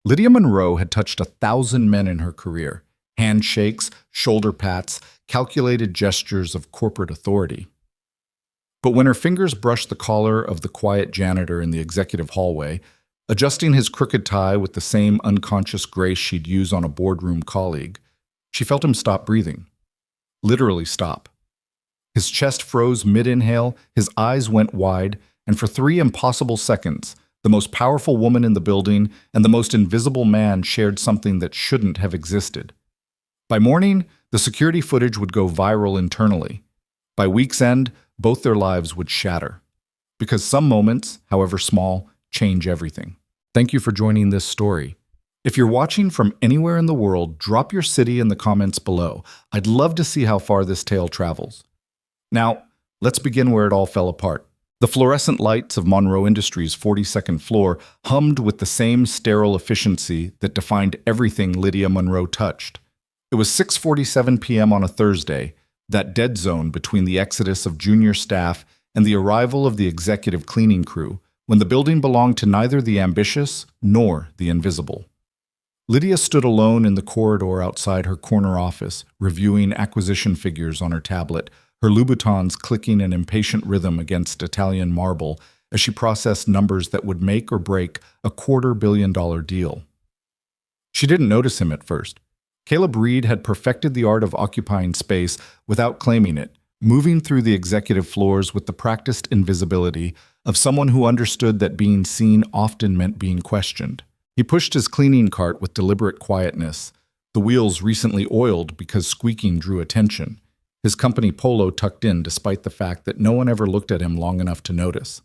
Lydia Monroe had touched 1,000 men in her career, handshakes, shoulder pats, calculated gestures of corporate authority. But when her fingers brushed the collar of the quiet janitor in the executive hallway, adjusting his crooked tie with the same unconscious grace she'd use on a boardroom colleague, she felt him stop breathing. Literally stop. His chest froze mid-inhale, his eyes went wide, and for 3 impossible seconds, the most powerful woman in the building and the most invisible man shared something that shouldn't have existed. By morning, the security footage would go viral internally. By week's end, both their lives would shatter. Because some moments, however small, change everything. Thank you for joining this story. If you're watching from anywhere in the world, drop your city in the comments below. I'd love to see how far this tale travels. Now, let's begin where it all fell apart. The fluorescent lights of Monroe Industries' 42nd floor hummed with the same sterile efficiency that defined everything Lydia Monroe touched. It was 6:47 p.m. on a Thursday, that dead zone between the exodus of junior staff and the arrival of the executive cleaning crew, when the building belonged to neither the ambitious nor the invisible. Lydia stood alone in the corridor outside her corner office, reviewing acquisition figures on her tablet, her Louboutins clicking an impatient rhythm against Italian marble as she processed numbers that would make or break a $250 million deal. She didn't notice him at first. Caleb Reed had perfected the art of occupying space without claiming it, moving through the executive floors with the practiced invisibility of someone who understood that being seen often meant being questioned. He pushed his cleaning cart with deliberate quietness, the wheels recently oiled because squeaking drew attention, his company polo tucked in despite the fact that no one ever looked at him long enough to notice.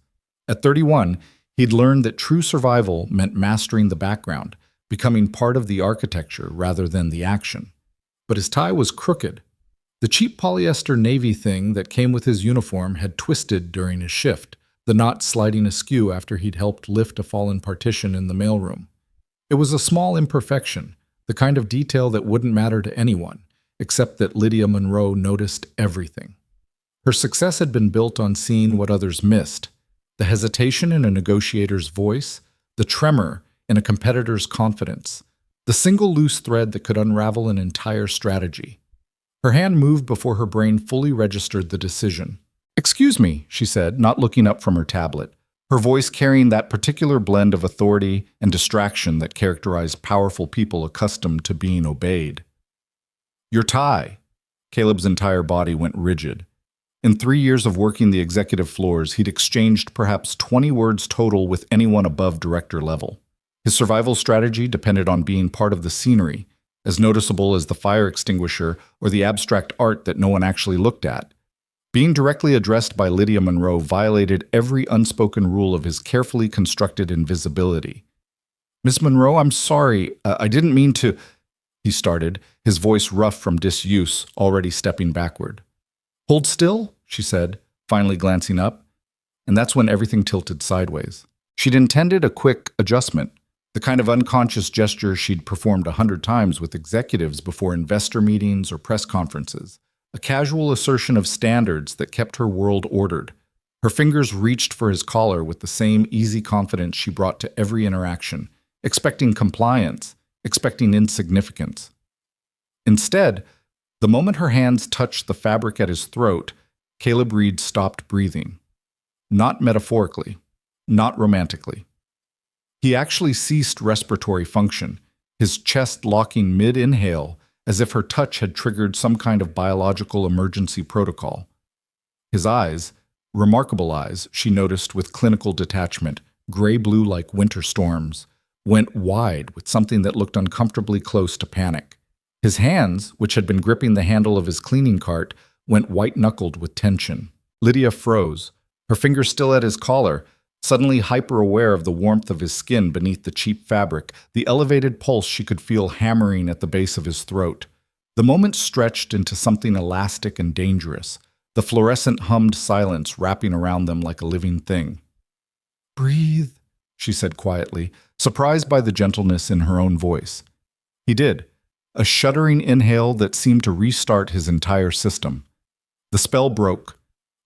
At 31, he'd learned that true survival meant mastering the background, becoming part of the architecture rather than the action. But his tie was crooked. The cheap polyester navy thing that came with his uniform had twisted during his shift, the knot sliding askew after he'd helped lift a fallen partition in the mailroom. It was a small imperfection, the kind of detail that wouldn't matter to anyone, except that Lydia Monroe noticed everything. Her success had been built on seeing what others missed, the hesitation in a negotiator's voice, the tremor in a competitor's confidence, the single loose thread that could unravel an entire strategy. Her hand moved before her brain fully registered the decision. "Excuse me," she said, not looking up from her tablet, her voice carrying that particular blend of authority and distraction that characterized powerful people accustomed to being obeyed. "Your tie." Caleb's entire body went rigid. In 3 years of working the executive floors, he'd exchanged perhaps 20 words total with anyone above director level. His survival strategy depended on being part of the scenery, as noticeable as the fire extinguisher or the abstract art that no one actually looked at. Being directly addressed by Lydia Monroe violated every unspoken rule of his carefully constructed invisibility. "Miss Monroe, I'm sorry. I didn't mean to," he started, his voice rough from disuse, already stepping backward. "Hold still," she said, finally glancing up, and that's when everything tilted sideways. She'd intended a quick adjustment, the kind of unconscious gesture she'd performed 100 times with executives before investor meetings or press conferences, a casual assertion of standards that kept her world ordered. Her fingers reached for his collar with the same easy confidence she brought to every interaction, expecting compliance, expecting insignificance. Instead, the moment her hands touched the fabric at his throat, Caleb Reed stopped breathing. Not metaphorically, not romantically. He actually ceased respiratory function, his chest locking mid-inhale as if her touch had triggered some kind of biological emergency protocol. His eyes, remarkable eyes, she noticed with clinical detachment, gray-blue like winter storms, went wide with something that looked uncomfortably close to panic. His hands, which had been gripping the handle of his cleaning cart, went white-knuckled with tension. Lydia froze, her fingers still at his collar, suddenly hyper-aware of the warmth of his skin beneath the cheap fabric, the elevated pulse she could feel hammering at the base of his throat. The moment stretched into something elastic and dangerous, the fluorescent hummed silence wrapping around them like a living thing. "Breathe," she said quietly, surprised by the gentleness in her own voice. He did, a shuddering inhale that seemed to restart his entire system. The spell broke.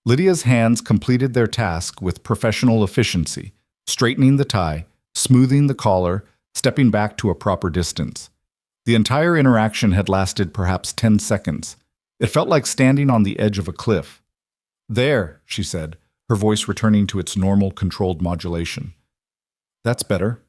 Lydia's hands completed their task with professional efficiency, straightening the tie, smoothing the collar, stepping back to a proper distance. The entire interaction had lasted perhaps 10 seconds. It felt like standing on the edge of a cliff. "There," she said, her voice returning to its normal, controlled modulation. "That's better."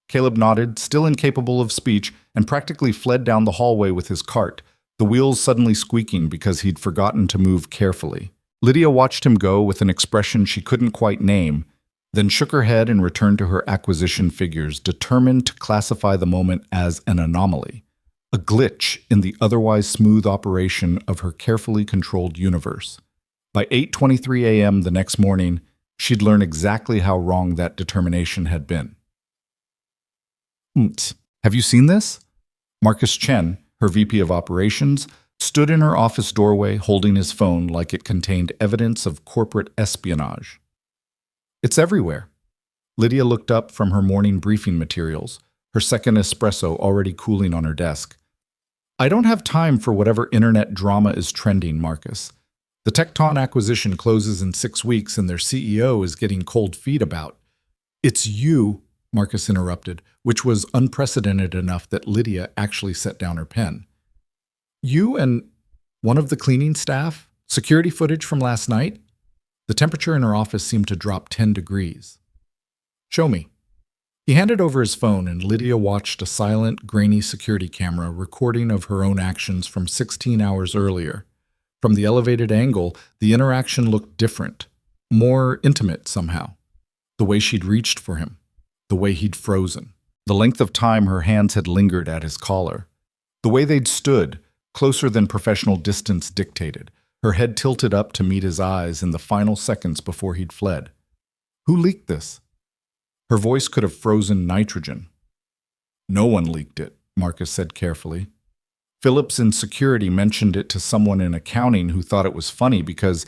Caleb nodded, still incapable of speech, and practically fled down the hallway with his cart, the wheels suddenly squeaking because he'd forgotten to move carefully. Lydia watched him go with an expression she couldn't quite name, then shook her head and returned to her acquisition figures, determined to classify the moment as an anomaly, a glitch in the otherwise smooth operation of her carefully controlled universe. By 8:23 a.m. the next morning, she'd learned exactly how wrong that determination had been. "Have you seen this?" Marcus Chen, her VP of Operations, stood in her office doorway holding his phone like it contained evidence of corporate espionage. "It's everywhere." Lydia looked up from her morning briefing materials, her second espresso already cooling on her desk. "I don't have time for whatever internet drama is trending, Marcus. The Tecton acquisition closes in 6 weeks and their CEO is getting cold feet about." "It's you," Marcus interrupted, which was unprecedented enough that Lydia actually set down her pen. "You and one of the cleaning staff? Security footage from last night?" The temperature in her office seemed to drop 10 degrees. "Show me." He handed over his phone and Lydia watched a silent, grainy security camera recording of her own actions from 16 hours earlier. From the elevated angle, the interaction looked different, more intimate somehow. The way she'd reached for him, the way he'd frozen, the length of time her hands had lingered at his collar, the way they'd stood, closer than professional distance dictated, her head tilted up to meet his eyes in the final seconds before he'd fled. "Who leaked this?" Her voice could have frozen nitrogen. "No one leaked it," Marcus said carefully. "Phillips in security mentioned it to someone in accounting who thought it was funny because,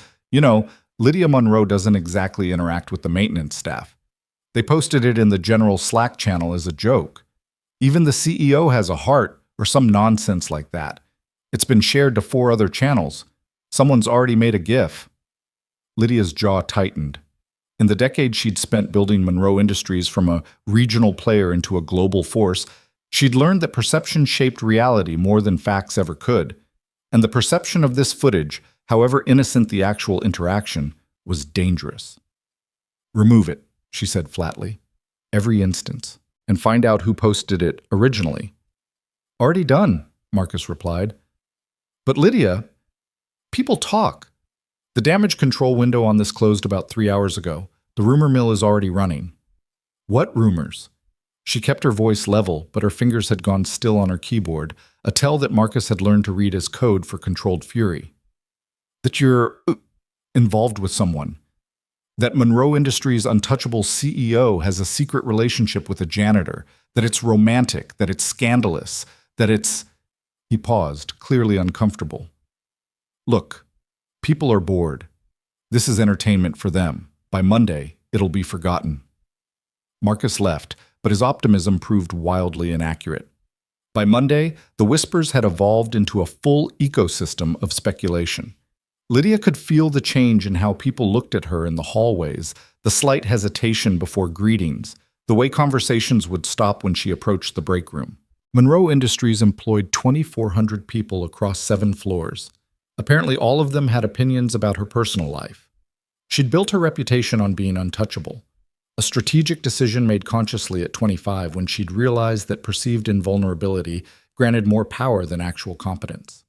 Lydia Monroe doesn't exactly interact with the maintenance staff. They posted it in the general Slack channel as a joke. Even the CEO has a heart or some nonsense like that. It's been shared to 4 other channels. Someone's already made a GIF." Lydia's jaw tightened. In the decade she'd spent building Monroe Industries from a regional player into a global force, she'd learned that perception shaped reality more than facts ever could. And the perception of this footage, however innocent the actual interaction, was dangerous. "Remove it," she said flatly. "Every instance. And find out who posted it originally." "Already done," Marcus replied. "But Lydia, people talk. The damage control window on this closed about 3 hours ago. The rumor mill is already running." "What rumors?" She kept her voice level, but her fingers had gone still on her keyboard, a tell that Marcus had learned to read as code for controlled fury. "That you're involved with someone. That Monroe Industries' untouchable CEO has a secret relationship with a janitor. That it's romantic. That it's scandalous. That it's—" He paused, clearly uncomfortable. "Look, people are bored. This is entertainment for them. By Monday, it'll be forgotten." Marcus left, but his optimism proved wildly inaccurate. By Monday, the whispers had evolved into a full ecosystem of speculation. Lydia could feel the change in how people looked at her in the hallways, the slight hesitation before greetings, the way conversations would stop when she approached the break room. Monroe Industries employed 2,400 people across 7 floors. Apparently all of them had opinions about her personal life. She'd built her reputation on being untouchable, a strategic decision made consciously at 25 when she'd realized that perceived invulnerability granted more power than actual competence.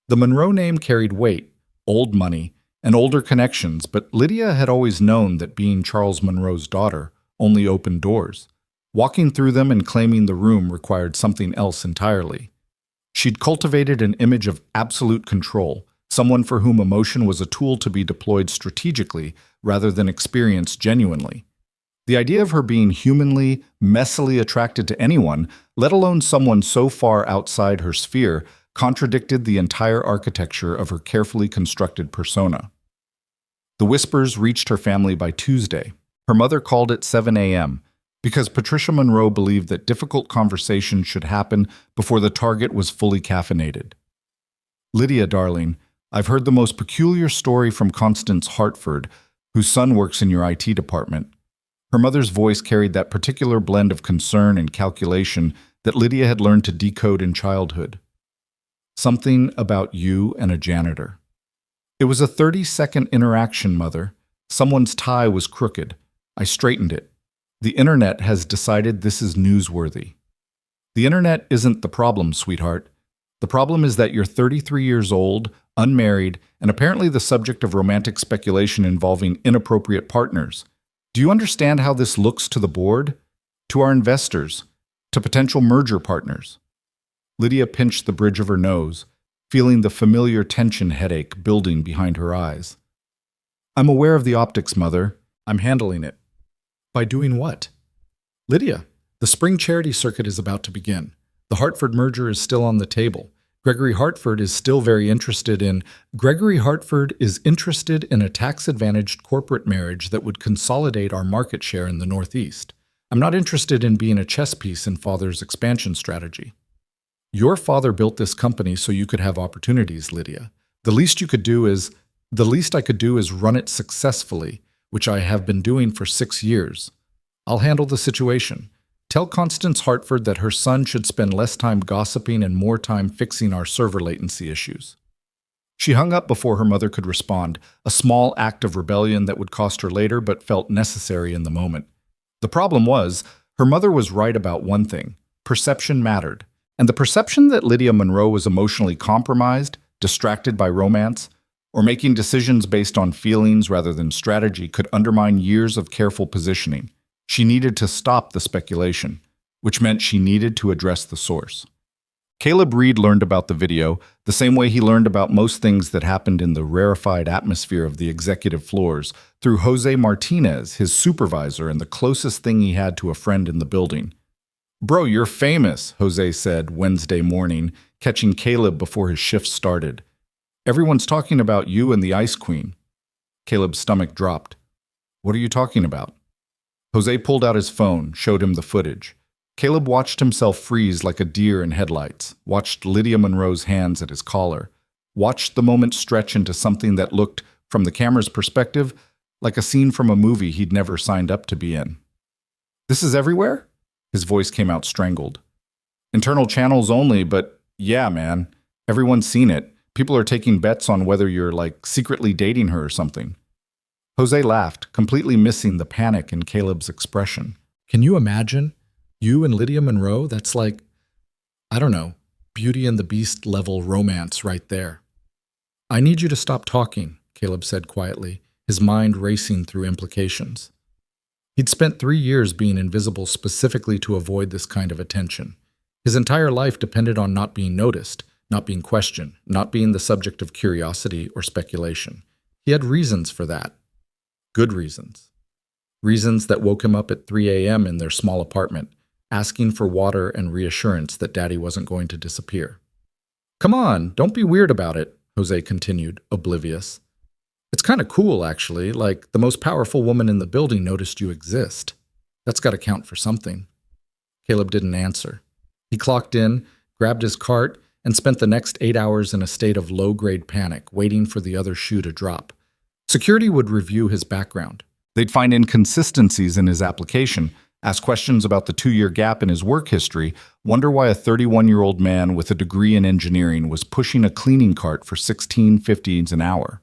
The Monroe name carried weight, old money, and older connections, but Lydia had always known that being Charles Monroe's daughter only opened doors. Walking through them and claiming the room required something else entirely. She'd cultivated an image of absolute control, someone for whom emotion was a tool to be deployed strategically rather than experienced genuinely. The idea of her being humanly, messily attracted to anyone, let alone someone so far outside her sphere, contradicted the entire architecture of her carefully constructed persona. The whispers reached her family by Tuesday. Her mother called at 7 a.m., because Patricia Monroe believed that difficult conversations should happen before the target was fully caffeinated. "Lydia, darling, I've heard the most peculiar story from Constance Hartford, whose son works in your IT department." Her mother's voice carried that particular blend of concern and calculation that Lydia had learned to decode in childhood. Something about you and a janitor. It was a 30-second interaction, Mother. Someone's tie was crooked. I straightened it. The internet has decided this is newsworthy. The internet isn't the problem, sweetheart. The problem is that you're 33 years old, unmarried, and apparently the subject of romantic speculation involving inappropriate partners. Do you understand how this looks to the board? To our investors? To potential merger partners? Lydia pinched the bridge of her nose, feeling the familiar tension headache building behind her eyes. I'm aware of the optics, Mother. I'm handling it. By doing what? Lydia, the spring charity circuit is about to begin. The Hartford merger is still on the table. Gregory Hartford is interested in a tax-advantaged corporate marriage that would consolidate our market share in the Northeast. I'm not interested in being a chess piece in Father's expansion strategy. Your father built this company so you could have opportunities, Lydia. The least I could do is run it successfully, which I have been doing for 6 years. I'll handle the situation. Tell Constance Hartford that her son should spend less time gossiping and more time fixing our server latency issues. She hung up before her mother could respond, a small act of rebellion that would cost her later but felt necessary in the moment. The problem was, her mother was right about one thing. Perception mattered. And the perception that Lydia Monroe was emotionally compromised, distracted by romance, or making decisions based on feelings rather than strategy could undermine years of careful positioning. She needed to stop the speculation, which meant she needed to address the source. Caleb Reed learned about the video the same way he learned about most things that happened in the rarefied atmosphere of the executive floors, through Jose Martinez, his supervisor and the closest thing he had to a friend in the building. Bro, you're famous, Jose said Wednesday morning, catching Caleb before his shift started. Everyone's talking about you and the Ice Queen. Caleb's stomach dropped. What are you talking about? Jose pulled out his phone, showed him the footage. Caleb watched himself freeze like a deer in headlights, watched Lydia Monroe's hands at his collar, watched the moment stretch into something that looked, from the camera's perspective, like a scene from a movie he'd never signed up to be in. This is everywhere? His voice came out strangled. Internal channels only, but yeah, man. Everyone's seen it. People are taking bets on whether you're, secretly dating her or something. Jose laughed, completely missing the panic in Caleb's expression. Can you imagine? You and Lydia Monroe? That's Beauty and the Beast level romance right there. I need you to stop talking, Caleb said quietly, his mind racing through implications. He'd spent 3 years being invisible specifically to avoid this kind of attention. His entire life depended on not being noticed, not being questioned, not being the subject of curiosity or speculation. He had reasons for that. Good reasons. Reasons that woke him up at 3 a.m. in their small apartment, asking for water and reassurance that Daddy wasn't going to disappear. Come on, don't be weird about it, Jose continued, oblivious. It's kind of cool, actually, like the most powerful woman in the building noticed you exist. That's got to count for something. Caleb didn't answer. He clocked in, grabbed his cart, and spent the next 8 hours in a state of low-grade panic, waiting for the other shoe to drop. Security would review his background. They'd find inconsistencies in his application, ask questions about the 2-year gap in his work history, wonder why a 31-year-old man with a degree in engineering was pushing a cleaning cart for $16.50 an hour.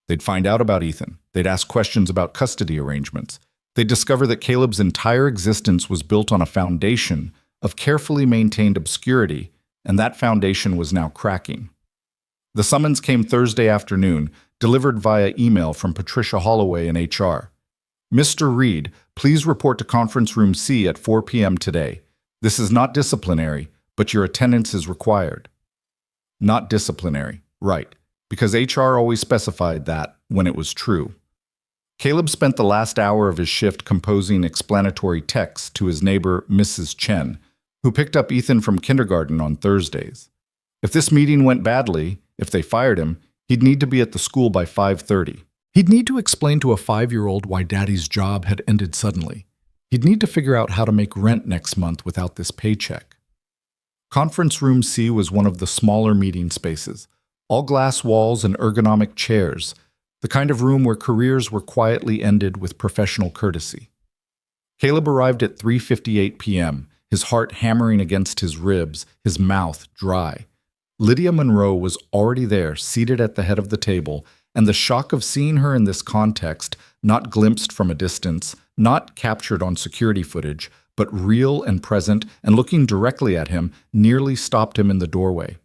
They'd find out about Ethan. They'd ask questions about custody arrangements. They'd discover that Caleb's entire existence was built on a foundation of carefully maintained obscurity, and that foundation was now cracking. The summons came Thursday afternoon, delivered via email from Patricia Holloway in HR. Mr. Reed, please report to Conference Room C at 4 p.m. today. This is not disciplinary, but your attendance is required. Not disciplinary, right, because HR always specified that when it was true. Caleb spent the last hour of his shift composing explanatory texts to his neighbor, Mrs. Chen, who picked up Ethan from kindergarten on Thursdays. If this meeting went badly, if they fired him, he'd need to be at the school by 5:30. He'd need to explain to a 5-year-old why Daddy's job had ended suddenly. He'd need to figure out how to make rent next month without this paycheck. Conference Room C was one of the smaller meeting spaces, all glass walls and ergonomic chairs, the kind of room where careers were quietly ended with professional courtesy. Caleb arrived at 3:58 p.m., his heart hammering against his ribs, his mouth dry. Lydia Monroe was already there, seated at the head of the table, and the shock of seeing her in this context, not glimpsed from a distance, not captured on security footage, but real and present and looking directly at him, nearly stopped him in the doorway.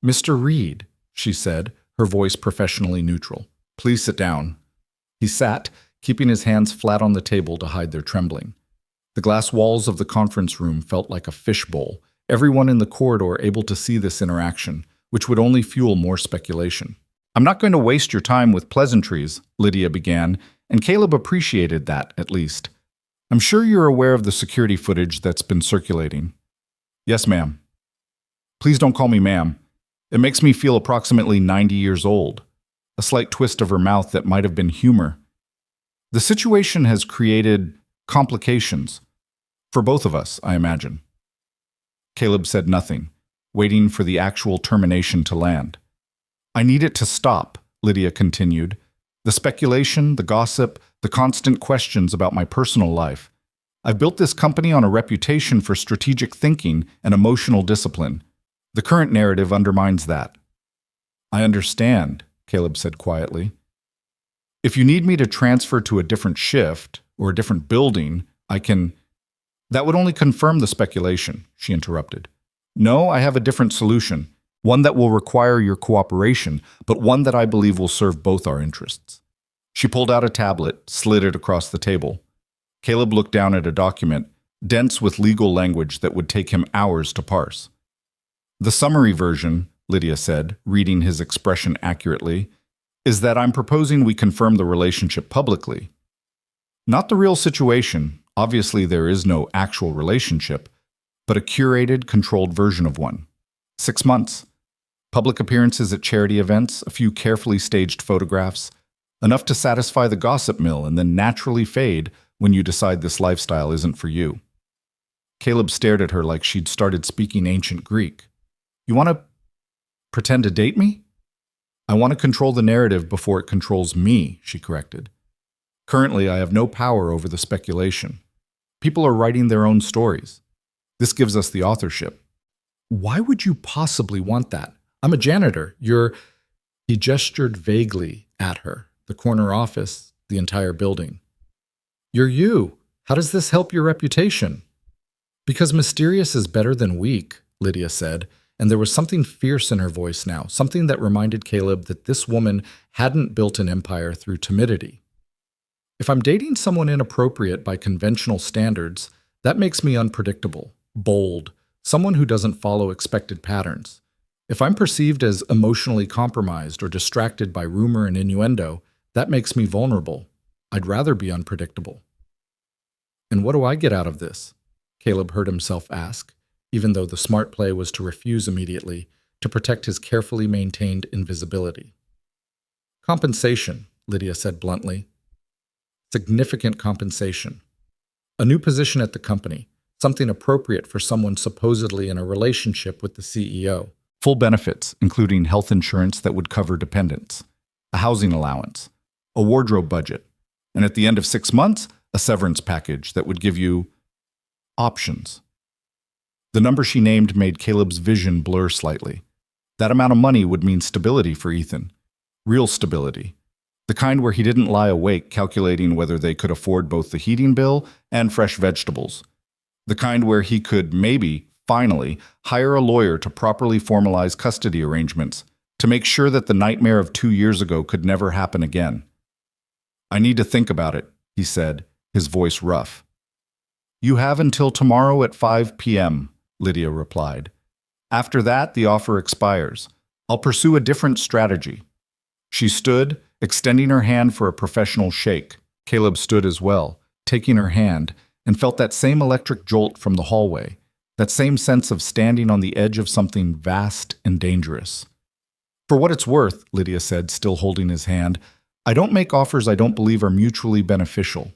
"Mr. Reed," she said, her voice professionally neutral. "Please sit down." He sat, keeping his hands flat on the table to hide their trembling. The glass walls of the conference room felt like a fishbowl, everyone in the corridor able to see this interaction, which would only fuel more speculation. "I'm not going to waste your time with pleasantries," Lydia began, and Caleb appreciated that, at least. "I'm sure you're aware of the security footage that's been circulating." "Yes, ma'am." "Please don't call me ma'am. It makes me feel approximately 90 years old." A slight twist of her mouth that might have been humor. "The situation has created complications. For both of us, I imagine." Caleb said nothing, waiting for the actual termination to land. "I need it to stop," Lydia continued. "The speculation, the gossip, the constant questions about my personal life. I've built this company on a reputation for strategic thinking and emotional discipline. The current narrative undermines that." "I understand," Caleb said quietly. "If you need me to transfer to a different shift or a different building, I can—" "That would only confirm the speculation," she interrupted. "No, I have a different solution, one that will require your cooperation, but one that I believe will serve both our interests." She pulled out a tablet, slid it across the table. Caleb looked down at a document, dense with legal language that would take him hours to parse. "The summary version," Lydia said, reading his expression accurately, "is that I'm proposing we confirm the relationship publicly. Not the real situation, obviously there is no actual relationship, but a curated, controlled version of one. 6 months. Public appearances at charity events, a few carefully staged photographs, enough to satisfy the gossip mill and then naturally fade when you decide this lifestyle isn't for you." Caleb stared at her like she'd started speaking ancient Greek. "You want to pretend to date me?" "I want to control the narrative before it controls me," she corrected. "Currently, I have no power over the speculation. People are writing their own stories. This gives us the authorship." "Why would you possibly want that? I'm a janitor. You're—" He gestured vaguely at her, the corner office, the entire building. "You're you. How does this help your reputation?" "Because mysterious is better than weak," Lydia said, and there was something fierce in her voice now, something that reminded Caleb that this woman hadn't built an empire through timidity. "If I'm dating someone inappropriate by conventional standards, that makes me unpredictable, bold, someone who doesn't follow expected patterns. If I'm perceived as emotionally compromised or distracted by rumor and innuendo, that makes me vulnerable. I'd rather be unpredictable." "And what do I get out of this?" Caleb heard himself ask, even though the smart play was to refuse immediately, to protect his carefully maintained invisibility. "Compensation," Lydia said bluntly. "Significant compensation. A new position at the company, something appropriate for someone supposedly in a relationship with the CEO. Full benefits, including health insurance that would cover dependents, a housing allowance, a wardrobe budget, and at the end of 6 months, a severance package that would give you options." The number she named made Caleb's vision blur slightly. That amount of money would mean stability for Ethan. Real stability. The kind where he didn't lie awake calculating whether they could afford both the heating bill and fresh vegetables. The kind where he could maybe, finally, hire a lawyer to properly formalize custody arrangements, to make sure that the nightmare of 2 years ago could never happen again. "I need to think about it," he said, his voice rough. "You have until tomorrow at 5 p.m., Lydia replied. "After that, the offer expires. I'll pursue a different strategy." She stood, extending her hand for a professional shake. Caleb stood as well, taking her hand, and felt that same electric jolt from the hallway, that same sense of standing on the edge of something vast and dangerous. "For what it's worth," Lydia said, still holding his hand, "I don't make offers I don't believe are mutually beneficial.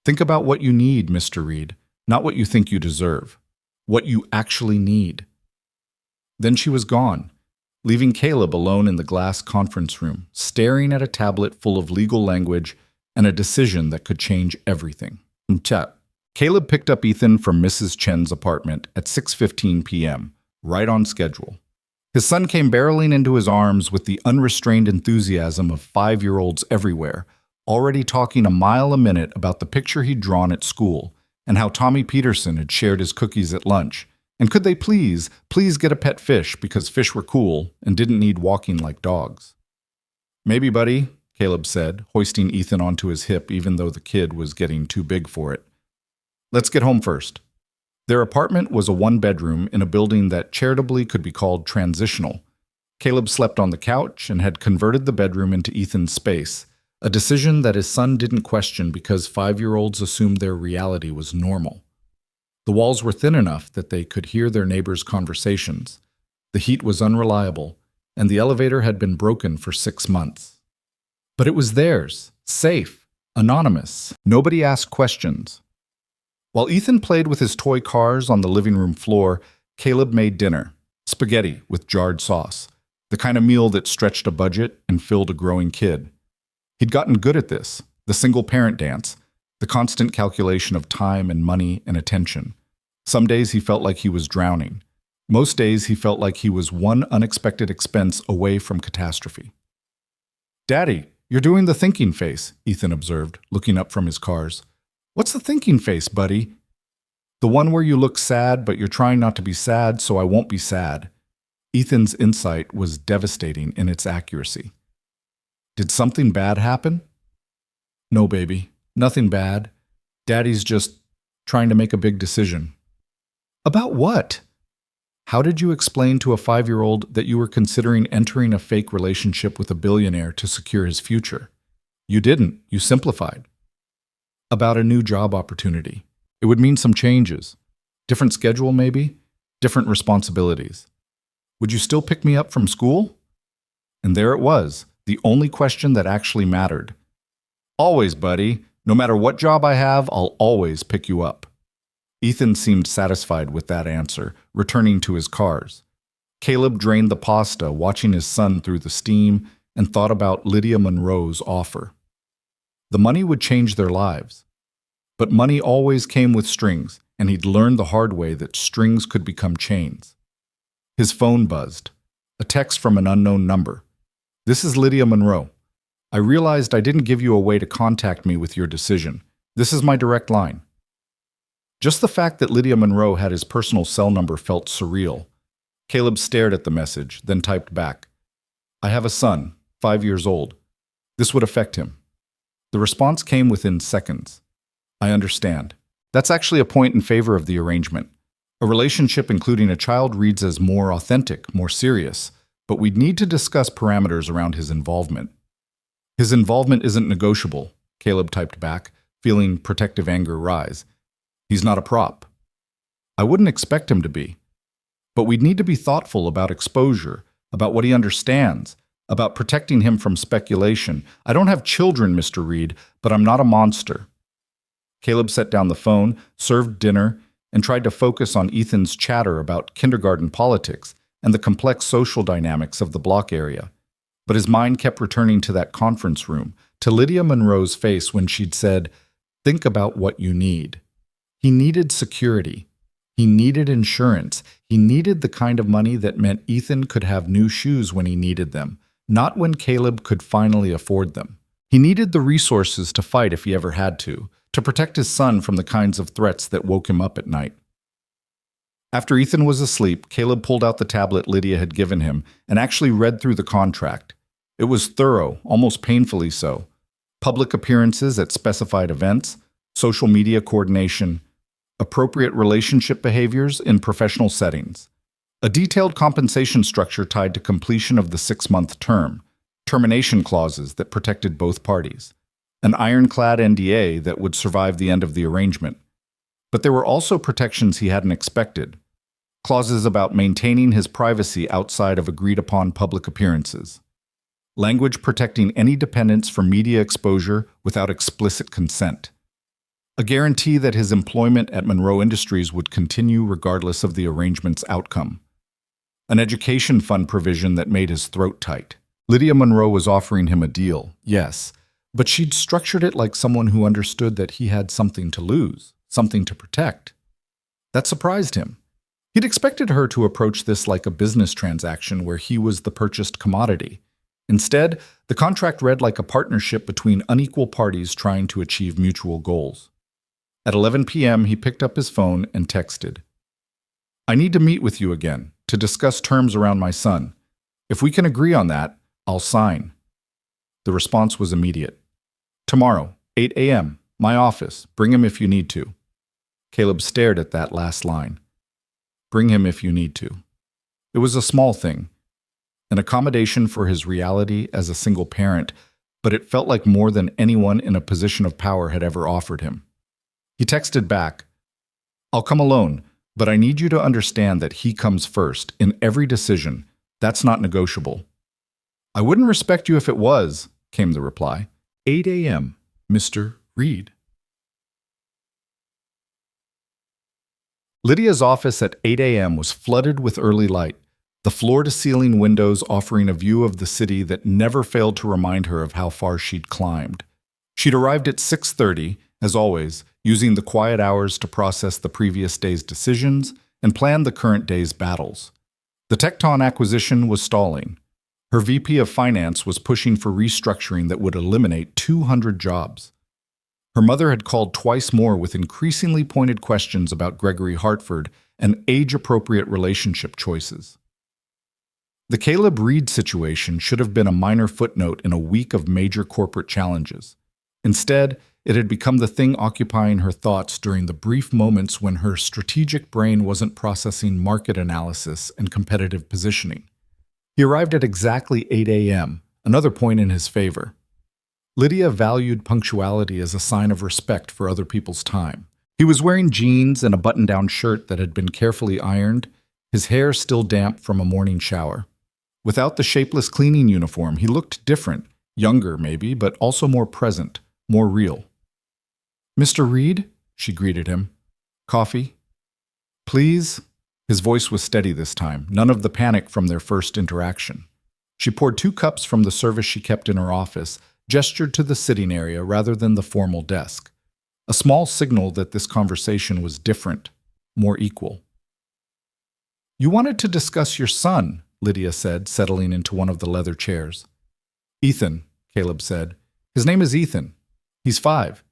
Think about what you need, Mr. Reed, not what you think you deserve. What you actually need." Then she was gone, leaving Caleb alone in the glass conference room, staring at a tablet full of legal language and a decision that could change everything. Caleb picked up Ethan from Mrs. Chen's apartment at 6:15 p.m., right on schedule. His son came barreling into his arms with the unrestrained enthusiasm of 5-year-olds everywhere, already talking a mile a minute about the picture he'd drawn at school and how Tommy Peterson had shared his cookies at lunch. And could they please get a pet fish because fish were cool and didn't need walking like dogs. Maybe, buddy, Caleb said, hoisting Ethan onto his hip even though the kid was getting too big for it. Let's get home first. Their apartment was a one-bedroom in a building that charitably could be called transitional. Caleb slept on the couch and had converted the bedroom into Ethan's space, a decision that his son didn't question because 5-year-olds assumed their reality was normal. The walls were thin enough that they could hear their neighbors' conversations. The heat was unreliable, and the elevator had been broken for 6 months. But it was theirs, safe, anonymous. Nobody asked questions. While Ethan played with his toy cars on the living room floor, Caleb made dinner, spaghetti with jarred sauce, the kind of meal that stretched a budget and filled a growing kid. He'd gotten good at this, the single-parent dance, the constant calculation of time and money and attention. Some days he felt like he was drowning. Most days he felt like he was one unexpected expense away from catastrophe. "Daddy, you're doing the thinking face," Ethan observed, looking up from his cars. "What's the thinking face, buddy?" "The one where you look sad, but you're trying not to be sad, so I won't be sad." Ethan's insight was devastating in its accuracy. "Did something bad happen?" "No, baby, nothing bad. Daddy's just trying to make a big decision." "About what?" "How did you explain to a 5-year-old that you were considering entering a fake relationship with a billionaire to secure his future?" "You didn't. You simplified." "About a new job opportunity. It would mean some changes. Different schedule, maybe? Different responsibilities. Would you still pick me up from school?" And there it was, the only question that actually mattered. "Always, buddy. No matter what job I have, I'll always pick you up." Ethan seemed satisfied with that answer, returning to his cars. Caleb drained the pasta, watching his son through the steam, and thought about Lydia Monroe's offer. The money would change their lives. But money always came with strings, and he'd learned the hard way that strings could become chains. His phone buzzed. A text from an unknown number. "This is Lydia Monroe. I realized I didn't give you a way to contact me with your decision. This is my direct line." Just the fact that Lydia Monroe had his personal cell number felt surreal. Caleb stared at the message, then typed back, "I have a son, 5 years old. This would affect him." The response came within seconds. "I understand. That's actually a point in favor of the arrangement. A relationship including a child reads as more authentic, more serious, but we'd need to discuss parameters around his involvement." "His involvement isn't negotiable," Caleb typed back, feeling protective anger rise. "He's not a prop." "I wouldn't expect him to be. But we'd need to be thoughtful about exposure, about what he understands, about protecting him from speculation. I don't have children, Mr. Reed, but I'm not a monster." Caleb set down the phone, served dinner, and tried to focus on Ethan's chatter about kindergarten politics and the complex social dynamics of the block area. But his mind kept returning to that conference room, to Lydia Monroe's face when she'd said, "Think about what you need." He needed security. He needed insurance. He needed the kind of money that meant Ethan could have new shoes when he needed them, not when Caleb could finally afford them. He needed the resources to fight if he ever had to protect his son from the kinds of threats that woke him up at night. After Ethan was asleep, Caleb pulled out the tablet Lydia had given him and actually read through the contract. It was thorough, almost painfully so. Public appearances at specified events, social media coordination, appropriate relationship behaviors in professional settings, a detailed compensation structure tied to completion of the 6-month term, termination clauses that protected both parties, an ironclad NDA that would survive the end of the arrangement. But there were also protections he hadn't expected, clauses about maintaining his privacy outside of agreed-upon public appearances, language protecting any dependence from media exposure without explicit consent, a guarantee that his employment at Monroe Industries would continue regardless of the arrangement's outcome, an education fund provision that made his throat tight. Lydia Monroe was offering him a deal, yes, but she'd structured it like someone who understood that he had something to lose, something to protect. That surprised him. He'd expected her to approach this like a business transaction where he was the purchased commodity. Instead, the contract read like a partnership between unequal parties trying to achieve mutual goals. At 11 p.m., he picked up his phone and texted, "I need to meet with you again to discuss terms around my son. If we can agree on that, I'll sign." The response was immediate. "Tomorrow, 8 a.m., my office. Bring him if you need to." Caleb stared at that last line. Bring him if you need to. It was a small thing, an accommodation for his reality as a single parent, but it felt like more than anyone in a position of power had ever offered him. He texted back, "I'll come alone, but I need you to understand that he comes first in every decision. That's not negotiable." "I wouldn't respect you if it was," came the reply. 8 a.m., Mr. Reed. Lydia's office at 8 a.m. was flooded with early light, the floor-to-ceiling windows offering a view of the city that never failed to remind her of how far she'd climbed. She'd arrived at 6:30, as always, using the quiet hours to process the previous day's decisions and plan the current day's battles. The Tecton acquisition was stalling. Her VP of Finance was pushing for restructuring that would eliminate 200 jobs. Her mother had called twice more with increasingly pointed questions about Gregory Hartford and age-appropriate relationship choices. The Caleb Reed situation should have been a minor footnote in a week of major corporate challenges. Instead, it had become the thing occupying her thoughts during the brief moments when her strategic brain wasn't processing market analysis and competitive positioning. He arrived at exactly 8 a.m., another point in his favor. Lydia valued punctuality as a sign of respect for other people's time. He was wearing jeans and a button-down shirt that had been carefully ironed, his hair still damp from a morning shower. Without the shapeless cleaning uniform, he looked different, younger maybe, but also more present, more real. "Mr. Reed?" she greeted him. "Coffee?" "Please?" His voice was steady this time, none of the panic from their first interaction. She poured 2 cups from the service she kept in her office, gestured to the sitting area rather than the formal desk. A small signal that this conversation was different, more equal. "You wanted to discuss your son," Lydia said, settling into one of the leather chairs. "Ethan," Caleb said. "His name is Ethan. He's 5.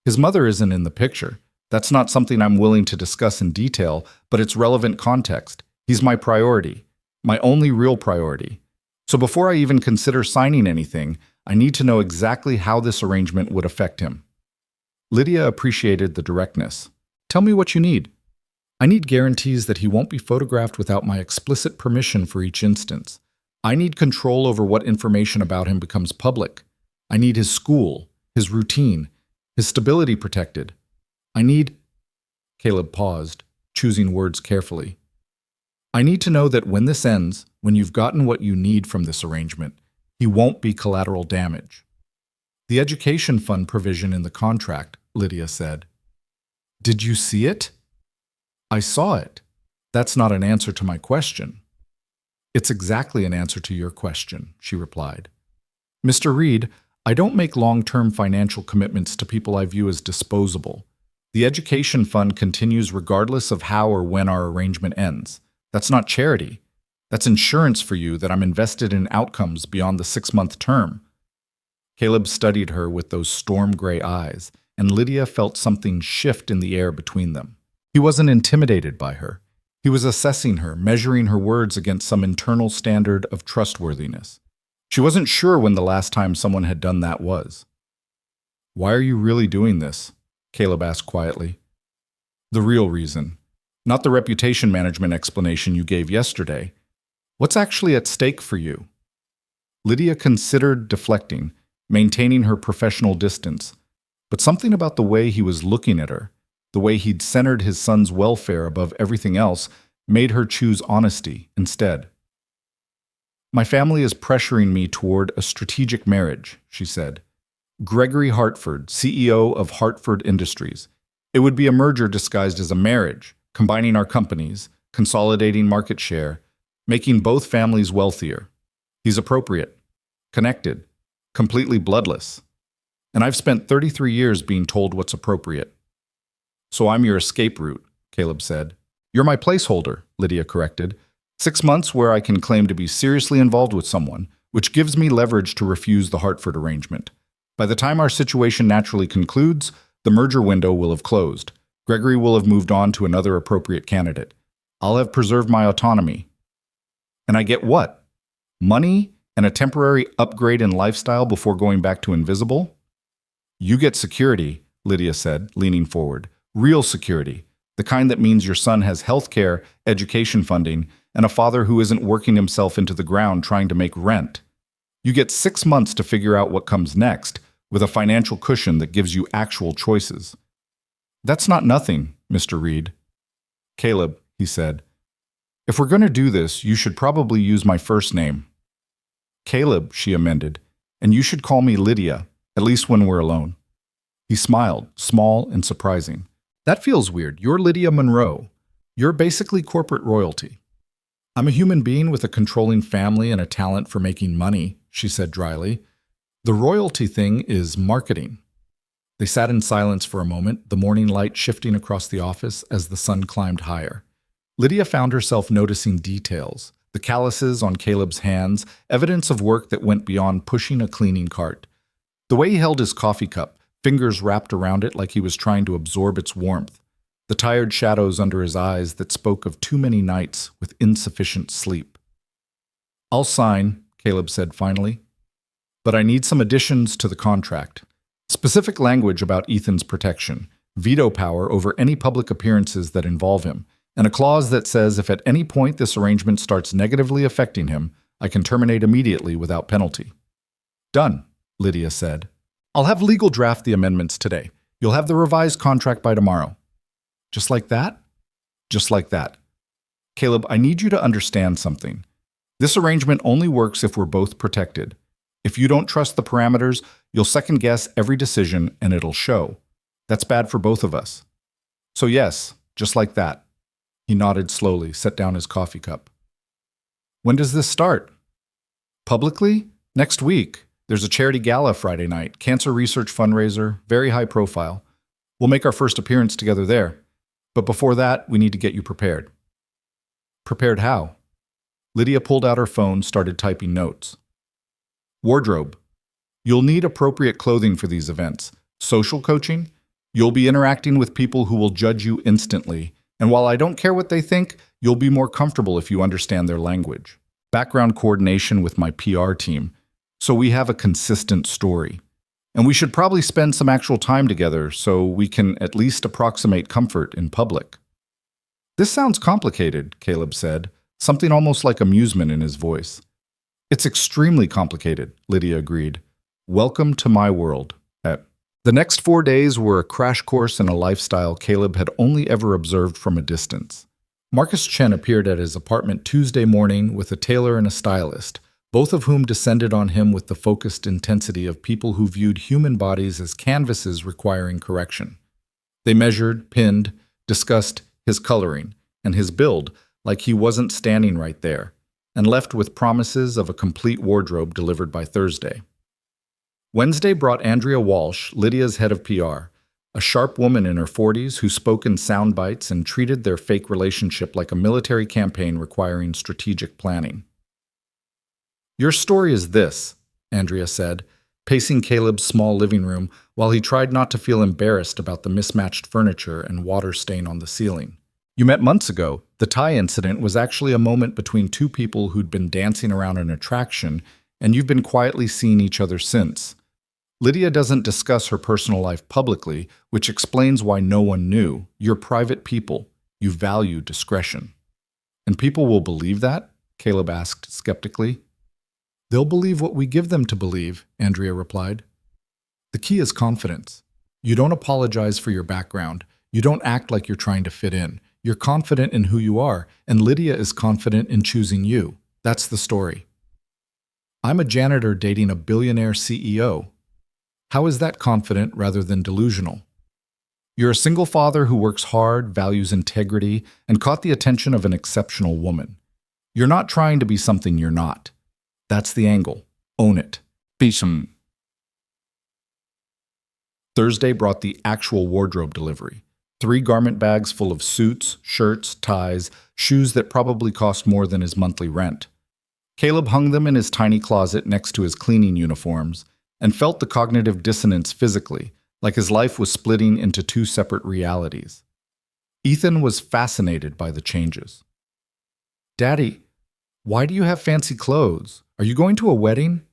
His mother isn't in the picture. That's not something I'm willing to discuss in detail, but it's relevant context. He's my priority, my only real priority. So before I even consider signing anything, I need to know exactly how this arrangement would affect him." Lydia appreciated the directness. "Tell me what you need." "I need guarantees that he won't be photographed without my explicit permission for each instance. I need control over what information about him becomes public. I need his school, his routine, his stability protected. I need—" Caleb paused, choosing words carefully. "I need to know that when this ends, when you've gotten what you need from this arrangement, he won't be collateral damage." "The education fund provision in the contract," Lydia said. "Did you see it?" "I saw it. That's not an answer to my question." "It's exactly an answer to your question," she replied. "Mr. Reed, I don't make long-term financial commitments to people I view as disposable. The education fund continues regardless of how or when our arrangement ends. That's not charity. That's insurance for you that I'm invested in outcomes beyond the 6-month term." Caleb studied her with those storm-gray eyes, and Lydia felt something shift in the air between them. He wasn't intimidated by her. He was assessing her, measuring her words against some internal standard of trustworthiness. She wasn't sure when the last time someone had done that was. "Why are you really doing this?" Caleb asked quietly. "The real reason. Not the reputation management explanation you gave yesterday. What's actually at stake for you?" Lydia considered deflecting, maintaining her professional distance, but something about the way he was looking at her, the way he'd centered his son's welfare above everything else, made her choose honesty instead. "My family is pressuring me toward a strategic marriage," she said. "Gregory Hartford, CEO of Hartford Industries. It would be a merger disguised as a marriage, combining our companies, consolidating market share, making both families wealthier. He's appropriate, connected, completely bloodless. And I've spent 33 years being told what's appropriate." So I'm your escape route, Caleb said. You're my placeholder, Lydia corrected. 6 months where I can claim to be seriously involved with someone, which gives me leverage to refuse the Hartford arrangement. By the time our situation naturally concludes, the merger window will have closed. Gregory will have moved on to another appropriate candidate. I'll have preserved my autonomy. And I get what? Money and a temporary upgrade in lifestyle before going back to invisible? You get security, Lydia said, leaning forward. Real security. The kind that means your son has health care, education funding, and a father who isn't working himself into the ground trying to make rent. You get 6 months to figure out what comes next, with a financial cushion that gives you actual choices. That's not nothing, Mr. Reed. Caleb, he said. If we're going to do this, you should probably use my first name. Caleb, she amended, and you should call me Lydia, at least when we're alone. He smiled, small and surprising. That feels weird. You're Lydia Monroe. You're basically corporate royalty. I'm a human being with a controlling family and a talent for making money, she said dryly. The royalty thing is marketing. They sat in silence for a moment, the morning light shifting across the office as the sun climbed higher. Lydia found herself noticing details, the calluses on Caleb's hands, evidence of work that went beyond pushing a cleaning cart. The way he held his coffee cup, fingers wrapped around it like he was trying to absorb its warmth. The tired shadows under his eyes that spoke of too many nights with insufficient sleep. I'll sign, Caleb said finally. But I need some additions to the contract. Specific language about Ethan's protection, veto power over any public appearances that involve him, and a clause that says if at any point this arrangement starts negatively affecting him, I can terminate immediately without penalty. Done, Lydia said. I'll have legal draft the amendments today. You'll have the revised contract by tomorrow. Just like that? Just like that. Caleb, I need you to understand something. This arrangement only works if we're both protected. If you don't trust the parameters, you'll second-guess every decision and it'll show. That's bad for both of us. So yes, just like that. He nodded slowly, set down his coffee cup. When does this start? Publicly? Next week. There's a charity gala Friday night, cancer research fundraiser, very high profile. We'll make our first appearance together there. But before that, we need to get you prepared. Prepared how? Lydia pulled out her phone, started typing notes. Wardrobe. You'll need appropriate clothing for these events. Social coaching. You'll be interacting with people who will judge you instantly. And while I don't care what they think, you'll be more comfortable if you understand their language. Background coordination with my PR team. So we have a consistent story. And we should probably spend some actual time together so we can at least approximate comfort in public. This sounds complicated, Caleb said, something almost like amusement in his voice. It's extremely complicated, Lydia agreed. Welcome to my world. The next 4 days were a crash course in a lifestyle Caleb had only ever observed from a distance. Marcus Chen appeared at his apartment Tuesday morning with a tailor and a stylist, both of whom descended on him with the focused intensity of people who viewed human bodies as canvases requiring correction. They measured, pinned, discussed his coloring and his build like he wasn't standing right there, and left with promises of a complete wardrobe delivered by Thursday. Wednesday brought Andrea Walsh, Lydia's head of PR, a sharp woman in her 40s who spoke in sound bites and treated their fake relationship like a military campaign requiring strategic planning. Your story is this, Andrea said, pacing Caleb's small living room while he tried not to feel embarrassed about the mismatched furniture and water stain on the ceiling. You met months ago. The tie incident was actually a moment between two people who'd been dancing around an attraction, and you've been quietly seeing each other since. Lydia doesn't discuss her personal life publicly, which explains why no one knew. You're private people. You value discretion. And people will believe that? Caleb asked skeptically. They'll believe what we give them to believe, Andrea replied. The key is confidence. You don't apologize for your background. You don't act like you're trying to fit in. You're confident in who you are, and Lydia is confident in choosing you. That's the story. I'm a janitor dating a billionaire CEO. How is that confident rather than delusional? You're a single father who works hard, values integrity, and caught the attention of an exceptional woman. You're not trying to be something you're not. That's the angle. Own it. Be some. Thursday brought the actual wardrobe delivery. 3 garment bags full of suits, shirts, ties, shoes that probably cost more than his monthly rent. Caleb hung them in his tiny closet next to his cleaning uniforms and felt the cognitive dissonance physically, like his life was splitting into 2 separate realities. Ethan was fascinated by the changes. "Daddy, why do you have fancy clothes? Are you going to a wedding?"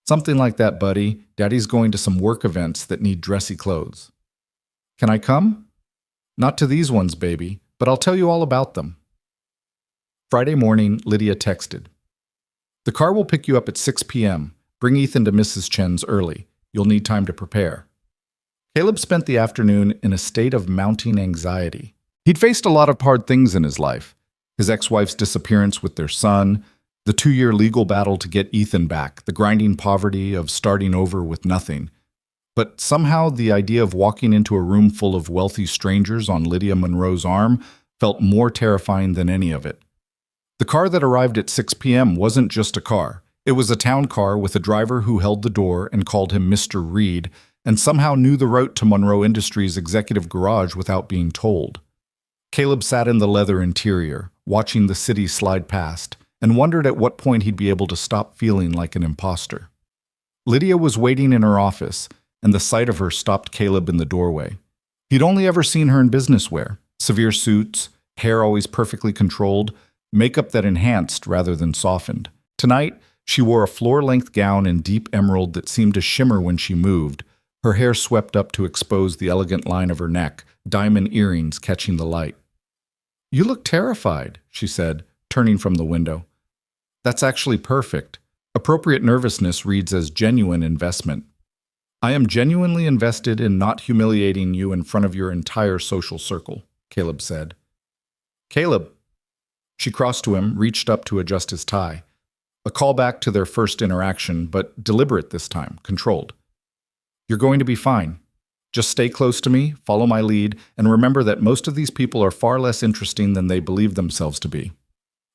"Something like that, buddy. Daddy's going to some work events that need dressy clothes." "Can I come?" "Not to these ones, baby, but I'll tell you all about them." Friday morning, Lydia texted, "The car will pick you up at 6 p.m. Bring Ethan to Mrs. Chen's early. You'll need time to prepare." Caleb spent the afternoon in a state of mounting anxiety. He'd faced a lot of hard things in his life. His ex-wife's disappearance with their son, the 2-year legal battle to get Ethan back, the grinding poverty of starting over with nothing. But somehow the idea of walking into a room full of wealthy strangers on Lydia Monroe's arm felt more terrifying than any of it. The car that arrived at 6 p.m. wasn't just a car. It was a town car with a driver who held the door and called him Mr. Reed, and somehow knew the route to Monroe Industries' executive garage without being told. Caleb sat in the leather interior, watching the city slide past, and wondered at what point he'd be able to stop feeling like an imposter. Lydia was waiting in her office, and the sight of her stopped Caleb in the doorway. He'd only ever seen her in business wear, severe suits, hair always perfectly controlled, makeup that enhanced rather than softened. Tonight, she wore a floor-length gown in deep emerald that seemed to shimmer when she moved, her hair swept up to expose the elegant line of her neck, diamond earrings catching the light. "You look terrified," she said, turning from the window. "That's actually perfect. Appropriate nervousness reads as genuine investment. I am genuinely invested in not humiliating you in front of your entire social circle," Caleb said. "Caleb." She crossed to him, reached up to adjust his tie. A callback to their first interaction, but deliberate this time, controlled. "You're going to be fine. Just stay close to me, follow my lead, and remember that most of these people are far less interesting than they believe themselves to be."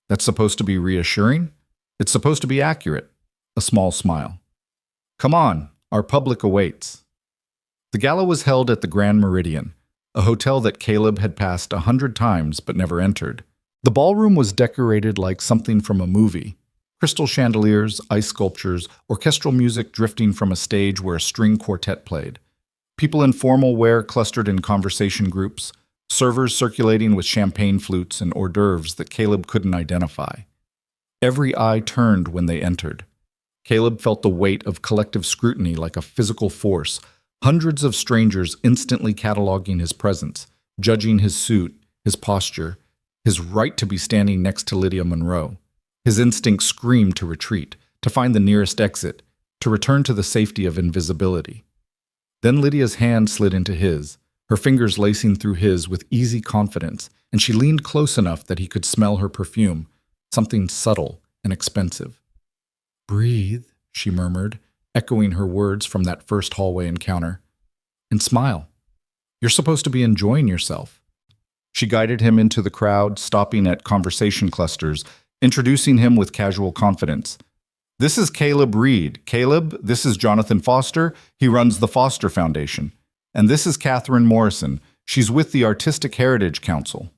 "That's supposed to be reassuring?" "It's supposed to be accurate." A small smile. "Come on, our public awaits." The gala was held at the Grand Meridian, a hotel that Caleb had passed 100 times but never entered. The ballroom was decorated like something from a movie. Crystal chandeliers, ice sculptures, orchestral music drifting from a stage where a string quartet played. People in formal wear clustered in conversation groups, servers circulating with champagne flutes and hors d'oeuvres that Caleb couldn't identify. Every eye turned when they entered. Caleb felt the weight of collective scrutiny like a physical force, hundreds of strangers instantly cataloging his presence, judging his suit, his posture, his right to be standing next to Lydia Monroe. His instinct screamed to retreat, to find the nearest exit, to return to the safety of invisibility. Then Lydia's hand slid into his, her fingers lacing through his with easy confidence, and she leaned close enough that he could smell her perfume, something subtle and expensive. "Breathe," she murmured, echoing her words from that first hallway encounter. "And smile. You're supposed to be enjoying yourself." She guided him into the crowd, stopping at conversation clusters, introducing him with casual confidence. "This is Caleb Reed. Caleb, this is Jonathan Foster. He runs the Foster Foundation. And this is Catherine Morrison. She's with the Artistic Heritage Council."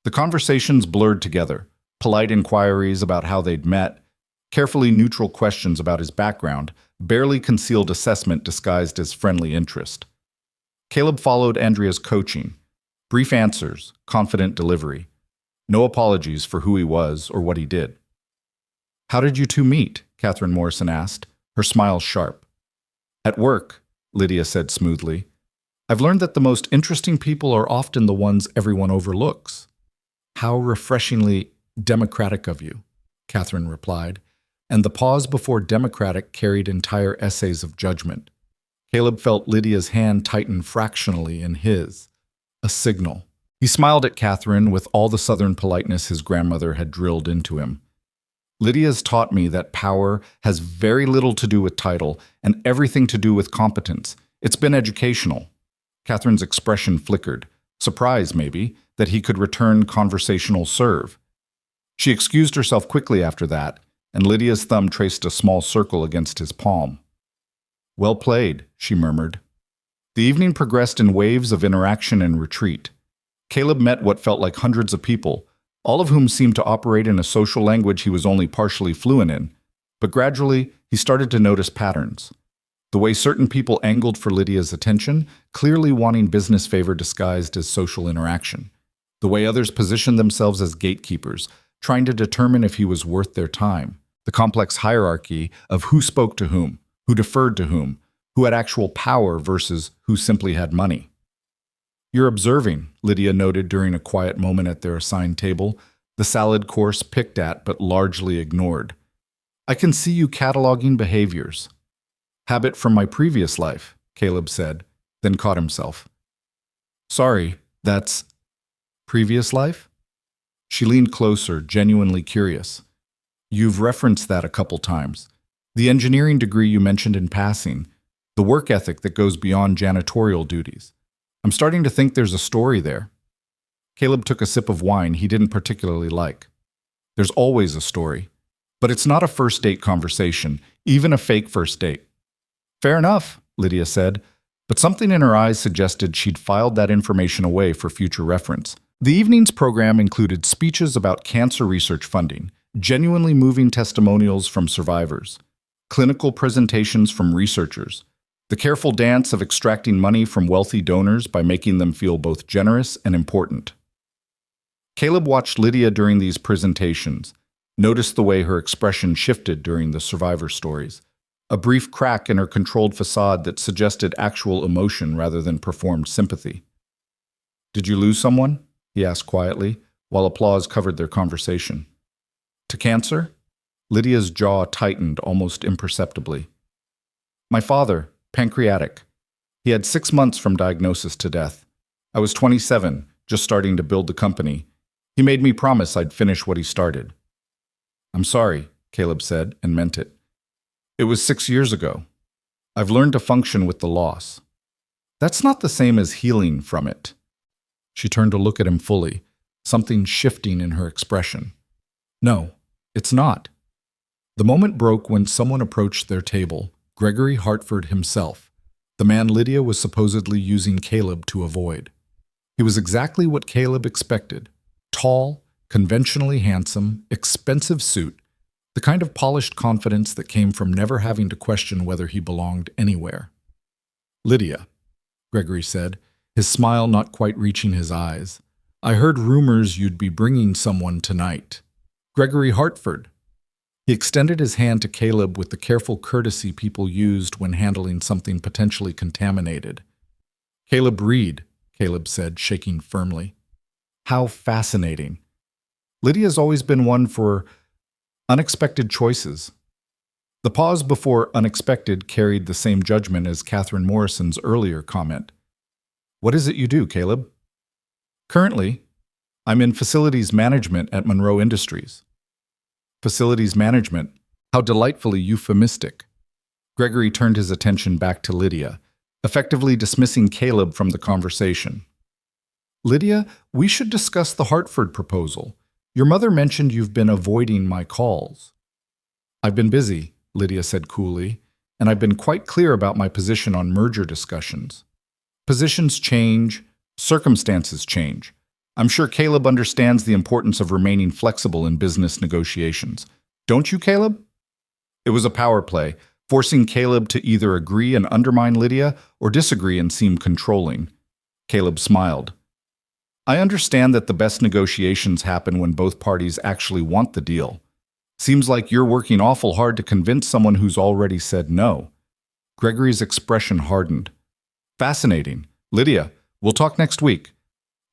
The conversations blurred together, polite inquiries about how they'd met, carefully neutral questions about his background, barely concealed assessment disguised as friendly interest. Caleb followed Andrea's coaching. Brief answers, confident delivery. No apologies for who he was or what he did. "How did you two meet?" Catherine Morrison asked, her smile sharp. "At work," Lydia said smoothly. "I've learned that the most interesting people are often the ones everyone overlooks." "How refreshingly democratic of you," Catherine replied, and the pause before democratic carried entire essays of judgment. Caleb felt Lydia's hand tighten fractionally in his, a signal. He smiled at Catherine with all the Southern politeness his grandmother had drilled into him. "Lydia's taught me that power has very little to do with title and everything to do with competence. It's been educational." Catherine's expression flickered, surprise maybe, that he could return conversational serve. She excused herself quickly after that, and Lydia's thumb traced a small circle against his palm. "Well played," she murmured. The evening progressed in waves of interaction and retreat. Caleb met what felt like hundreds of people, all of whom seemed to operate in a social language he was only partially fluent in. But gradually, he started to notice patterns. The way certain people angled for Lydia's attention, clearly wanting business favor disguised as social interaction. The way others positioned themselves as gatekeepers, trying to determine if he was worth their time. The complex hierarchy of who spoke to whom, who deferred to whom, who had actual power versus who simply had money. "You're observing," Lydia noted during a quiet moment at their assigned table, the salad course picked at but largely ignored. "I can see you cataloging behaviors." "Habit from my previous life," Caleb said, then caught himself. "Sorry, that's previous life?" She leaned closer, genuinely curious. "You've referenced that a couple times. The engineering degree you mentioned in passing, the work ethic that goes beyond janitorial duties. I'm starting to think there's a story there." Caleb took a sip of wine he didn't particularly like. "There's always a story. But it's not a first date conversation, even a fake first date." "Fair enough," Lydia said, but something in her eyes suggested she'd filed that information away for future reference. The evening's program included speeches about cancer research funding, genuinely moving testimonials from survivors, clinical presentations from researchers, the careful dance of extracting money from wealthy donors by making them feel both generous and important. Caleb watched Lydia during these presentations, noticed the way her expression shifted during the survivor stories, a brief crack in her controlled facade that suggested actual emotion rather than performed sympathy. "Did you lose someone?" he asked quietly, while applause covered their conversation. "To cancer?" Lydia's jaw tightened almost imperceptibly. "My father, pancreatic. He had 6 months from diagnosis to death. I was 27, just starting to build the company. He made me promise I'd finish what he started." "I'm sorry," Caleb said, and meant it. "It was 6 years ago. I've learned to function with the loss." "That's not the same as healing from it." She turned to look at him fully, something shifting in her expression. "No, it's not." The moment broke when someone approached their table, Gregory Hartford himself, the man Lydia was supposedly using Caleb to avoid. He was exactly what Caleb expected: tall, conventionally handsome, expensive suit, the kind of polished confidence that came from never having to question whether he belonged anywhere. "Lydia," Gregory said, his smile not quite reaching his eyes, "I heard rumors you'd be bringing someone tonight." "Gregory Hartford." He extended his hand to Caleb with the careful courtesy people used when handling something potentially contaminated. "Caleb Reed," Caleb said, shaking firmly. "How fascinating." Lydia's always been one for unexpected choices. The pause before unexpected carried the same judgment as Catherine Morrison's earlier comment. "What is it you do, Caleb?" "Currently, I'm in facilities management at Monroe Industries." "Facilities management? How delightfully euphemistic." Gregory turned his attention back to Lydia, effectively dismissing Caleb from the conversation. "Lydia, we should discuss the Hartford proposal. Your mother mentioned you've been avoiding my calls." "I've been busy," Lydia said coolly, "and I've been quite clear about my position on merger discussions. Positions change, circumstances change. I'm sure Caleb understands the importance of remaining flexible in business negotiations. Don't you, Caleb?" It was a power play, forcing Caleb to either agree and undermine Lydia or disagree and seem controlling. Caleb smiled. "I understand that the best negotiations happen when both parties actually want the deal. Seems like you're working awful hard to convince someone who's already said no." Gregory's expression hardened. "Fascinating. Lydia, we'll talk next week.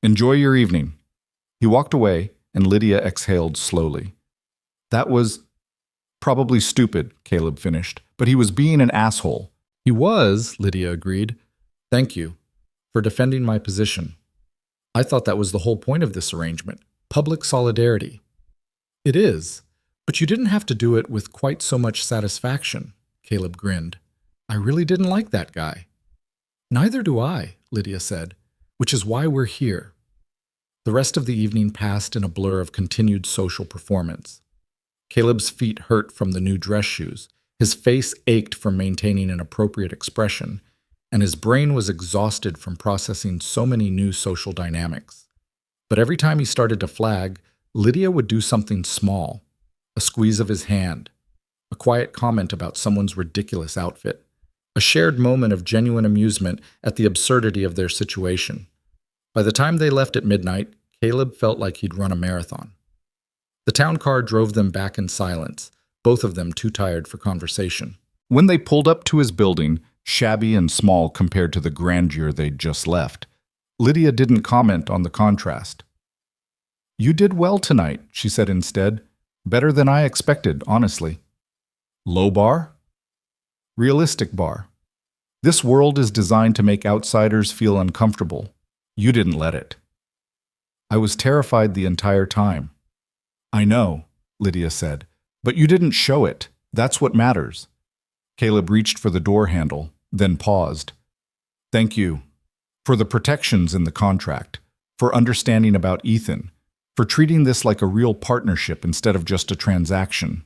Enjoy your evening." He walked away, and Lydia exhaled slowly. "That was probably stupid," Caleb finished, "but he was being an asshole." "He was," Lydia agreed. "Thank you for defending my position. I thought that was the whole point of this arrangement, public solidarity." "It is, but you didn't have to do it with quite so much satisfaction," Caleb grinned. "I really didn't like that guy." "Neither do I," Lydia said, "which is why we're here." The rest of the evening passed in a blur of continued social performance. Caleb's feet hurt from the new dress shoes, his face ached from maintaining an appropriate expression, and his brain was exhausted from processing so many new social dynamics. But every time he started to flag, Lydia would do something small, a squeeze of his hand, a quiet comment about someone's ridiculous outfit, a shared moment of genuine amusement at the absurdity of their situation. By the time they left at midnight, Caleb felt like he'd run a marathon. The town car drove them back in silence, both of them too tired for conversation. When they pulled up to his building, shabby and small compared to the grandeur they'd just left, Lydia didn't comment on the contrast. "You did well tonight," she said instead. "Better than I expected, honestly." "Low bar?" "Realistic bar. This world is designed to make outsiders feel uncomfortable. You didn't let it." "I was terrified the entire time." "I know," Lydia said, "but you didn't show it. That's what matters." Caleb reached for the door handle, then paused. "Thank you. For the protections in the contract, for understanding about Ethan, for treating this like a real partnership instead of just a transaction."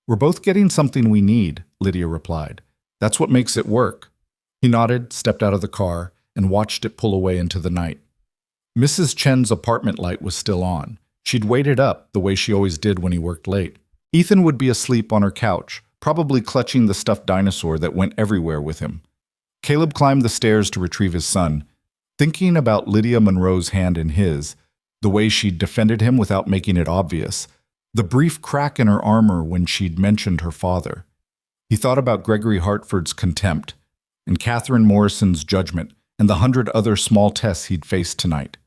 "We're both getting something we need," Lydia replied. "That's what makes it work." He nodded, stepped out of the car, and watched it pull away into the night. Mrs. Chen's apartment light was still on. She'd waited up the way she always did when he worked late. Ethan would be asleep on her couch, probably clutching the stuffed dinosaur that went everywhere with him. Caleb climbed the stairs to retrieve his son, thinking about Lydia Monroe's hand in his, the way she'd defended him without making it obvious, the brief crack in her armor when she'd mentioned her father. He thought about Gregory Hartford's contempt, and Catherine Morrison's judgment, and the 100 other small tests he'd faced tonight.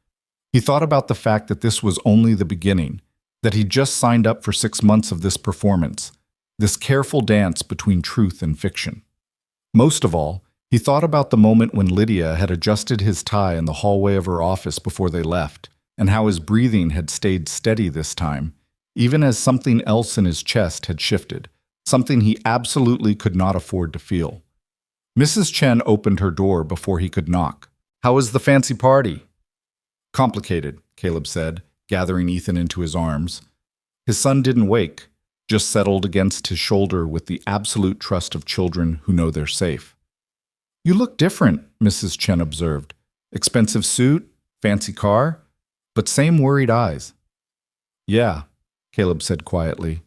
He thought about the fact that this was only the beginning, that he'd just signed up for 6 months of this performance, this careful dance between truth and fiction. Most of all, he thought about the moment when Lydia had adjusted his tie in the hallway of her office before they left, and how his breathing had stayed steady this time, even as something else in his chest had shifted, something he absolutely could not afford to feel. Mrs. Chen opened her door before he could knock. "How was the fancy party?" "Complicated," Caleb said, gathering Ethan into his arms. His son didn't wake, just settled against his shoulder with the absolute trust of children who know they're safe. "You look different," Mrs. Chen observed. "Expensive suit, fancy car, but same worried eyes." "Yeah," Caleb said quietly.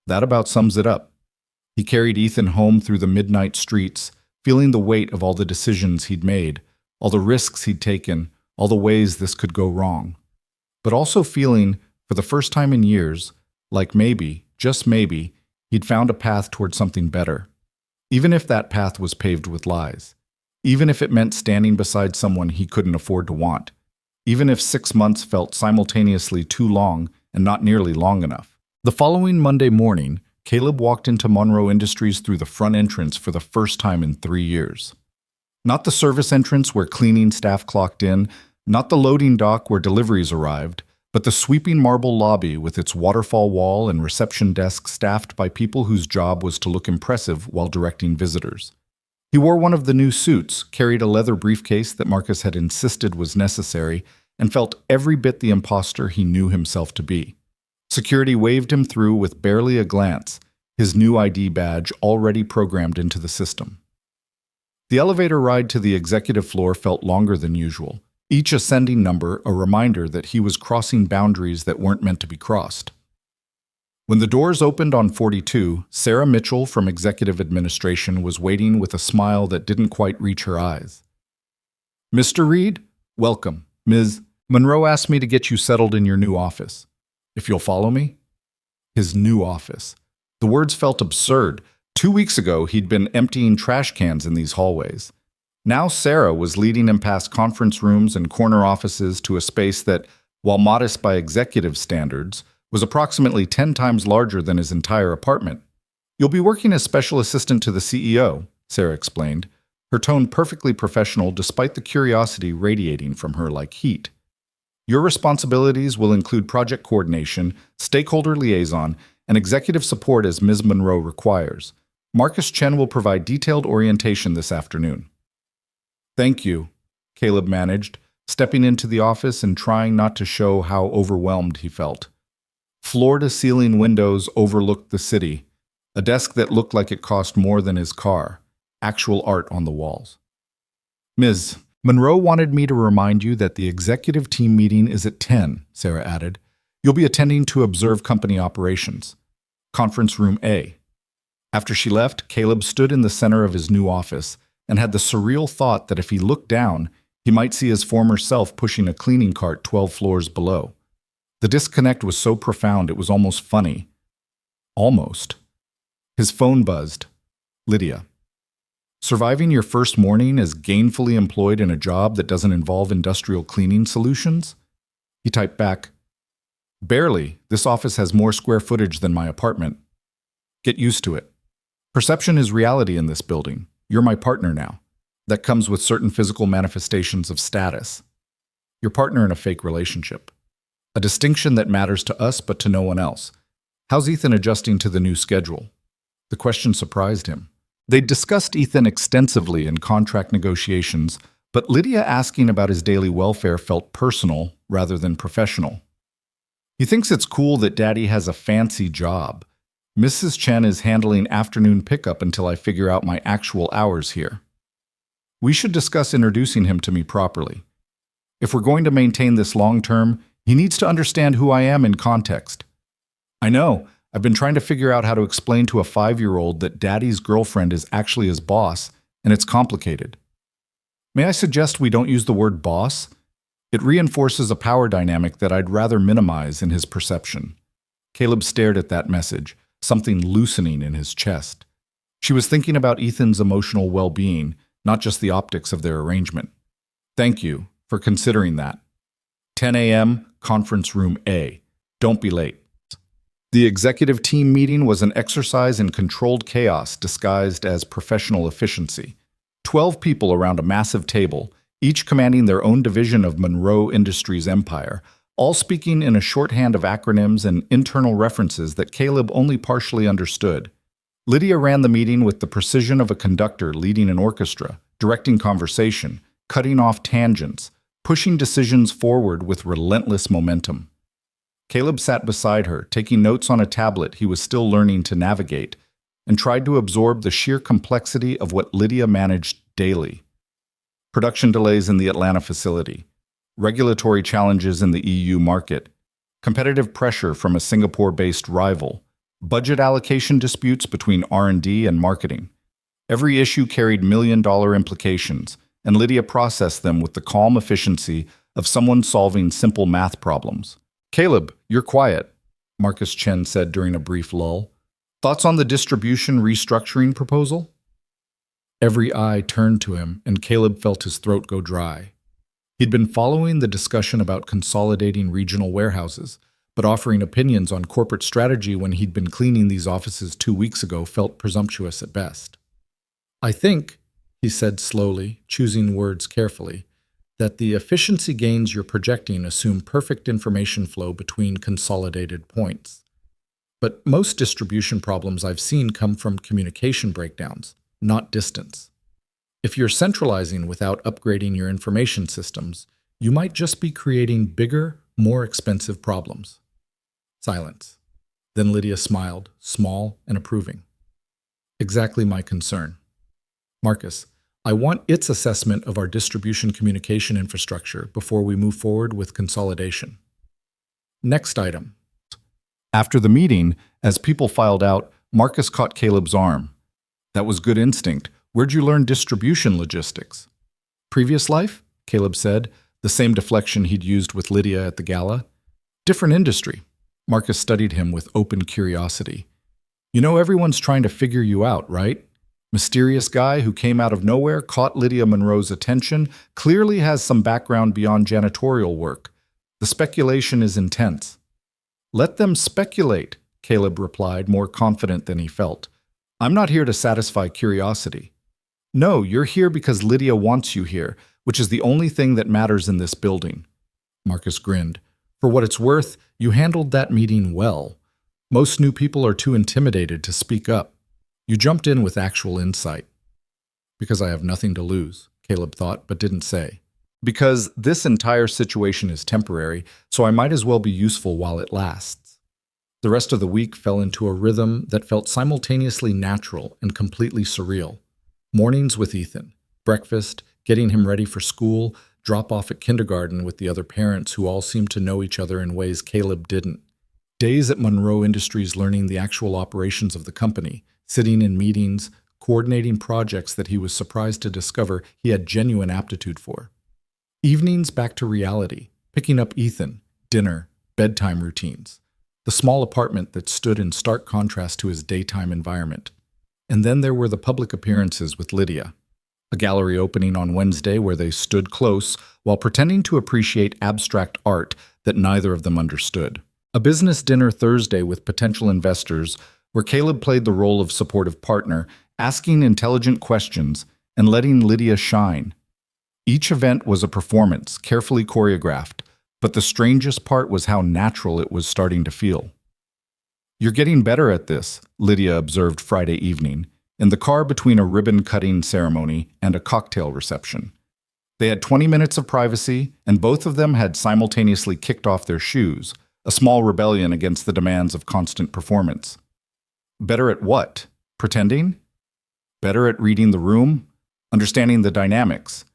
"That about sums it up." He carried Ethan home through the midnight streets, feeling the weight of all the decisions he'd made, all the risks he'd taken, all the ways this could go wrong. But also feeling, for the first time in years, like maybe, just maybe, he'd found a path toward something better. Even if that path was paved with lies. Even if it meant standing beside someone he couldn't afford to want. Even if 6 months felt simultaneously too long and not nearly long enough. The following Monday morning, Caleb walked into Monroe Industries through the front entrance for the first time in 3 years. Not the service entrance where cleaning staff clocked in, not the loading dock where deliveries arrived, but the sweeping marble lobby with its waterfall wall and reception desk staffed by people whose job was to look impressive while directing visitors. He wore one of the new suits, carried a leather briefcase that Marcus had insisted was necessary, and felt every bit the imposter he knew himself to be. Security waved him through with barely a glance, his new ID badge already programmed into the system. The elevator ride to the executive floor felt longer than usual, each ascending number a reminder that he was crossing boundaries that weren't meant to be crossed. When the doors opened on 42, Sarah Mitchell from Executive Administration was waiting with a smile that didn't quite reach her eyes. "Mr. Reed, welcome. Ms. Monroe asked me to get you settled in your new office. If you'll follow me?" His new office. The words felt absurd. 2 weeks ago, he'd been emptying trash cans in these hallways. Now Sarah was leading him past conference rooms and corner offices to a space that, while modest by executive standards, was approximately 10 times larger than his entire apartment. "You'll be working as special assistant to the CEO," Sarah explained, her tone perfectly professional despite the curiosity radiating from her like heat. "Your responsibilities will include project coordination, stakeholder liaison, and executive support as Ms. Monroe requires. Marcus Chen will provide detailed orientation this afternoon." "Thank you," Caleb managed, stepping into the office and trying not to show how overwhelmed he felt. Floor-to-ceiling windows overlooked the city, a desk that looked like it cost more than his car, actual art on the walls. Ms. Monroe wanted me to remind you that the executive team meeting is at 10, Sarah added. You'll be attending to observe company operations. Conference room A. After she left, Caleb stood in the center of his new office and had the surreal thought that if he looked down, he might see his former self pushing a cleaning cart 12 floors below. The disconnect was so profound it was almost funny. Almost. His phone buzzed. Lydia. Surviving your first morning as gainfully employed in a job that doesn't involve industrial cleaning solutions? He typed back, Barely. This office has more square footage than my apartment. Get used to it. Perception is reality in this building. You're my partner now. That comes with certain physical manifestations of status. Your partner in a fake relationship. A distinction that matters to us but to no one else. How's Ethan adjusting to the new schedule? The question surprised him. They'd discussed Ethan extensively in contract negotiations, but Lydia asking about his daily welfare felt personal rather than professional. He thinks it's cool that Daddy has a fancy job. Mrs. Chen is handling afternoon pickup until I figure out my actual hours here. We should discuss introducing him to me properly. If we're going to maintain this long term, he needs to understand who I am in context. I know. I've been trying to figure out how to explain to a 5-year-old that Daddy's girlfriend is actually his boss, and it's complicated. May I suggest we don't use the word boss? It reinforces a power dynamic that I'd rather minimize in his perception. Caleb stared at that message, something loosening in his chest. She was thinking about Ethan's emotional well-being, not just the optics of their arrangement. Thank you for considering that. 10 a.m., conference room A. Don't be late. The executive team meeting was an exercise in controlled chaos disguised as professional efficiency. 12 people around a massive table, each commanding their own division of Monroe Industries' empire, all speaking in a shorthand of acronyms and internal references that Caleb only partially understood. Lydia ran the meeting with the precision of a conductor leading an orchestra, directing conversation, cutting off tangents, pushing decisions forward with relentless momentum. Caleb sat beside her, taking notes on a tablet he was still learning to navigate, and tried to absorb the sheer complexity of what Lydia managed daily. Production delays in the Atlanta facility, regulatory challenges in the EU market, competitive pressure from a Singapore-based rival, budget allocation disputes between R&D and marketing. Every issue carried million-dollar implications, and Lydia processed them with the calm efficiency of someone solving simple math problems. Caleb, you're quiet, Marcus Chen said during a brief lull. Thoughts on the distribution restructuring proposal? Every eye turned to him, and Caleb felt his throat go dry. He'd been following the discussion about consolidating regional warehouses, but offering opinions on corporate strategy when he'd been cleaning these offices 2 weeks ago felt presumptuous at best. I think, he said slowly, choosing words carefully, that the efficiency gains you're projecting assume perfect information flow between consolidated points. But most distribution problems I've seen come from communication breakdowns, not distance. If you're centralizing without upgrading your information systems, you might just be creating bigger, more expensive problems. Silence. Then Lydia smiled, small and approving. Exactly my concern. Marcus, I want its assessment of our distribution communication infrastructure before we move forward with consolidation. Next item. After the meeting, as people filed out, Marcus caught Caleb's arm. That was good instinct. Where'd you learn distribution logistics? Previous life? Caleb said, the same deflection he'd used with Lydia at the gala. Different industry. Marcus studied him with open curiosity. You know everyone's trying to figure you out, right? Mysterious guy who came out of nowhere, caught Lydia Monroe's attention, clearly has some background beyond janitorial work. The speculation is intense. Let them speculate, Caleb replied, more confident than he felt. I'm not here to satisfy curiosity. No, you're here because Lydia wants you here, which is the only thing that matters in this building. Marcus grinned. For what it's worth, you handled that meeting well. Most new people are too intimidated to speak up. You jumped in with actual insight. Because I have nothing to lose, Caleb thought, but didn't say. Because this entire situation is temporary, so I might as well be useful while it lasts. The rest of the week fell into a rhythm that felt simultaneously natural and completely surreal. Mornings with Ethan, breakfast, getting him ready for school, drop off at kindergarten with the other parents who all seemed to know each other in ways Caleb didn't. Days at Monroe Industries learning the actual operations of the company, sitting in meetings, coordinating projects that he was surprised to discover he had genuine aptitude for. Evenings back to reality, picking up Ethan, dinner, bedtime routines, the small apartment that stood in stark contrast to his daytime environment. And then there were the public appearances with Lydia. A gallery opening on Wednesday where they stood close while pretending to appreciate abstract art that neither of them understood. A business dinner Thursday with potential investors where Caleb played the role of supportive partner, asking intelligent questions and letting Lydia shine. Each event was a performance, carefully choreographed, but the strangest part was how natural it was starting to feel. "You're getting better at this," Lydia observed Friday evening, in the car between a ribbon-cutting ceremony and a cocktail reception. They had 20 minutes of privacy, and both of them had simultaneously kicked off their shoes, a small rebellion against the demands of constant performance. Better at what? Pretending? Better at reading the room? Understanding the dynamics?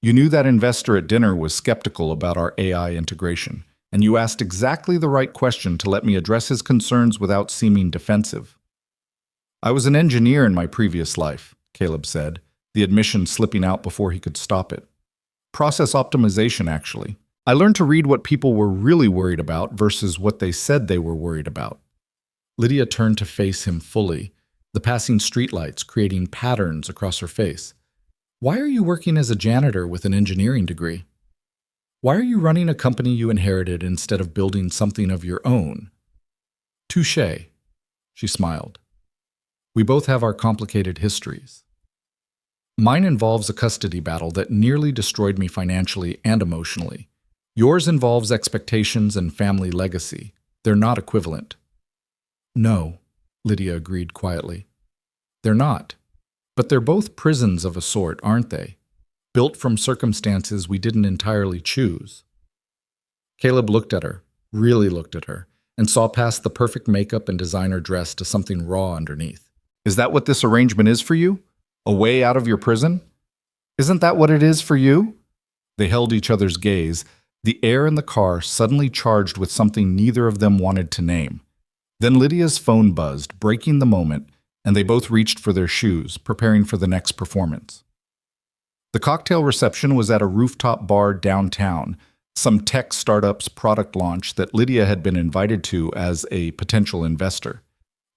You knew that investor at dinner was skeptical about our AI integration, and you asked exactly the right question to let me address his concerns without seeming defensive. "I was an engineer in my previous life," Caleb said, the admission slipping out before he could stop it. "Process optimization, actually. I learned to read what people were really worried about versus what they said they were worried about." Lydia turned to face him fully, the passing streetlights creating patterns across her face. "Why are you working as a janitor with an engineering degree? Why are you running a company you inherited instead of building something of your own?" "Touché," she smiled. "We both have our complicated histories. Mine involves a custody battle that nearly destroyed me financially and emotionally. Yours involves expectations and family legacy. They're not equivalent." "No," Lydia agreed quietly. "They're not. But they're both prisons of a sort, aren't they? Built from circumstances we didn't entirely choose." Caleb looked at her, really looked at her, and saw past the perfect makeup and designer dress to something raw underneath. "Is that what this arrangement is for you? A way out of your prison? Isn't that what it is for you?" They held each other's gaze, the air in the car suddenly charged with something neither of them wanted to name. Then Lydia's phone buzzed, breaking the moment, and they both reached for their shoes, preparing for the next performance. The cocktail reception was at a rooftop bar downtown, some tech startup's product launch that Lydia had been invited to as a potential investor.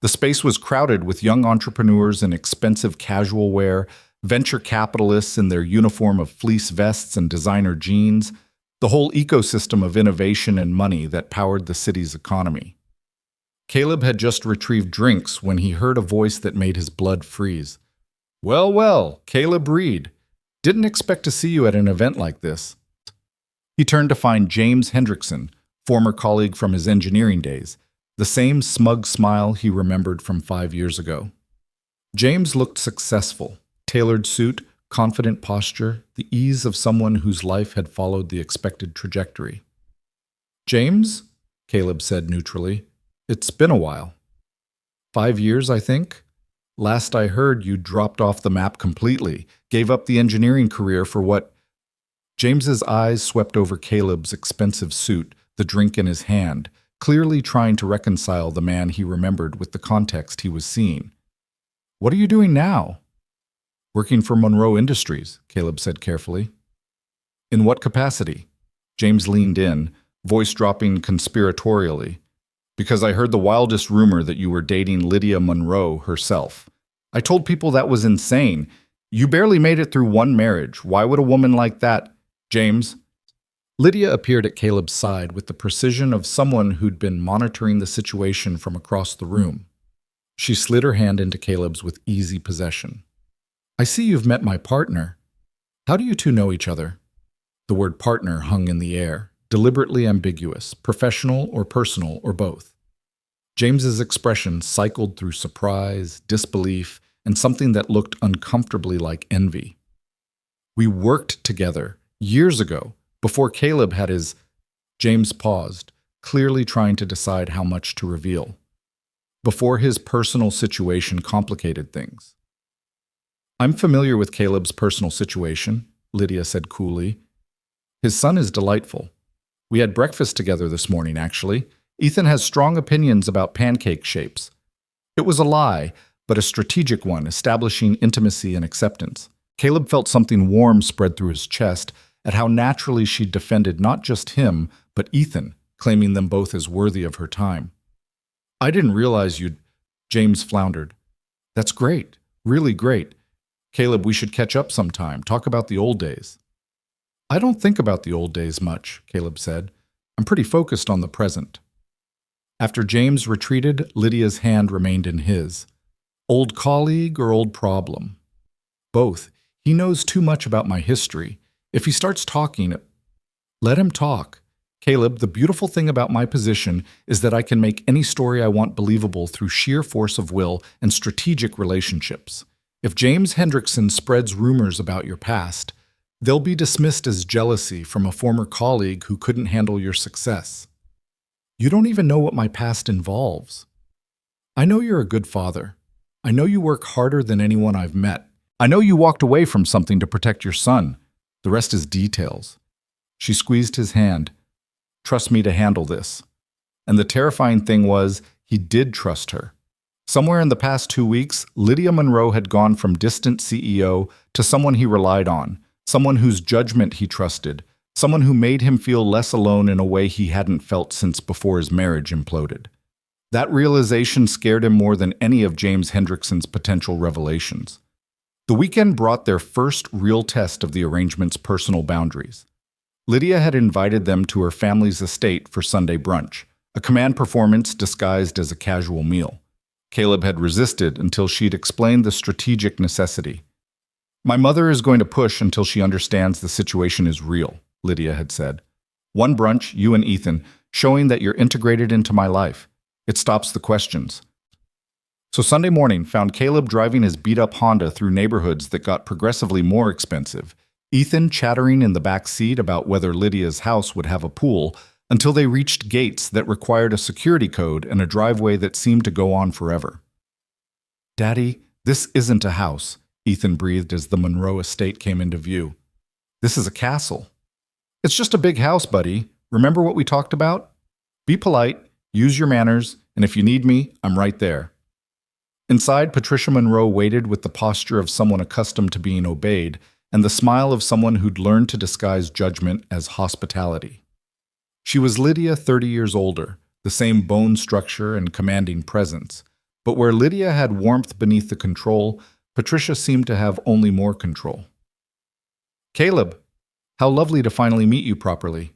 The space was crowded with young entrepreneurs in expensive casual wear, venture capitalists in their uniform of fleece vests and designer jeans, the whole ecosystem of innovation and money that powered the city's economy. Caleb had just retrieved drinks when he heard a voice that made his blood freeze. "Well, well, Caleb Reed. Didn't expect to see you at an event like this." He turned to find James Hendrickson, former colleague from his engineering days, the same smug smile he remembered from 5 years ago. James looked successful, tailored suit, confident posture, the ease of someone whose life had followed the expected trajectory. "James?" Caleb said neutrally. "It's been a while." 5 years, I think. Last I heard, you dropped off the map completely, gave up the engineering career for what?" James's eyes swept over Caleb's expensive suit, the drink in his hand, clearly trying to reconcile the man he remembered with the context he was seeing. "What are you doing now?" "Working for Monroe Industries," Caleb said carefully. "In what capacity?" James leaned in, voice dropping conspiratorially. "Because I heard the wildest rumor that you were dating Lydia Monroe herself. I told people that was insane. You barely made it through one marriage. Why would a woman like that?" "James." Lydia appeared at Caleb's side with the precision of someone who'd been monitoring the situation from across the room. She slid her hand into Caleb's with easy possession. "I see you've met my partner. How do you two know each other?" The word partner hung in the air, deliberately ambiguous, professional or personal or both. James's expression cycled through surprise, disbelief, and something that looked uncomfortably like envy. "We worked together years ago, before Caleb had his—" James paused, clearly trying to decide how much to reveal. "Before his personal situation complicated things." "I'm familiar with Caleb's personal situation," Lydia said coolly. His son is delightful. We had breakfast together this morning, actually. Ethan has strong opinions about pancake shapes. It was a lie, but a strategic one, establishing intimacy and acceptance. Caleb felt something warm spread through his chest at how naturally she defended not just him, but Ethan, claiming them both as worthy of her time. I didn't realize you'd... James floundered. That's great. Really great. Caleb, we should catch up sometime, talk about the old days. I don't think about the old days much, Caleb said. I'm pretty focused on the present. After James retreated, Lydia's hand remained in his. Old colleague or old problem? Both. He knows too much about my history. If he starts talking, let him talk. Caleb, the beautiful thing about my position is that I can make any story I want believable through sheer force of will and strategic relationships. If James Hendrickson spreads rumors about your past, they'll be dismissed as jealousy from a former colleague who couldn't handle your success. You don't even know what my past involves. I know you're a good father. I know you work harder than anyone I've met. I know you walked away from something to protect your son. The rest is details. She squeezed his hand. Trust me to handle this. And the terrifying thing was, he did trust her. Somewhere in the past 2 weeks, Lydia Monroe had gone from distant CEO to someone he relied on, someone whose judgment he trusted, someone who made him feel less alone in a way he hadn't felt since before his marriage imploded. That realization scared him more than any of James Hendrickson's potential revelations. The weekend brought their first real test of the arrangement's personal boundaries. Lydia had invited them to her family's estate for Sunday brunch, a command performance disguised as a casual meal. Caleb had resisted until she'd explained the strategic necessity. My mother is going to push until she understands the situation is real, Lydia had said. One brunch, you and Ethan, showing that you're integrated into my life. It stops the questions. So Sunday morning found Caleb driving his beat-up Honda through neighborhoods that got progressively more expensive, Ethan chattering in the back seat about whether Lydia's house would have a pool, until they reached gates that required a security code and a driveway that seemed to go on forever. Daddy, this isn't a house, Ethan breathed as the Monroe estate came into view. This is a castle. It's just a big house, buddy. Remember what we talked about? Be polite, use your manners, and if you need me, I'm right there. Inside, Patricia Monroe waited with the posture of someone accustomed to being obeyed and the smile of someone who'd learned to disguise judgment as hospitality. She was Lydia 30 years older, the same bone structure and commanding presence, but where Lydia had warmth beneath the control, Patricia seemed to have only more control. Caleb, how lovely to finally meet you properly.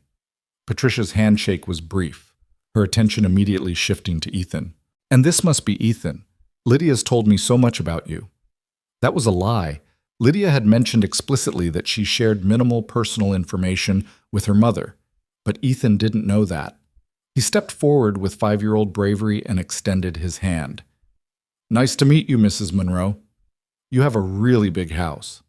Patricia's handshake was brief, her attention immediately shifting to Ethan. And this must be Ethan. Lydia's told me so much about you. That was a lie. Lydia had mentioned explicitly that she shared minimal personal information with her mother, but Ethan didn't know that. He stepped forward with 5-year-old bravery and extended his hand. Nice to meet you, Mrs. Monroe. You have a really big house.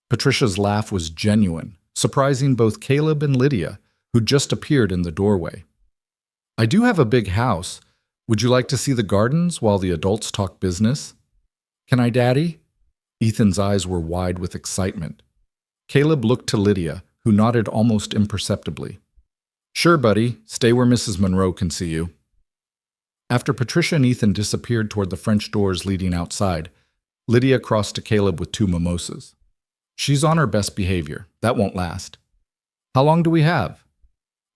Patricia's laugh was genuine, surprising both Caleb and Lydia, who'd just appeared in the doorway. I do have a big house. Would you like to see the gardens while the adults talk business? Can I, Daddy? Ethan's eyes were wide with excitement. Caleb looked to Lydia, who nodded almost imperceptibly. Sure, buddy. Stay where Mrs. Monroe can see you. After Patricia and Ethan disappeared toward the French doors leading outside, Lydia crossed to Caleb with 2 mimosas. She's on her best behavior. That won't last. How long do we have?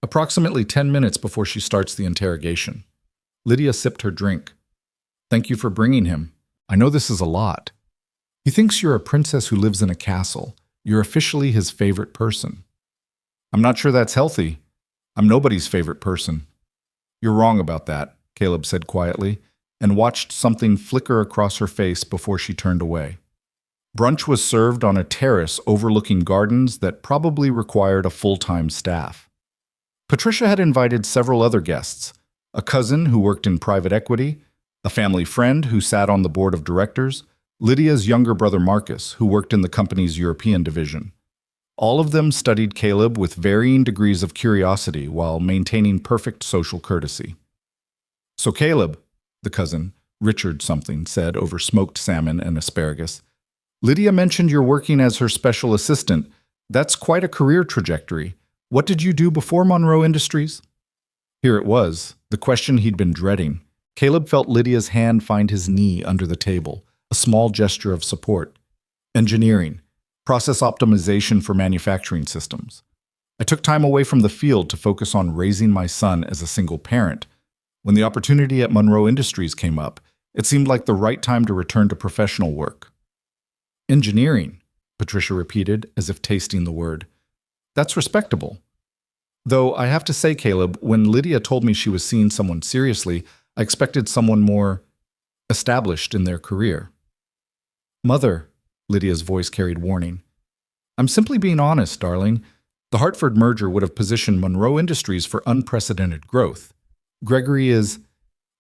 Approximately 10 minutes before she starts the interrogation. Lydia sipped her drink. Thank you for bringing him. I know this is a lot. He thinks you're a princess who lives in a castle. You're officially his favorite person. I'm not sure that's healthy. I'm nobody's favorite person. You're wrong about that, Caleb said quietly, and watched something flicker across her face before she turned away. Brunch was served on a terrace overlooking gardens that probably required a full-time staff. Patricia had invited several other guests, a cousin who worked in private equity, a family friend who sat on the board of directors, Lydia's younger brother Marcus, who worked in the company's European division. All of them studied Caleb with varying degrees of curiosity while maintaining perfect social courtesy. So Caleb, the cousin, Richard something, said over smoked salmon and asparagus, Lydia mentioned you're working as her special assistant, That's quite a career trajectory. What did you do before Monroe Industries? Here it was, the question he'd been dreading. Caleb felt Lydia's hand find his knee under the table, a small gesture of support. Engineering, process optimization for manufacturing systems. I took time away from the field to focus on raising my son as a single parent. When the opportunity at Monroe Industries came up, it seemed like the right time to return to professional work. Engineering, Patricia repeated, as if tasting the word. That's respectable. Though I have to say, Caleb, when Lydia told me she was seeing someone seriously, I expected someone more established in their career. Mother, Lydia's voice carried warning. I'm simply being honest, darling. The Hartford merger would have positioned Monroe Industries for unprecedented growth. Gregory is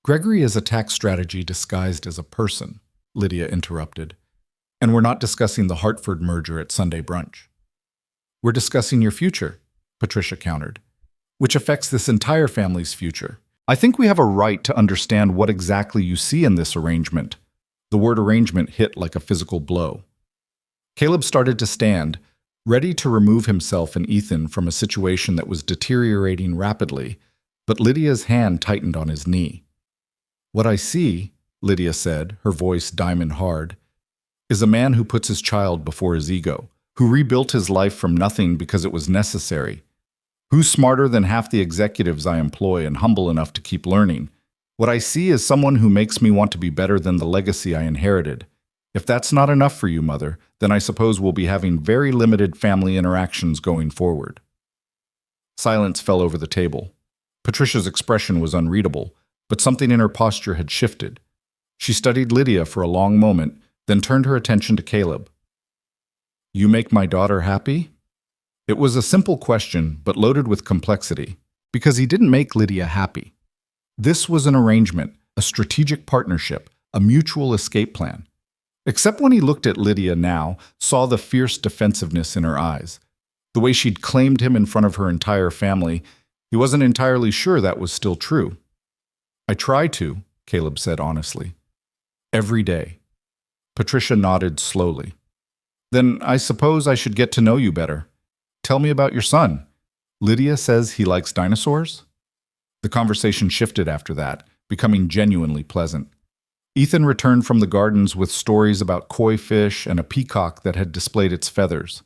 a tax strategy disguised as a person, Lydia interrupted. And we're not discussing the Hartford merger at Sunday brunch. We're discussing your future, Patricia countered, which affects this entire family's future. I think we have a right to understand what exactly you see in this arrangement. The word arrangement hit like a physical blow. Caleb started to stand, ready to remove himself and Ethan from a situation that was deteriorating rapidly, but Lydia's hand tightened on his knee. What I see, Lydia said, her voice diamond hard, is a man who puts his child before his ego, who rebuilt his life from nothing because it was necessary. Who's smarter than half the executives I employ and humble enough to keep learning? What I see is someone who makes me want to be better than the legacy I inherited. If that's not enough for you, Mother, then I suppose we'll be having very limited family interactions going forward. Silence fell over the table. Patricia's expression was unreadable, but something in her posture had shifted. She studied Lydia for a long moment, then turned her attention to Caleb. You make my daughter happy? It was a simple question, but loaded with complexity, because he didn't make Lydia happy. This was an arrangement, a strategic partnership, a mutual escape plan. Except when he looked at Lydia now, saw the fierce defensiveness in her eyes. The way she'd claimed him in front of her entire family, he wasn't entirely sure that was still true. I try to, Caleb said honestly. Every day. Patricia nodded slowly. Then I suppose I should get to know you better. Tell me about your son. Lydia says he likes dinosaurs? The conversation shifted after that, becoming genuinely pleasant. Ethan returned from the gardens with stories about koi fish and a peacock that had displayed its feathers.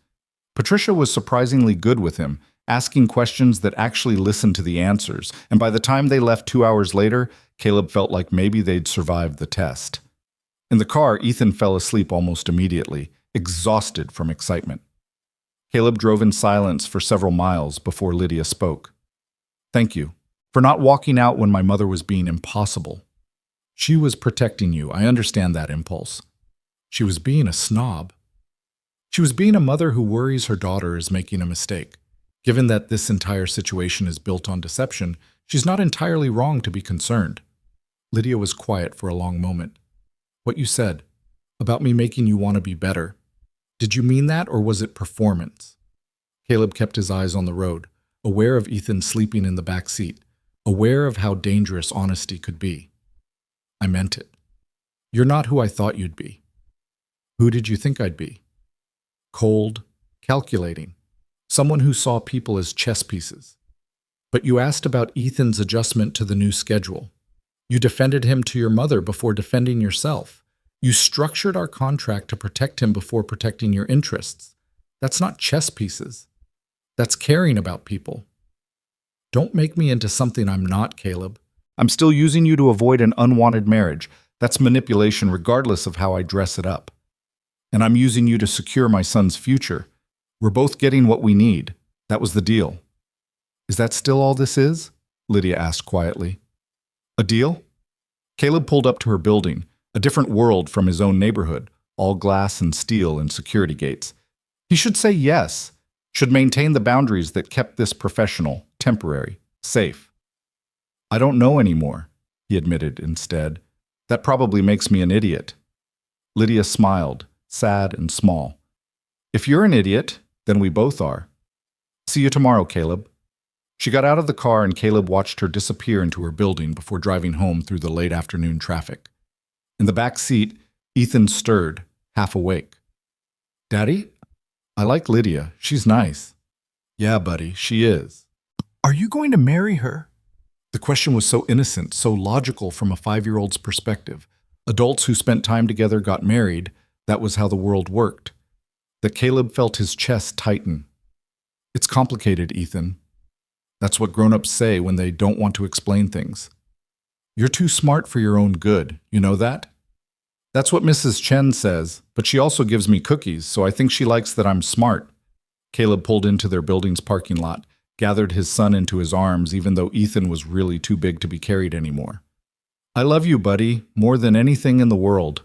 Patricia was surprisingly good with him, asking questions that actually listened to the answers, and by the time they left 2 hours later, Caleb felt like maybe they'd survived the test. In the car, Ethan fell asleep almost immediately, exhausted from excitement. Caleb drove in silence for several miles before Lydia spoke. Thank you for not walking out when my mother was being impossible. She was protecting you. I understand that impulse. She was being a snob. She was being a mother who worries her daughter is making a mistake. Given that this entire situation is built on deception, she's not entirely wrong to be concerned. Lydia was quiet for a long moment. What you said, about me making you want to be better, did you mean that or was it performance? Caleb kept his eyes on the road, aware of Ethan sleeping in the back seat, aware of how dangerous honesty could be. I meant it. You're not who I thought you'd be. Who did you think I'd be? Cold, calculating, someone who saw people as chess pieces. But you asked about Ethan's adjustment to the new schedule. You defended him to your mother before defending yourself. You structured our contract to protect him before protecting your interests. That's not chess pieces. That's caring about people. Don't make me into something I'm not, Caleb. I'm still using you to avoid an unwanted marriage. That's manipulation regardless of how I dress it up. And I'm using you to secure my son's future. We're both getting what we need. That was the deal. Is that still all this is? Lydia asked quietly. A deal? Caleb pulled up to her building, a different world from his own neighborhood, all glass and steel and security gates. He should say yes, should maintain the boundaries that kept this professional, temporary, safe. I don't know anymore, he admitted instead. That probably makes me an idiot. Lydia smiled, sad and small. If you're an idiot, then we both are. See you tomorrow, Caleb. She got out of the car and Caleb watched her disappear into her building before driving home through the late afternoon traffic. In the back seat, Ethan stirred, half awake. Daddy? I like Lydia. She's nice. Yeah, buddy, she is. Are you going to marry her? The question was so innocent, so logical from a 5-year-old's perspective. Adults who spent time together got married. That was how the world worked. That Caleb felt his chest tighten. It's complicated, Ethan. That's what grown-ups say when they don't want to explain things. You're too smart for your own good. You know that? That's what Mrs. Chen says, but she also gives me cookies, so I think she likes that I'm smart. Caleb pulled into their building's parking lot, gathered his son into his arms even though Ethan was really too big to be carried anymore. I love you, buddy, more than anything in the world.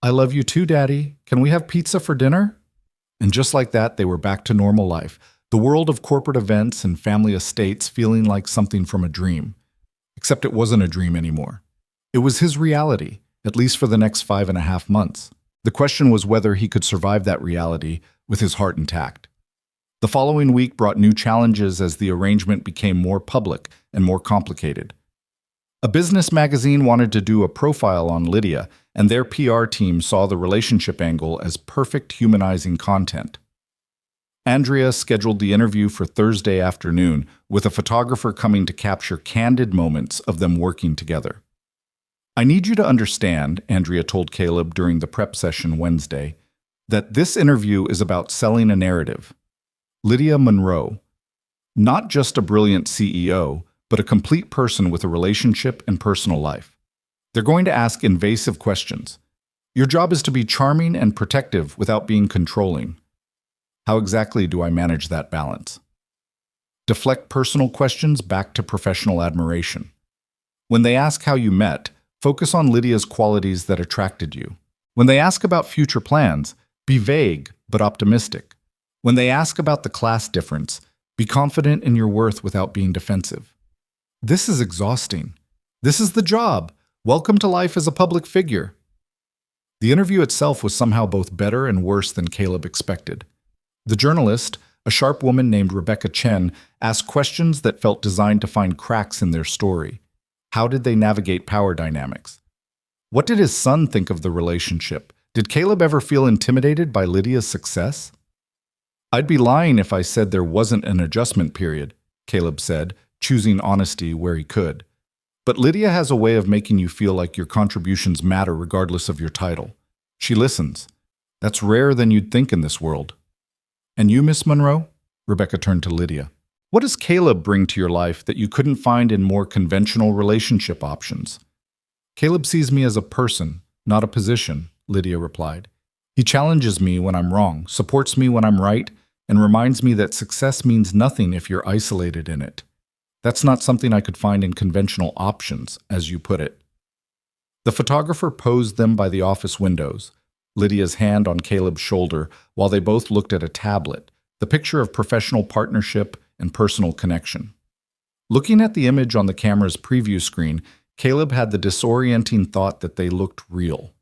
I love you too, Daddy. Can we have pizza for dinner? And just like that, they were back to normal life. The world of corporate events and family estates feeling like something from a dream. Except it wasn't a dream anymore. It was his reality, at least for the next 5.5 months. The question was whether he could survive that reality with his heart intact. The following week brought new challenges as the arrangement became more public and more complicated. A business magazine wanted to do a profile on Lydia, and their PR team saw the relationship angle as perfect humanizing content. Andrea scheduled the interview for Thursday afternoon, with a photographer coming to capture candid moments of them working together. I need you to understand, Andrea told Caleb during the prep session Wednesday, that this interview is about selling a narrative. Lydia Monroe, not just a brilliant CEO, but a complete person with a relationship and personal life. They're going to ask invasive questions. Your job is to be charming and protective without being controlling. How exactly do I manage that balance? Deflect personal questions back to professional admiration. When they ask how you met, focus on Lydia's qualities that attracted you. When they ask about future plans, be vague but optimistic. When they ask about the class difference, be confident in your worth without being defensive. This is exhausting. This is the job. Welcome to life as a public figure. The interview itself was somehow both better and worse than Caleb expected. The journalist, a sharp woman named Rebecca Chen, asked questions that felt designed to find cracks in their story. How did they navigate power dynamics? What did his son think of the relationship? Did Caleb ever feel intimidated by Lydia's success? I'd be lying if I said there wasn't an adjustment period, Caleb said, choosing honesty where he could. But Lydia has a way of making you feel like your contributions matter regardless of your title. She listens. That's rarer than you'd think in this world. And you, Miss Monroe? Rebecca turned to Lydia. What does Caleb bring to your life that you couldn't find in more conventional relationship options? Caleb sees me as a person, not a position, Lydia replied. He challenges me when I'm wrong, supports me when I'm right, and reminds me that success means nothing if you're isolated in it. That's not something I could find in conventional options, as you put it. The photographer posed them by the office windows, Lydia's hand on Caleb's shoulder, while they both looked at a tablet, the picture of professional partnership and personal connection. Looking at the image on the camera's preview screen, Caleb had the disorienting thought that they looked real,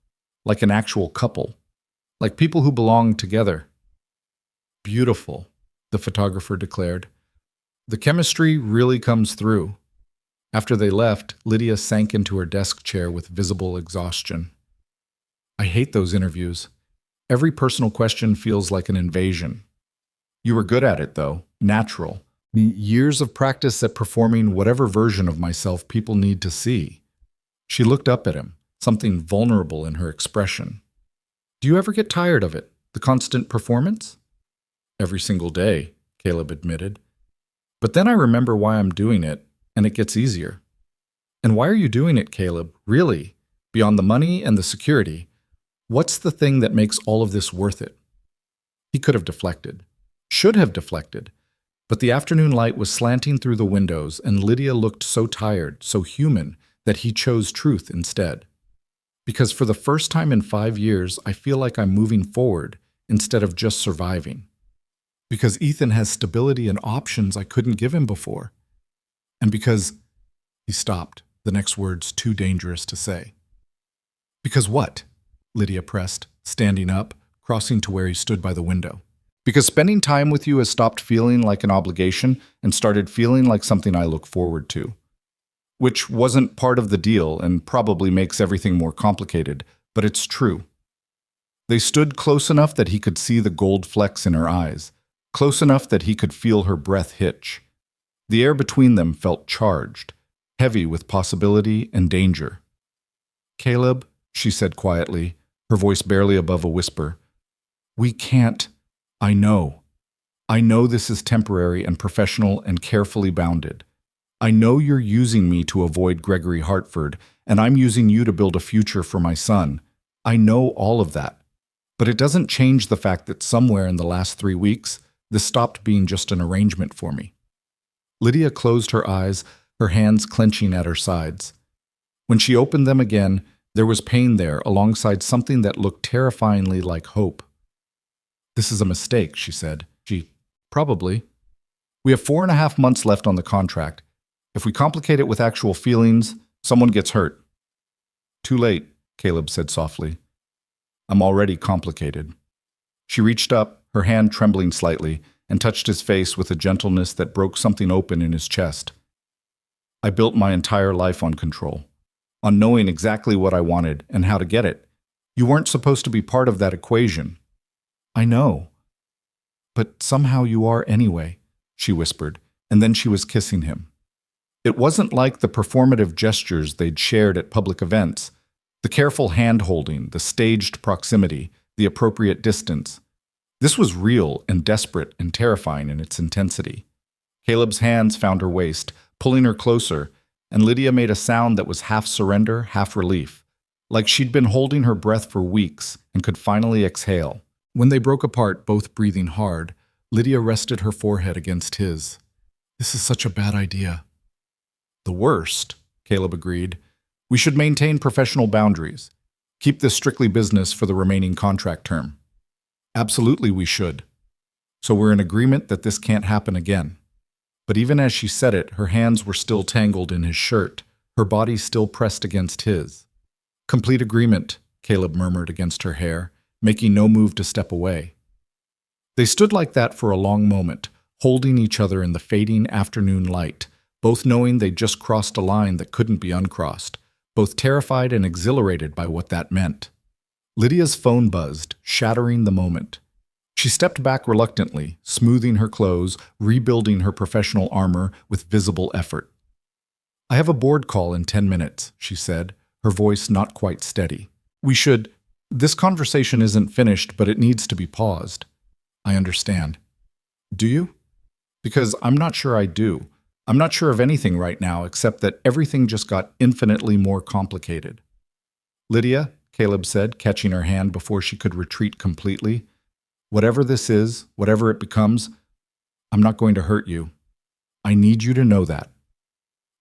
like an actual couple, like people who belonged together. Beautiful, the photographer declared. The chemistry really comes through. After they left, Lydia sank into her desk chair with visible exhaustion. I hate those interviews. Every personal question feels like an invasion. You were good at it, though. Natural. Years of practice at performing whatever version of myself people need to see. She looked up at him, something vulnerable in her expression. Do you ever get tired of it? The constant performance? Every single day, Caleb admitted. But then I remember why I'm doing it, and it gets easier. And why are you doing it, Caleb? Really? Beyond the money and the security, what's the thing that makes all of this worth it? He could have deflected. Should have deflected. But the afternoon light was slanting through the windows, and Lydia looked so tired, so human, that he chose truth instead. Because for the first time in 5 years, I feel like I'm moving forward instead of just surviving. Because Ethan has stability and options I couldn't give him before. And because... He stopped, the next words too dangerous to say. Because what? Lydia pressed, standing up, crossing to where he stood by the window. Because spending time with you has stopped feeling like an obligation and started feeling like something I look forward to. Which wasn't part of the deal and probably makes everything more complicated, but it's true. They stood close enough that he could see the gold flecks in her eyes, close enough that he could feel her breath hitch. The air between them felt charged, heavy with possibility and danger. "Caleb," she said quietly, her voice barely above a whisper, "we can't. I know. I know this is temporary and professional and carefully bounded. I know you're using me to avoid Gregory Hartford, and I'm using you to build a future for my son. I know all of that. But it doesn't change the fact that somewhere in the last 3 weeks, this stopped being just an arrangement for me." Lydia closed her eyes, her hands clenching at her sides. When she opened them again, there was pain there alongside something that looked terrifyingly like hope. "This is a mistake," she said. Probably. "We have 4.5 months left on the contract. If we complicate it with actual feelings, someone gets hurt." "Too late," Caleb said softly. "I'm already complicated." She reached up, her hand trembling slightly, and touched his face with a gentleness that broke something open in his chest. "I built my entire life on control, on knowing exactly what I wanted and how to get it. You weren't supposed to be part of that equation." "I know. But somehow you are anyway," she whispered, and then she was kissing him. It wasn't like the performative gestures they'd shared at public events, the careful hand-holding, the staged proximity, the appropriate distance. This was real and desperate and terrifying in its intensity. Caleb's hands found her waist, pulling her closer, and Lydia made a sound that was half surrender, half relief, like she'd been holding her breath for weeks and could finally exhale. When they broke apart, both breathing hard, Lydia rested her forehead against his. "This is such a bad idea." "The worst," Caleb agreed. "We should maintain professional boundaries. Keep this strictly business for the remaining contract term." "Absolutely we should. So we're in agreement that this can't happen again." But even as she said it, her hands were still tangled in his shirt, her body still pressed against his. "Complete agreement," Caleb murmured against her hair, making no move to step away. They stood like that for a long moment, holding each other in the fading afternoon light, both knowing they'd just crossed a line that couldn't be uncrossed, both terrified and exhilarated by what that meant. Lydia's phone buzzed, shattering the moment. She stepped back reluctantly, smoothing her clothes, rebuilding her professional armor with visible effort. "I have a board call in 10 minutes, she said, her voice not quite steady. This conversation isn't finished, but it needs to be paused." "I understand." "Do you?" "Because I'm not sure I do. I'm not sure of anything right now, except that everything just got infinitely more complicated." "Lydia," Caleb said, catching her hand before she could retreat completely, "whatever this is, whatever it becomes, I'm not going to hurt you. I need you to know that."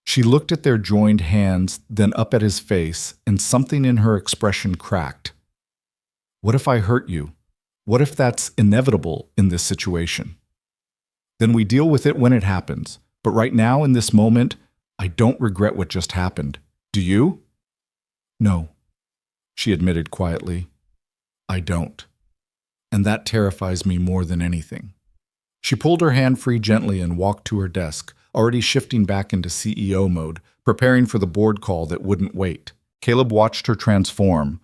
She looked at their joined hands, then up at his face, and something in her expression cracked. "What if I hurt you? What if that's inevitable in this situation?" "Then we deal with it when it happens. But right now, in this moment, I don't regret what just happened. Do you?" "No," she admitted quietly. "I don't. And that terrifies me more than anything." She pulled her hand free gently and walked to her desk, already shifting back into CEO mode, preparing for the board call that wouldn't wait. Caleb watched her transform,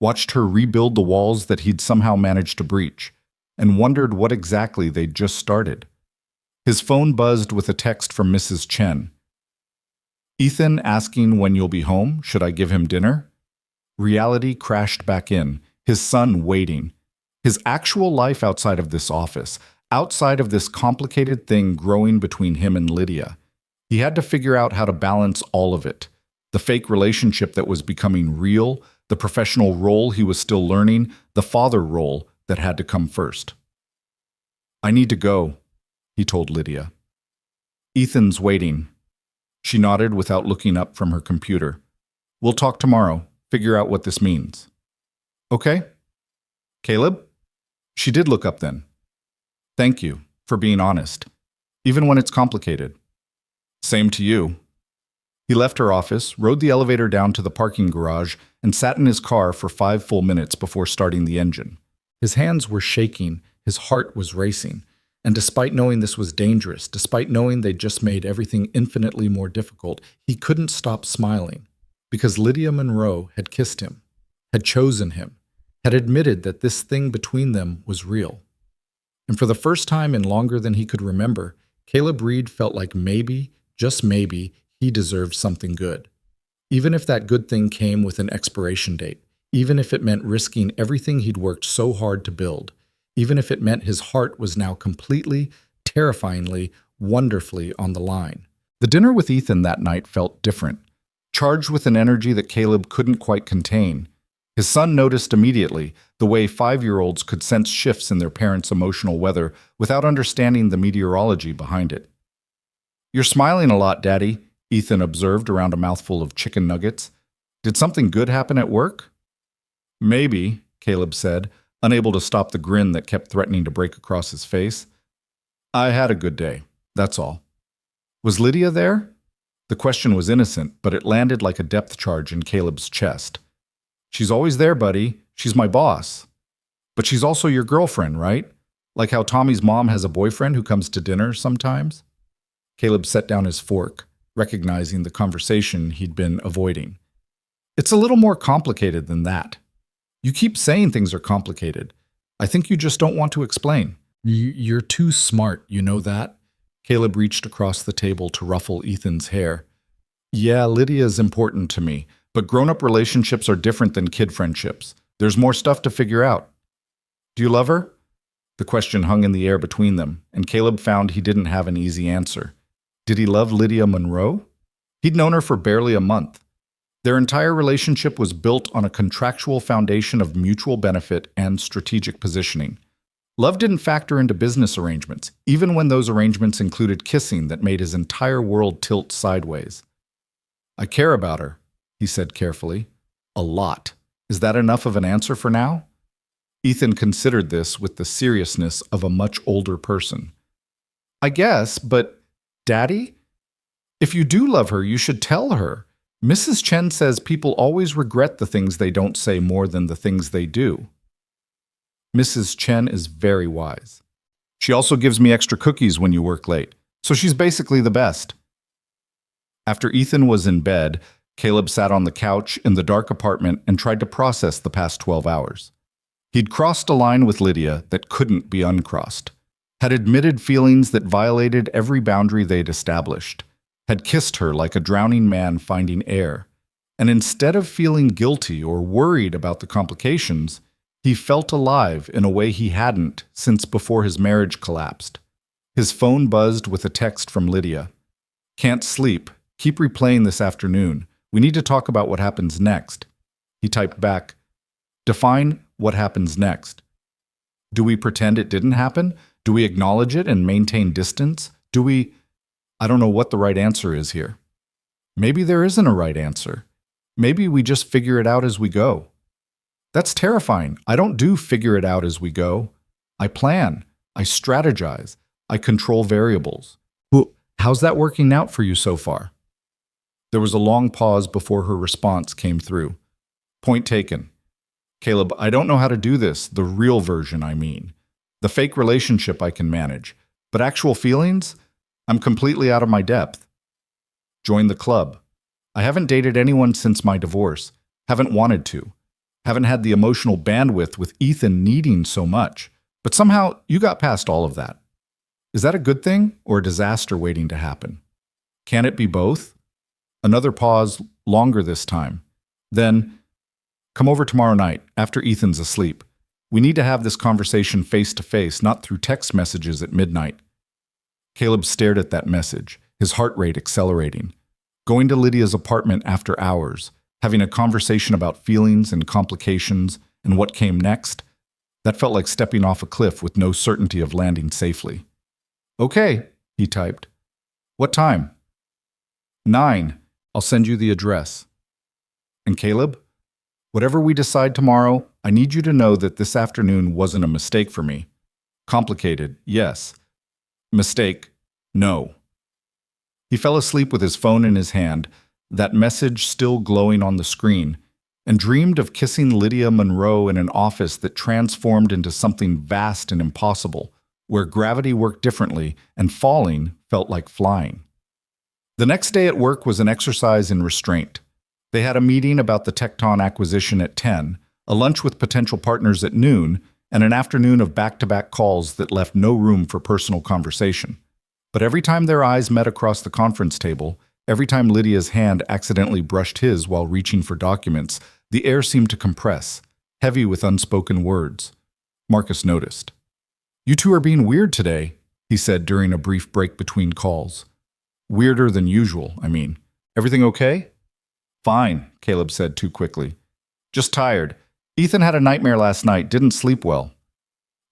watched her rebuild the walls that he'd somehow managed to breach, and wondered what exactly they'd just started. His phone buzzed with a text from Mrs. Chen. "Ethan asking when you'll be home. Should I give him dinner?" Reality crashed back in, his son waiting. His actual life outside of this office, outside of this complicated thing growing between him and Lydia. He had to figure out how to balance all of it. The fake relationship that was becoming real, the professional role he was still learning, the father role that had to come first. "I need to go," he told Lydia. "Ethan's waiting." She nodded without looking up from her computer. "We'll talk tomorrow, figure out what this means." "Okay." "Caleb?" She did look up then. "Thank you for being honest, even when it's complicated." "Same to you." He left her office, rode the elevator down to the parking garage, and sat in his car for 5 full minutes before starting the engine. His hands were shaking, his heart was racing, and despite knowing this was dangerous, despite knowing they'd just made everything infinitely more difficult, he couldn't stop smiling, because Lydia Monroe had kissed him, had chosen him, had admitted that this thing between them was real. And for the first time in longer than he could remember, Caleb Reed felt like maybe, just maybe, he deserved something good. Even if that good thing came with an expiration date, even if it meant risking everything he'd worked so hard to build, even if it meant his heart was now completely, terrifyingly, wonderfully on the line. The dinner with Ethan that night felt different, charged with an energy that Caleb couldn't quite contain. His son noticed immediately the way 5-year-olds could sense shifts in their parents' emotional weather without understanding the meteorology behind it. "You're smiling a lot, Daddy," Ethan observed around a mouthful of chicken nuggets. "Did something good happen at work?" "Maybe," Caleb said, unable to stop the grin that kept threatening to break across his face. "I had a good day, that's all." "Was Lydia there?" The question was innocent, but it landed like a depth charge in Caleb's chest. "She's always there, buddy. She's my boss." "But she's also your girlfriend, right? Like how Tommy's mom has a boyfriend who comes to dinner sometimes?" Caleb set down his fork, recognizing the conversation he'd been avoiding. "It's a little more complicated than that. You keep saying things are complicated. I think you just don't want to explain." You're too smart, you know that?" Caleb reached across the table to ruffle Ethan's hair. "Yeah, Lydia's important to me, but grown-up relationships are different than kid friendships. There's more stuff to figure out." "Do you love her?" The question hung in the air between them, and Caleb found he didn't have an easy answer. Did he love Lydia Monroe? He'd known her for barely a month. Their entire relationship was built on a contractual foundation of mutual benefit and strategic positioning. Love didn't factor into business arrangements, even when those arrangements included kissing that made his entire world tilt sideways. "I care about her," he said carefully. "A lot. Is that enough of an answer for now?" Ethan considered this with the seriousness of a much older person. "I guess, but, Daddy? If you do love her, you should tell her. Mrs. Chen says people always regret the things they don't say more than the things they do." "Mrs. Chen is very wise. She also gives me extra cookies when you work late, so she's basically the best." After Ethan was in bed, Caleb sat on the couch in the dark apartment and tried to process the past 12 hours. He'd crossed a line with Lydia that couldn't be uncrossed, had admitted feelings that violated every boundary they'd established, had kissed her like a drowning man finding air, and instead of feeling guilty or worried about the complications, he felt alive in a way he hadn't since before his marriage collapsed. His phone buzzed with a text from Lydia. "Can't sleep. Keep replaying this afternoon. We need to talk about what happens next." He typed back, "Define what happens next. Do we pretend it didn't happen? Do we acknowledge it and maintain distance? Do we—" I don't know what the right answer is here. Maybe there isn't a right answer. Maybe we just figure it out as we go. That's terrifying. I don't do figure it out as we go. I plan. I strategize. I control variables. Well, how's that working out for you so far? There was a long pause before her response came through. "Point taken. Caleb, I don't know how to do this, the real version, I mean. The fake relationship I can manage. But actual feelings? I'm completely out of my depth. Join the club. I haven't dated anyone since my divorce. Haven't wanted to. Haven't had the emotional bandwidth with Ethan needing so much. But somehow you got past all of that. Is that a good thing or a disaster waiting to happen? Can it be both?" Another pause, longer this time. Then, "Come over tomorrow night, after Ethan's asleep. We need to have this conversation face to face, not through text messages at midnight." Caleb stared at that message, his heart rate accelerating. Going to Lydia's apartment after hours, having a conversation about feelings and complications and what came next, that felt like stepping off a cliff with no certainty of landing safely. "Okay," he typed. "What time?" 9. I'll send you the address." "And Caleb, whatever we decide tomorrow, I need you to know that this afternoon wasn't a mistake for me. Complicated, yes. Mistake, no." He fell asleep with his phone in his hand, that message still glowing on the screen, and dreamed of kissing Lydia Monroe in an office that transformed into something vast and impossible, where gravity worked differently and falling felt like flying. The next day at work was an exercise in restraint. They had a meeting about the Tecton acquisition at 10, a lunch with potential partners at noon, and an afternoon of back-to-back calls that left no room for personal conversation. But every time their eyes met across the conference table, every time Lydia's hand accidentally brushed his while reaching for documents, the air seemed to compress, heavy with unspoken words. Marcus noticed. "You two are being weird today," he said during a brief break between calls. "Weirder than usual, I mean. Everything okay?" "Fine," Caleb said too quickly. "Just tired. Ethan had a nightmare last night, didn't sleep well."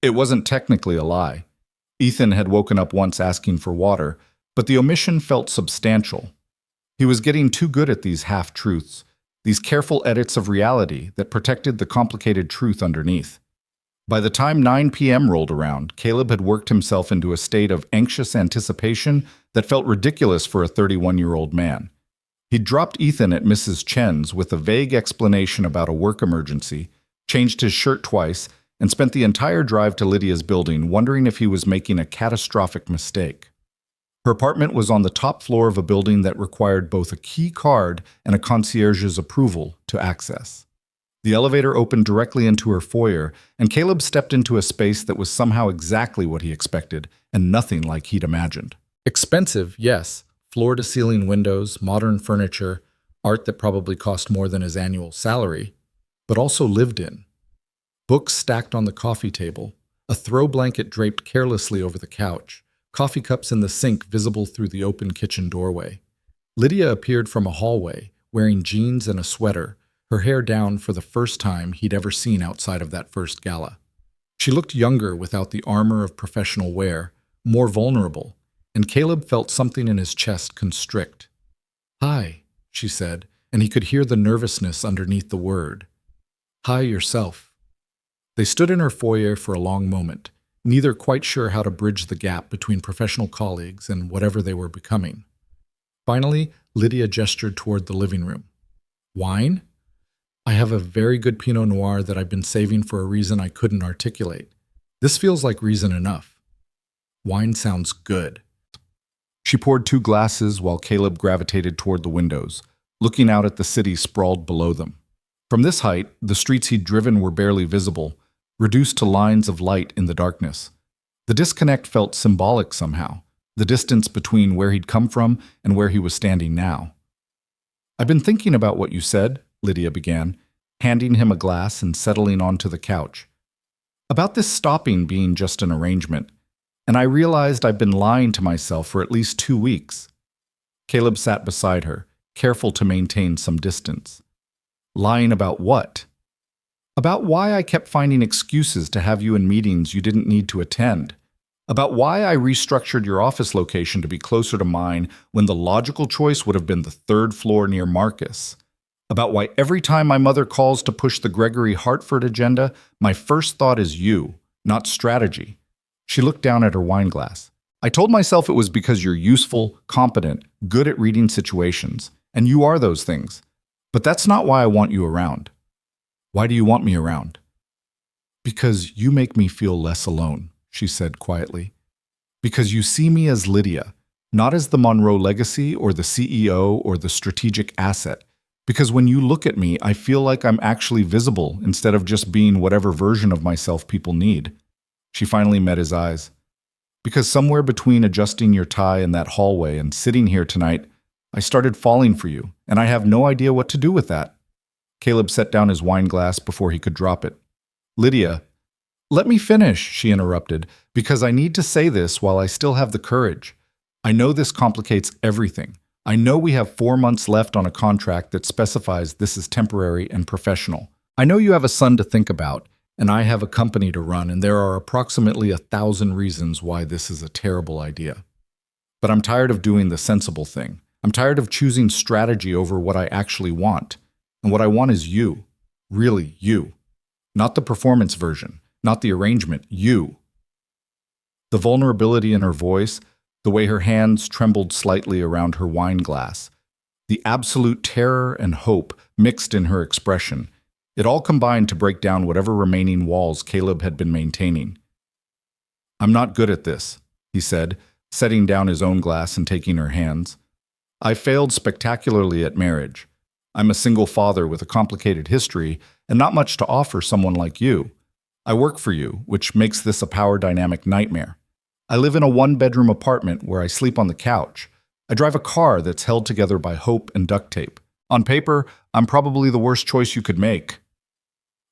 It wasn't technically a lie. Ethan had woken up once asking for water, but the omission felt substantial. He was getting too good at these half-truths, these careful edits of reality that protected the complicated truth underneath. By the time 9 p.m. rolled around, Caleb had worked himself into a state of anxious anticipation that felt ridiculous for a 31-year-old man. He'd dropped Ethan at Mrs. Chen's with a vague explanation about a work emergency, changed his shirt twice, and spent the entire drive to Lydia's building wondering if he was making a catastrophic mistake. Her apartment was on the top floor of a building that required both a key card and a concierge's approval to access. The elevator opened directly into her foyer, and Caleb stepped into a space that was somehow exactly what he expected, and nothing like he'd imagined. Expensive, yes. Floor-to-ceiling windows, modern furniture, art that probably cost more than his annual salary, but also lived in. Books stacked on the coffee table, a throw blanket draped carelessly over the couch, coffee cups in the sink visible through the open kitchen doorway. Lydia appeared from a hallway, wearing jeans and a sweater, her hair down for the first time he'd ever seen outside of that first gala. She looked younger without the armor of professional wear, more vulnerable, and Caleb felt something in his chest constrict. "Hi," she said, and he could hear the nervousness underneath the word. "Hi yourself." They stood in her foyer for a long moment, neither quite sure how to bridge the gap between professional colleagues and whatever they were becoming. Finally, Lydia gestured toward the living room. "Wine? I have a very good Pinot Noir that I've been saving for a reason I couldn't articulate. This feels like reason enough." "Wine sounds good." She poured 2 glasses while Caleb gravitated toward the windows, looking out at the city sprawled below them. From this height, the streets he'd driven were barely visible, reduced to lines of light in the darkness. The disconnect felt symbolic somehow, the distance between where he'd come from and where he was standing now. "I've been thinking about what you said," Lydia began, handing him a glass and settling onto the couch. "About this stopping being just an arrangement, and I realized I've been lying to myself for at least 2 weeks. Caleb sat beside her, careful to maintain some distance. "Lying about what?" "About why I kept finding excuses to have you in meetings you didn't need to attend. About why I restructured your office location to be closer to mine when the logical choice would have been the 3rd floor near Marcus. About why every time my mother calls to push the Gregory Hartford agenda, my first thought is you, not strategy." She looked down at her wine glass. "I told myself it was because you're useful, competent, good at reading situations, and you are those things. But that's not why I want you around." "Why do you want me around?" "Because you make me feel less alone," she said quietly. "Because you see me as Lydia, not as the Monroe legacy or the CEO or the strategic asset. Because when you look at me, I feel like I'm actually visible instead of just being whatever version of myself people need." She finally met his eyes. "Because somewhere between adjusting your tie in that hallway and sitting here tonight, I started falling for you, and I have no idea what to do with that." Caleb set down his wine glass before he could drop it. "Lydia." "Let me finish," she interrupted, "because I need to say this while I still have the courage. I know this complicates everything. I know we have 4 months left on a contract that specifies this is temporary and professional. I know you have a son to think about, and I have a company to run, and there are approximately 1,000 reasons why this is a terrible idea. But I'm tired of doing the sensible thing. I'm tired of choosing strategy over what I actually want. And what I want is you. Really, you. Not the performance version, not the arrangement, you." The vulnerability in her voice, the way her hands trembled slightly around her wine glass, the absolute terror and hope mixed in her expression, it all combined to break down whatever remaining walls Caleb had been maintaining. "I'm not good at this," he said, setting down his own glass and taking her hands. "I failed spectacularly at marriage. I'm a single father with a complicated history and not much to offer someone like you. I work for you, which makes this a power dynamic nightmare. I live in a one-bedroom apartment where I sleep on the couch. I drive a car that's held together by hope and duct tape. On paper, I'm probably the worst choice you could make.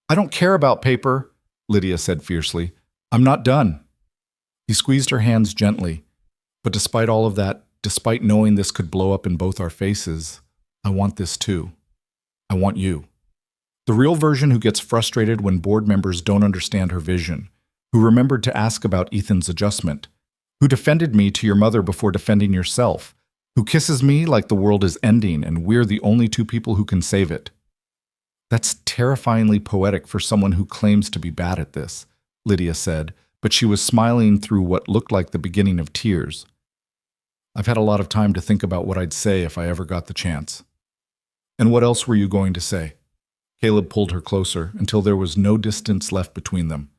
I don't care about paper, Lydia said fiercely. I'm not done. He squeezed her hands gently. But despite all of that, despite knowing this could blow up in both our faces, I want this too. I want you. The real version who gets frustrated when board members don't understand her vision, who remembered to ask about Ethan's adjustment, who defended me to your mother before defending yourself, who kisses me like the world is ending and we're the only two people who can save it. That's terrifyingly poetic for someone who claims to be bad at this, Lydia said, but she was smiling through what looked like the beginning of tears. I've had a lot of time to think about what I'd say if I ever got the chance. And what else were you going to say? Caleb pulled her closer until there was no distance left between them.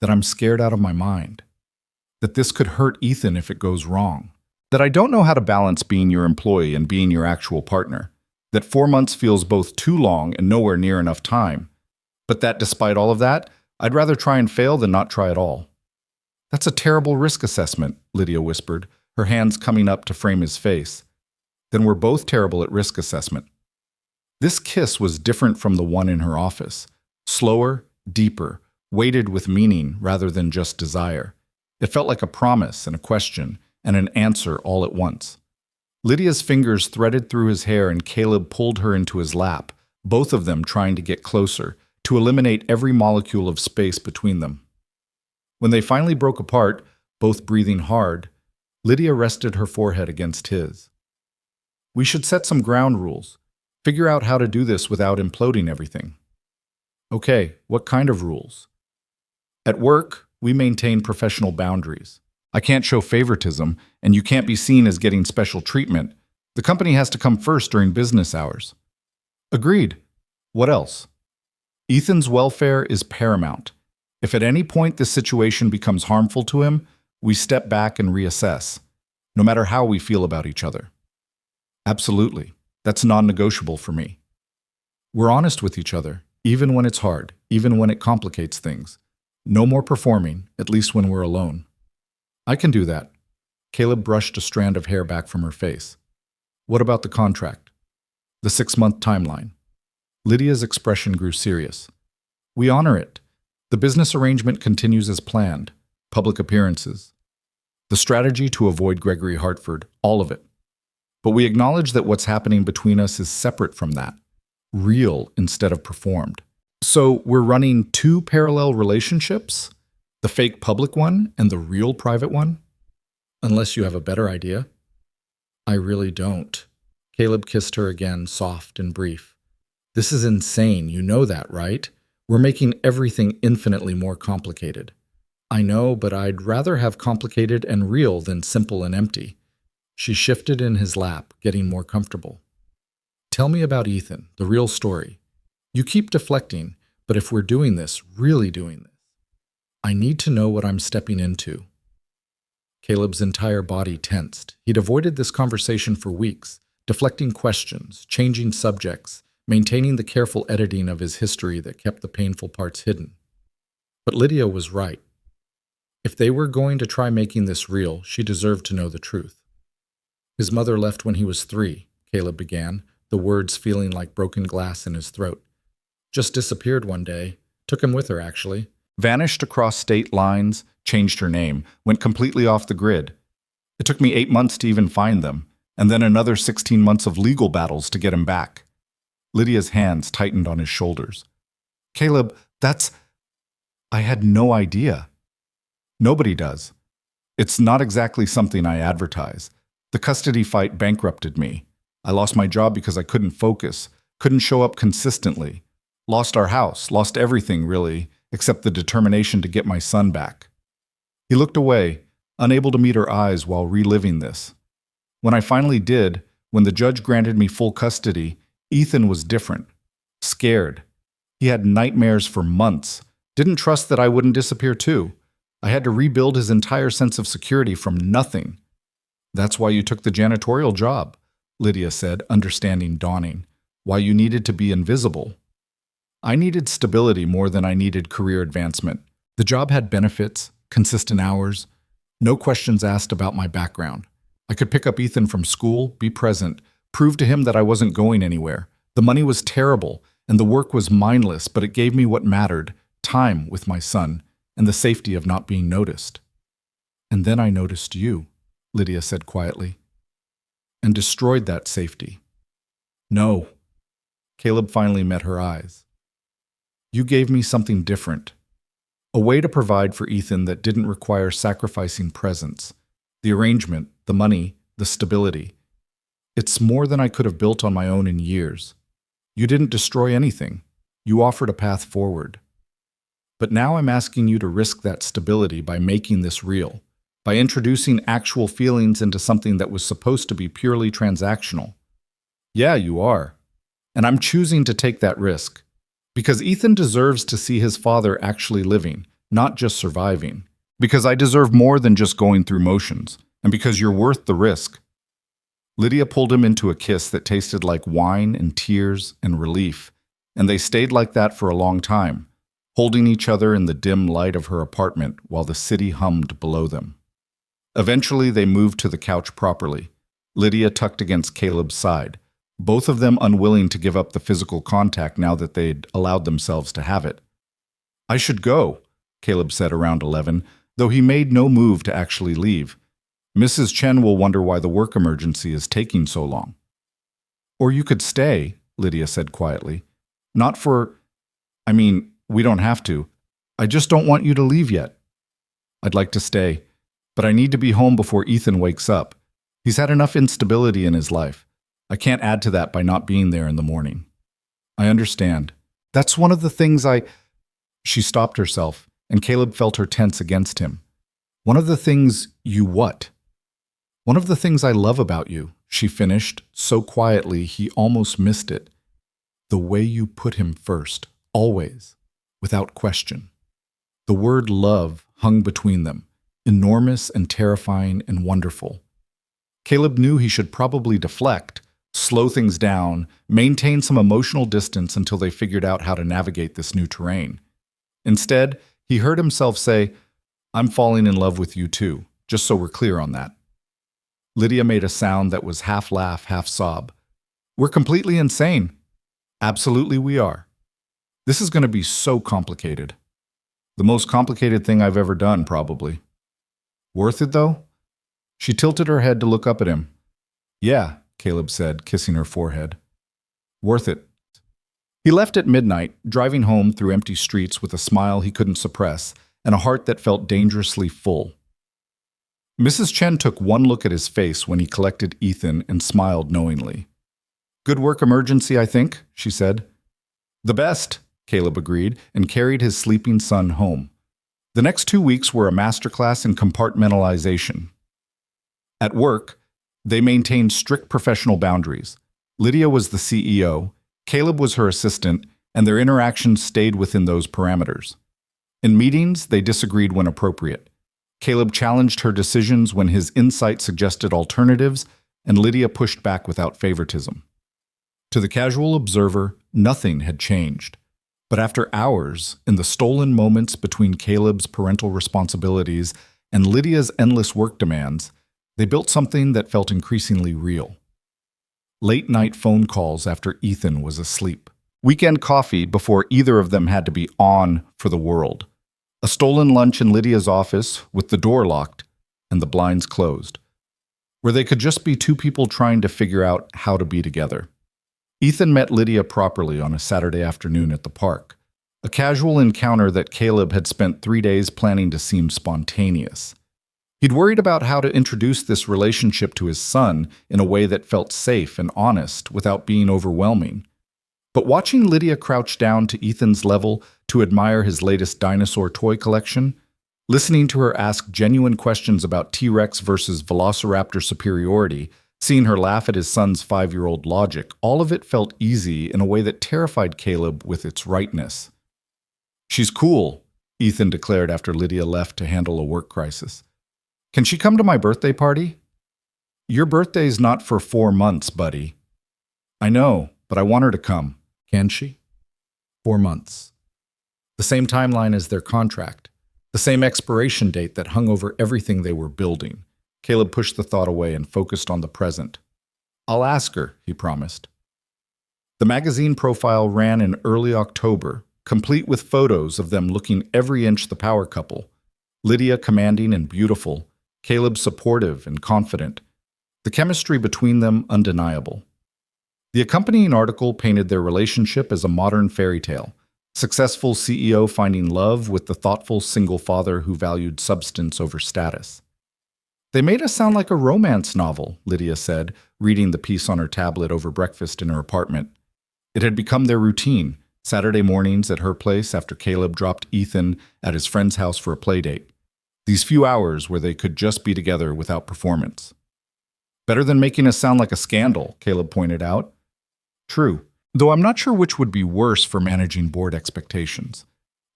That I'm scared out of my mind. That this could hurt Ethan if it goes wrong. That I don't know how to balance being your employee and being your actual partner. That 4 months feels both too long and nowhere near enough time. But that despite all of that, I'd rather try and fail than not try at all. That's a terrible risk assessment, Lydia whispered, her hands coming up to frame his face. Then we're both terrible at risk assessment. This kiss was different from the one in her office. Slower, deeper, weighted with meaning rather than just desire. It felt like a promise and a question and an answer all at once. Lydia's fingers threaded through his hair and Caleb pulled her into his lap, both of them trying to get closer, to eliminate every molecule of space between them. When they finally broke apart, both breathing hard, Lydia rested her forehead against his. We should set some ground rules. Figure out how to do this without imploding everything. Okay, what kind of rules? At work, we maintain professional boundaries. I can't show favoritism, and you can't be seen as getting special treatment. The company has to come first during business hours. Agreed. What else? Ethan's welfare is paramount. If at any point this situation becomes harmful to him, we step back and reassess, no matter how we feel about each other. Absolutely. That's non-negotiable for me. We're honest with each other, even when it's hard, even when it complicates things. No more performing, at least when we're alone. I can do that. Caleb brushed a strand of hair back from her face. What about the contract? The 6-month timeline. Lydia's expression grew serious. We honor it. The business arrangement continues as planned. Public appearances. The strategy to avoid Gregory Hartford, all of it. But we acknowledge that what's happening between us is separate from that. Real instead of performed. So we're running 2 parallel relationships? The fake public one and the real private one? Unless you have a better idea. I really don't. Caleb kissed her again, soft and brief. This is insane, you know that, right? We're making everything infinitely more complicated. I know, but I'd rather have complicated and real than simple and empty. She shifted in his lap, getting more comfortable. Tell me about Ethan, the real story. You keep deflecting, but if we're doing this, really doing this, I need to know what I'm stepping into. Caleb's entire body tensed. He'd avoided this conversation for weeks, deflecting questions, changing subjects, maintaining the careful editing of his history that kept the painful parts hidden. But Lydia was right. If they were going to try making this real, she deserved to know the truth. His mother left when he was 3, Caleb began, the words feeling like broken glass in his throat. Just disappeared one day. Took him with her, actually. Vanished across state lines, changed her name, went completely off the grid. It took me 8 months to even find them, and then another 16 months of legal battles to get him back. Lydia's hands tightened on his shoulders. Caleb, I had no idea. Nobody does. It's not exactly something I advertise. The custody fight bankrupted me. I lost my job because I couldn't focus, couldn't show up consistently. Lost our house, lost everything, really, except the determination to get my son back. He looked away, unable to meet her eyes while reliving this. When I finally did, when the judge granted me full custody, Ethan was different. Scared. He had nightmares for months. Didn't trust that I wouldn't disappear too. I had to rebuild his entire sense of security from nothing. That's why you took the janitorial job, Lydia said, understanding dawning. why you needed to be invisible. I needed stability more than I needed career advancement. The job had benefits, consistent hours, no questions asked about my background. I could pick up Ethan from school, be present, prove to him that I wasn't going anywhere. The money was terrible, and the work was mindless, but it gave me what mattered, time with my son, and the safety of not being noticed. And then I noticed you, Lydia said quietly, and destroyed that safety. No. Caleb finally met her eyes. You gave me something different. A way to provide for Ethan that didn't require sacrificing presence. The arrangement, the money, the stability. It's more than I could have built on my own in years. You didn't destroy anything. You offered a path forward. But now I'm asking you to risk that stability by making this real, by introducing actual feelings into something that was supposed to be purely transactional. Yeah, you are. And I'm choosing to take that risk. Because Ethan deserves to see his father actually living, not just surviving. Because I deserve more than just going through motions. And because you're worth the risk. Lydia pulled him into a kiss that tasted like wine and tears and relief. And they stayed like that for a long time, holding each other in the dim light of her apartment while the city hummed below them. Eventually, they moved to the couch properly, Lydia tucked against Caleb's side, both of them unwilling to give up the physical contact now that they'd allowed themselves to have it. I should go, Caleb said around 11, though he made no move to actually leave. Mrs. Chen will wonder why the work emergency is taking so long. Or you could stay, Lydia said quietly. Not for... we don't have to. I just don't want you to leave yet. I'd like to stay, but I need to be home before Ethan wakes up. He's had enough instability in his life. I can't add to that by not being there in the morning. I understand. That's one of the things She stopped herself, and Caleb felt her tense against him. One of the things you what? One of the things I love about you, she finished, so quietly he almost missed it. The way you put him first, always, without question. The word love hung between them, enormous and terrifying and wonderful. Caleb knew he should probably deflect, slow things down, maintain some emotional distance until they figured out how to navigate this new terrain. Instead, he heard himself say, I'm falling in love with you too, just so we're clear on that. Lydia made a sound that was half laugh, half sob. We're completely insane. Absolutely we are. This is going to be so complicated. The most complicated thing I've ever done, probably. Worth it, though? She tilted her head to look up at him. Yeah, Caleb said, kissing her forehead. Worth it. He left at midnight, driving home through empty streets with a smile he couldn't suppress and a heart that felt dangerously full. Mrs. Chen took one look at his face when he collected Ethan and smiled knowingly. Good work emergency, I think, she said. The best, Caleb agreed, and carried his sleeping son home. The next 2 weeks were a masterclass in compartmentalization. At work, they maintained strict professional boundaries. Lydia was the CEO, Caleb was her assistant, and their interactions stayed within those parameters. In meetings, they disagreed when appropriate. Caleb challenged her decisions when his insight suggested alternatives, and Lydia pushed back without favoritism. To the casual observer, nothing had changed. But after hours, in the stolen moments between Caleb's parental responsibilities and Lydia's endless work demands, they built something that felt increasingly real. Late-night phone calls after Ethan was asleep. Weekend coffee before either of them had to be on for the world. A stolen lunch in Lydia's office with the door locked and the blinds closed, where they could just be two people trying to figure out how to be together. Ethan met Lydia properly on a Saturday afternoon at the park, a casual encounter that Caleb had spent 3 days planning to seem spontaneous. He'd worried about how to introduce this relationship to his son in a way that felt safe and honest without being overwhelming. But watching Lydia crouch down to Ethan's level to admire his latest dinosaur toy collection, listening to her ask genuine questions about T-Rex versus Velociraptor superiority, seeing her laugh at his son's 5-year-old logic, all of it felt easy in a way that terrified Caleb with its rightness. She's cool, Ethan declared after Lydia left to handle a work crisis. Can she come to my birthday party? Your birthday's not for 4 months, buddy. I know, but I want her to come. Can she? 4 months. The same timeline as their contract. The same expiration date that hung over everything they were building. Caleb pushed the thought away and focused on the present. I'll ask her, he promised. The magazine profile ran in early October, complete with photos of them looking every inch the power couple. Lydia commanding and beautiful, Caleb supportive and confident. The chemistry between them undeniable. The accompanying article painted their relationship as a modern fairy tale. Successful CEO finding love with the thoughtful single father who valued substance over status. They made us sound like a romance novel, Lydia said, reading the piece on her tablet over breakfast in her apartment. It had become their routine, Saturday mornings at her place after Caleb dropped Ethan at his friend's house for a playdate. These few hours where they could just be together without performance. Better than making us sound like a scandal, Caleb pointed out. True, though I'm not sure which would be worse for managing board expectations.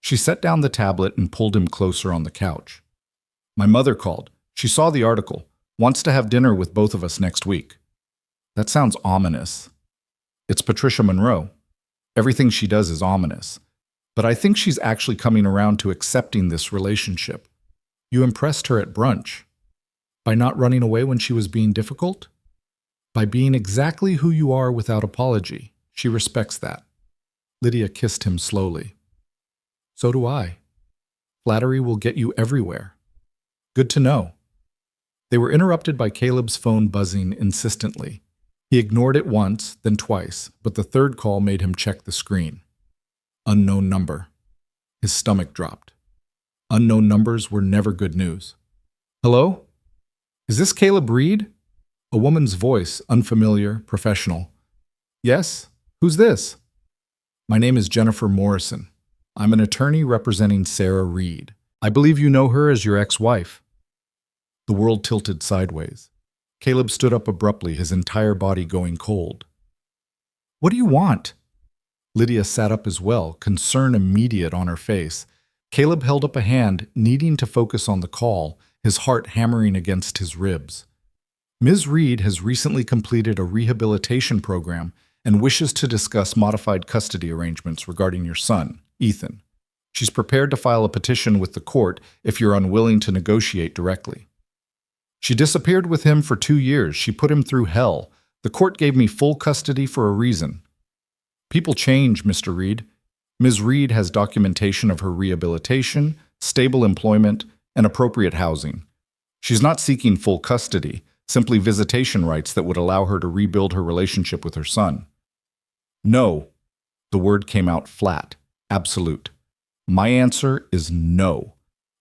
She set down the tablet and pulled him closer on the couch. My mother called. She saw the article. Wants to have dinner with both of us next week. That sounds ominous. It's Patricia Monroe. Everything she does is ominous. But I think she's actually coming around to accepting this relationship. You impressed her at brunch. By not running away when she was being difficult? By being exactly who you are without apology. She respects that. Lydia kissed him slowly. So do I. Flattery will get you everywhere. Good to know. They were interrupted by Caleb's phone buzzing insistently. He ignored it once, then twice, but the third call made him check the screen. Unknown number. His stomach dropped. Unknown numbers were never good news. Hello? Is this Caleb Reed? A woman's voice, unfamiliar, professional. Yes? Who's this? My name is Jennifer Morrison. I'm an attorney representing Sarah Reed. I believe you know her as your ex-wife. The world tilted sideways. Caleb stood up abruptly, his entire body going cold. What do you want? Lydia sat up as well, concern immediate on her face. Caleb held up a hand, needing to focus on the call, his heart hammering against his ribs. Ms. Reed has recently completed a rehabilitation program and wishes to discuss modified custody arrangements regarding your son, Ethan. She's prepared to file a petition with the court if you're unwilling to negotiate directly. She disappeared with him for 2 years. She put him through hell. The court gave me full custody for a reason. People change, Mr. Reed. Ms. Reed has documentation of her rehabilitation, stable employment, and appropriate housing. She's not seeking full custody, simply visitation rights that would allow her to rebuild her relationship with her son. No. The word came out flat, absolute. My answer is no.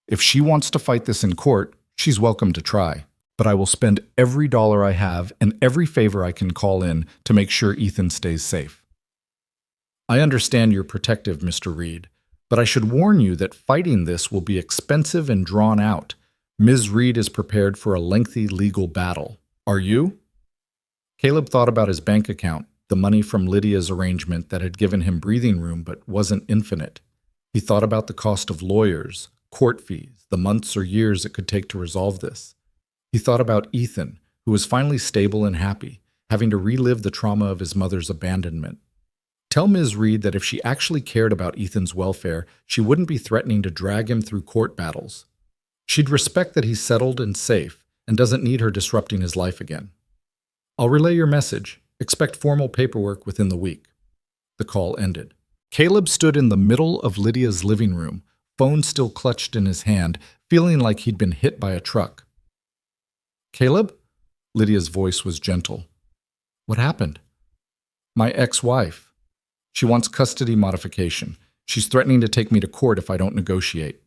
If she wants to fight this in court, she's welcome to try. But I will spend every dollar I have and every favor I can call in to make sure Ethan stays safe. I understand you're protective, Mr. Reed, but I should warn you that fighting this will be expensive and drawn out. Ms. Reed is prepared for a lengthy legal battle. Are you? Caleb thought about his bank account, the money from Lydia's arrangement that had given him breathing room but wasn't infinite. He thought about the cost of lawyers, court fees, the months or years it could take to resolve this. He thought about Ethan, who was finally stable and happy, having to relive the trauma of his mother's abandonment. Tell Ms. Reed that if she actually cared about Ethan's welfare, she wouldn't be threatening to drag him through court battles. She'd respect that he's settled and safe and doesn't need her disrupting his life again. I'll relay your message. Expect formal paperwork within the week. The call ended. Caleb stood in the middle of Lydia's living room, phone still clutched in his hand, feeling like he'd been hit by a truck. Caleb? Lydia's voice was gentle. What happened? My ex-wife. She wants custody modification. She's threatening to take me to court if I don't negotiate.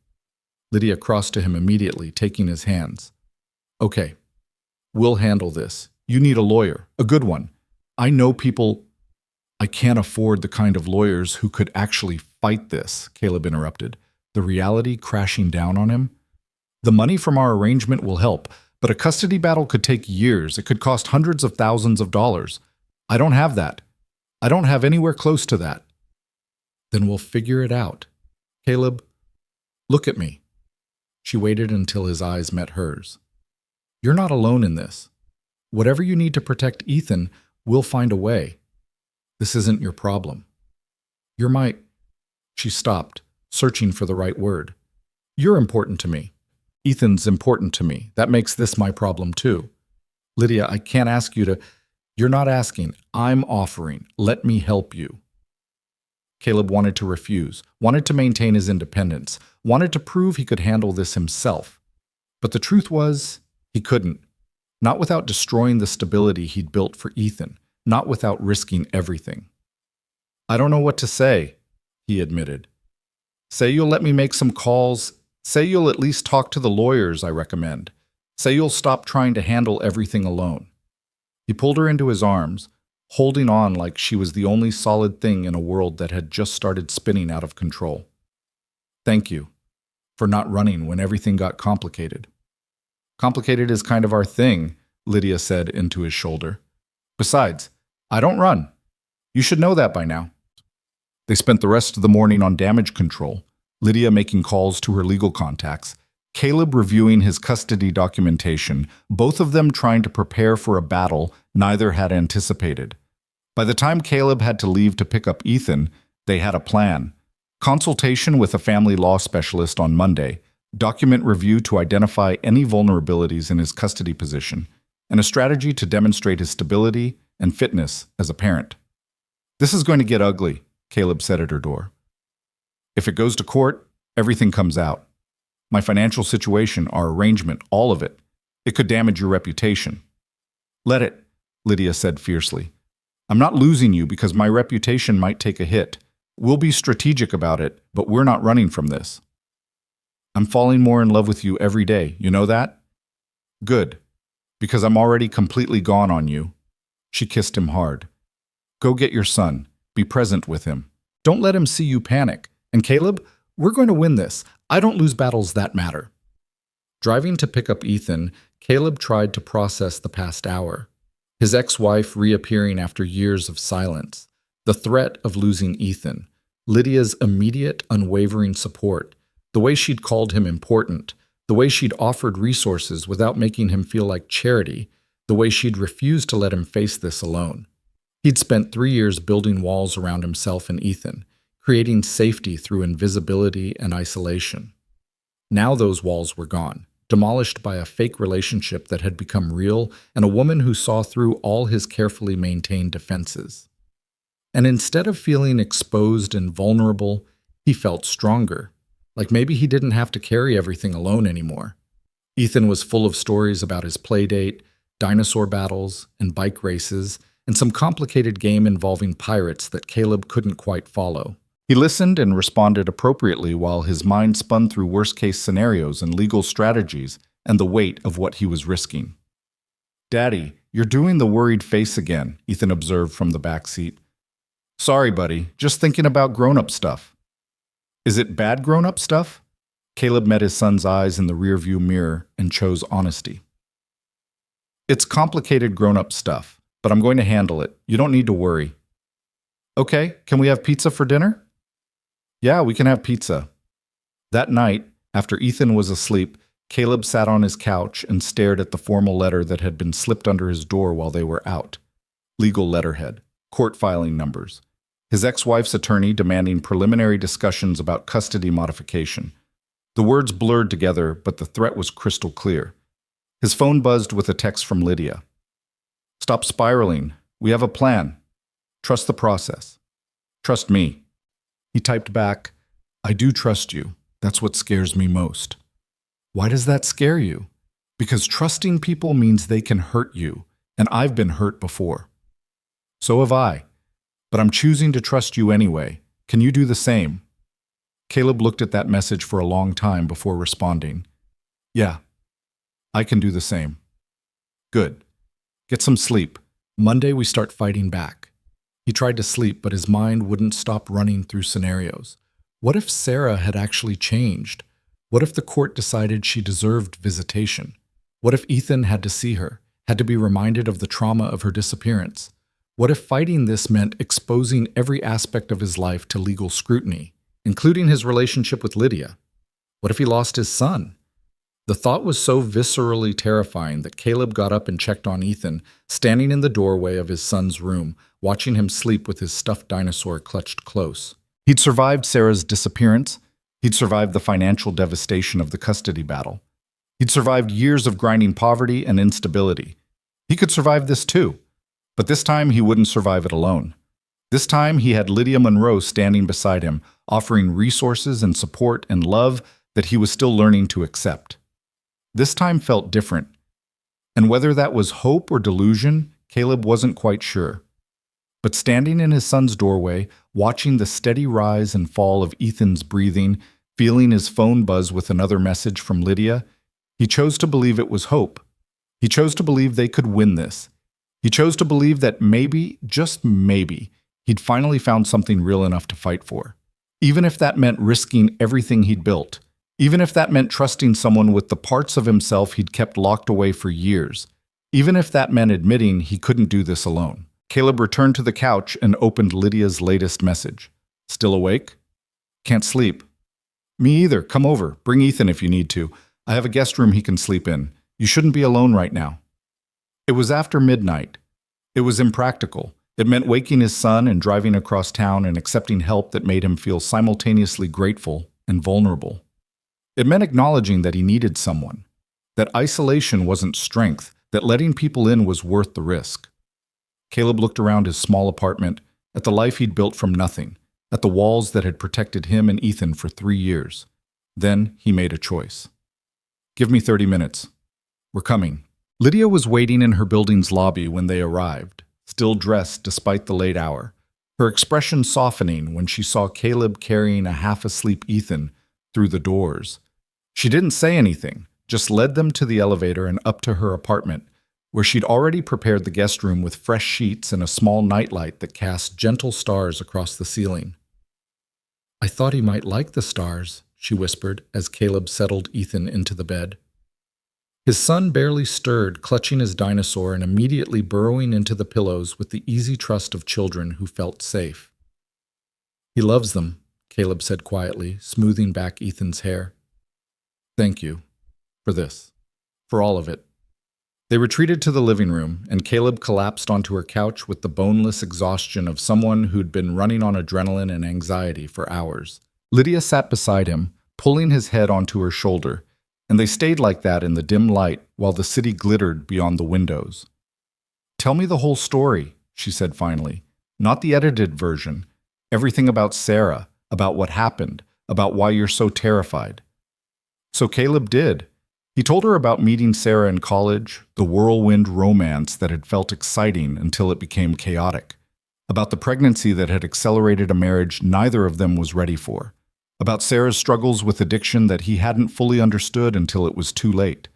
Lydia crossed to him immediately, taking his hands. Okay, we'll handle this. You need a lawyer, a good one. I know people. I can't afford the kind of lawyers who could actually fight this, Caleb interrupted, the reality crashing down on him. The money from our arrangement will help, but a custody battle could take years. It could cost hundreds of thousands of dollars. I don't have that. I don't have anywhere close to that. Then we'll figure it out. Caleb, look at me. She waited until his eyes met hers. You're not alone in this. Whatever you need to protect Ethan, we'll find a way. This isn't your problem. You're my... She stopped, searching for the right word. You're important to me. Ethan's important to me. That makes this my problem too. Lydia, I can't ask you to... You're not asking. I'm offering. Let me help you. Caleb wanted to refuse, wanted to maintain his independence, wanted to prove he could handle this himself. But the truth was, he couldn't. Not without destroying the stability he'd built for Ethan, not without risking everything. I don't know what to say, he admitted. Say you'll let me make some calls. Say you'll at least talk to the lawyers I recommend. Say you'll stop trying to handle everything alone. He pulled her into his arms, holding on like she was the only solid thing in a world that had just started spinning out of control. Thank you for not running when everything got complicated. Complicated is kind of our thing, Lydia said into his shoulder. Besides, I don't run. You should know that by now. They spent the rest of the morning on damage control, Lydia making calls to her legal contacts, Caleb reviewing his custody documentation, both of them trying to prepare for a battle neither had anticipated. By the time Caleb had to leave to pick up Ethan, they had a plan. Consultation with a family law specialist on Monday, document review to identify any vulnerabilities in his custody position, and a strategy to demonstrate his stability and fitness as a parent. This is going to get ugly, Caleb said at her door. If it goes to court, everything comes out. My financial situation, our arrangement, all of it. It could damage your reputation. Let it, Lydia said fiercely. I'm not losing you because my reputation might take a hit. We'll be strategic about it, but we're not running from this. I'm falling more in love with you every day, you know that? Good, because I'm already completely gone on you. She kissed him hard. Go get your son. Be present with him. Don't let him see you panic. And Caleb, we're going to win this. I don't lose battles that matter. Driving to pick up Ethan, Caleb tried to process the past hour. His ex-wife reappearing after years of silence. The threat of losing Ethan. Lydia's immediate, unwavering support. The way she'd called him important. The way she'd offered resources without making him feel like charity. The way she'd refused to let him face this alone. He'd spent 3 years building walls around himself and Ethan, creating safety through invisibility and isolation. Now those walls were gone, demolished by a fake relationship that had become real and a woman who saw through all his carefully maintained defenses. And instead of feeling exposed and vulnerable, he felt stronger, like maybe he didn't have to carry everything alone anymore. Ethan was full of stories about his playdate, dinosaur battles, and bike races, and some complicated game involving pirates that Caleb couldn't quite follow. He listened and responded appropriately while his mind spun through worst-case scenarios and legal strategies and the weight of what he was risking. Daddy, you're doing the worried face again, Ethan observed from the back seat. Sorry, buddy, just thinking about grown-up stuff. Is it bad grown-up stuff? Caleb met his son's eyes in the rearview mirror and chose honesty. It's complicated grown-up stuff, but I'm going to handle it. You don't need to worry. Okay, can we have pizza for dinner? Yeah, we can have pizza. That night, after Ethan was asleep, Caleb sat on his couch and stared at the formal letter that had been slipped under his door while they were out. Legal letterhead, court filing numbers. His ex-wife's attorney demanding preliminary discussions about custody modification. The words blurred together, but the threat was crystal clear. His phone buzzed with a text from Lydia. Stop spiraling. We have a plan. Trust the process. Trust me. He typed back, I do trust you. That's what scares me most. Why does that scare you? Because trusting people means they can hurt you, and I've been hurt before. So have I. But I'm choosing to trust you anyway. Can you do the same? Caleb looked at that message for a long time before responding. Yeah, I can do the same. Good. Get some sleep. Monday we start fighting back. He tried to sleep, but his mind wouldn't stop running through scenarios. What if Sarah had actually changed? What if the court decided she deserved visitation? What if Ethan had to see her, had to be reminded of the trauma of her disappearance? What if fighting this meant exposing every aspect of his life to legal scrutiny, including his relationship with Lydia? What if he lost his son? The thought was so viscerally terrifying that Caleb got up and checked on Ethan, standing in the doorway of his son's room, watching him sleep with his stuffed dinosaur clutched close. He'd survived Sarah's disappearance. He'd survived the financial devastation of the custody battle. He'd survived years of grinding poverty and instability. He could survive this too. But this time he wouldn't survive it alone. This time he had Lydia Monroe standing beside him, offering resources and support and love that he was still learning to accept. This time felt different. And whether that was hope or delusion, Caleb wasn't quite sure. But standing in his son's doorway, watching the steady rise and fall of Ethan's breathing, feeling his phone buzz with another message from Lydia, he chose to believe it was hope. He chose to believe they could win this. He chose to believe that maybe, just maybe, he'd finally found something real enough to fight for. Even if that meant risking everything he'd built. Even if that meant trusting someone with the parts of himself he'd kept locked away for years. Even if that meant admitting he couldn't do this alone. Caleb returned to the couch and opened Lydia's latest message. Still awake? Can't sleep. Me either. Come over. Bring Ethan if you need to. I have a guest room he can sleep in. You shouldn't be alone right now. It was after midnight. It was impractical. It meant waking his son and driving across town and accepting help that made him feel simultaneously grateful and vulnerable. It meant acknowledging that he needed someone, that isolation wasn't strength, that letting people in was worth the risk. Caleb looked around his small apartment, at the life he'd built from nothing, at the walls that had protected him and Ethan for 3 years. Then he made a choice. Give me 30 minutes. We're coming. Lydia was waiting in her building's lobby when they arrived, still dressed despite the late hour, her expression softening when she saw Caleb carrying a half-asleep Ethan through the doors. She didn't say anything, just led them to the elevator and up to her apartment, where she'd already prepared the guest room with fresh sheets and a small nightlight that cast gentle stars across the ceiling. I thought he might like the stars, she whispered as Caleb settled Ethan into the bed. His son barely stirred, clutching his dinosaur and immediately burrowing into the pillows with the easy trust of children who felt safe. He loves them, Caleb said quietly, smoothing back Ethan's hair. Thank you. For this. For all of it. They retreated to the living room, and Caleb collapsed onto her couch with the boneless exhaustion of someone who'd been running on adrenaline and anxiety for hours. Lydia sat beside him, pulling his head onto her shoulder, and they stayed like that in the dim light while the city glittered beyond the windows. Tell me the whole story, she said finally. Not the edited version. Everything about Sarah, about what happened, about why you're so terrified. So Caleb did. He told her about meeting Sarah in college, the whirlwind romance that had felt exciting until it became chaotic, about the pregnancy that had accelerated a marriage neither of them was ready for, about Sarah's struggles with addiction that he hadn't fully understood until it was too late,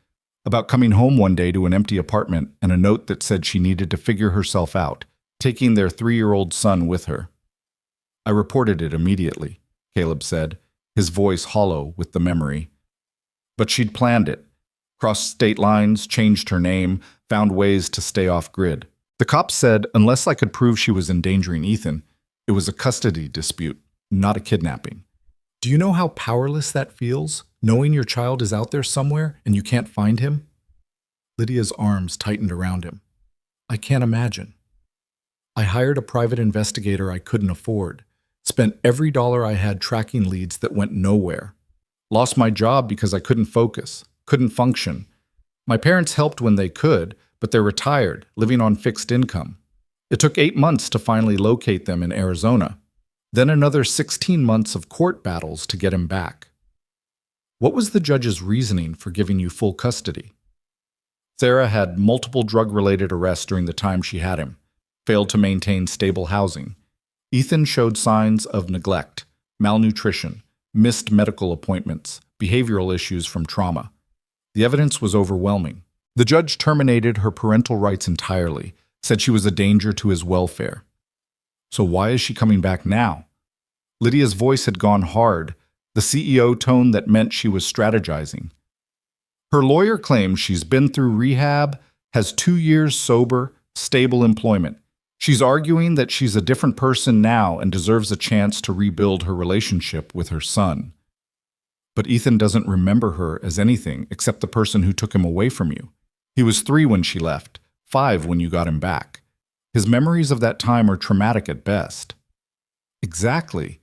about coming home one day to an empty apartment and a note that said she needed to figure herself out, taking their 3-year-old son with her. I reported it immediately, Caleb said, his voice hollow with the memory. But she'd planned it. Crossed state lines, changed her name, found ways to stay off grid. The cops said unless I could prove she was endangering Ethan, it was a custody dispute, not a kidnapping. Do you know how powerless that feels, knowing your child is out there somewhere and you can't find him? Lydia's arms tightened around him. I can't imagine. I hired a private investigator I couldn't afford, spent every dollar I had tracking leads that went nowhere. Lost my job because I couldn't focus, couldn't function. My parents helped when they could, but they're retired, living on fixed income. It took 8 months to finally locate them in Arizona. Then another 16 months of court battles to get him back. What was the judge's reasoning for giving you full custody? Sarah had multiple drug-related arrests during the time she had him, failed to maintain stable housing. Ethan showed signs of neglect, malnutrition, missed medical appointments, behavioral issues from trauma. The evidence was overwhelming. The judge terminated her parental rights entirely, said she was a danger to his welfare. So why is she coming back now? Lydia's voice had gone hard, the CEO tone that meant she was strategizing. Her lawyer claims she's been through rehab, has 2 years sober, stable employment. She's arguing that she's a different person now and deserves a chance to rebuild her relationship with her son. But Ethan doesn't remember her as anything except the person who took him away from you. He was 3 when she left, 5 when you got him back. His memories of that time are traumatic at best. Exactly.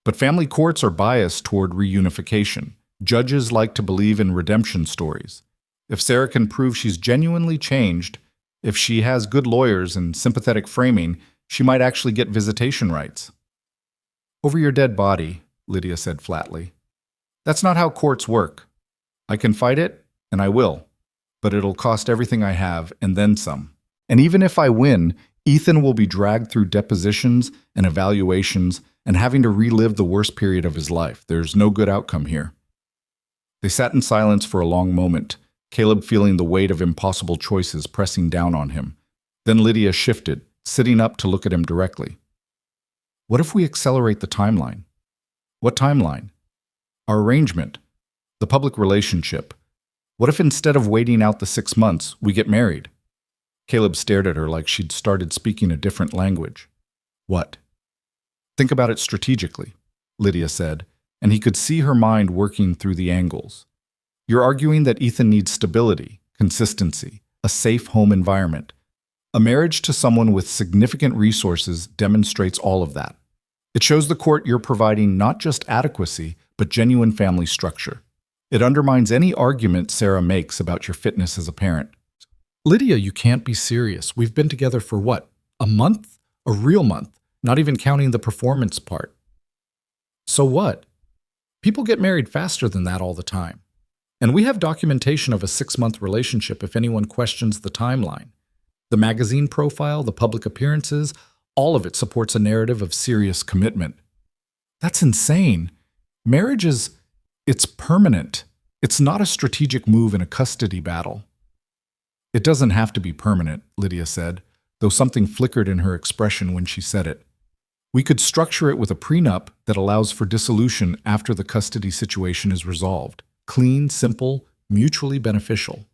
But family courts are biased toward reunification. Judges like to believe in redemption stories. If Sarah can prove she's genuinely changed, if she has good lawyers and sympathetic framing, she might actually get visitation rights. Over your dead body, Lydia said flatly. That's not how courts work. I can fight it, and I will, but it'll cost everything I have and then some. And even if I win, Ethan will be dragged through depositions and evaluations and having to relive the worst period of his life. There's no good outcome here. They sat in silence for a long moment, Caleb feeling the weight of impossible choices pressing down on him. Then Lydia shifted, sitting up to look at him directly. What if we accelerate the timeline? What timeline? Our arrangement. The public relationship. What if instead of waiting out the 6 months, we get married? Caleb stared at her like she'd started speaking a different language. What? Think about it strategically, Lydia said, and he could see her mind working through the angles. You're arguing that Ethan needs stability, consistency, a safe home environment. A marriage to someone with significant resources demonstrates all of that. It shows the court you're providing not just adequacy, but genuine family structure. It undermines any argument Sarah makes about your fitness as a parent. Lydia, you can't be serious. We've been together for what? A month? A real month, not even counting the performance part. So what? People get married faster than that all the time. And we have documentation of a 6-month relationship if anyone questions the timeline. The magazine profile, the public appearances, all of it supports a narrative of serious commitment. That's insane. Marriage it's permanent. It's not a strategic move in a custody battle. It doesn't have to be permanent, Lydia said, though something flickered in her expression when she said it. We could structure it with a prenup that allows for dissolution after the custody situation is resolved. Clean, simple, mutually beneficial.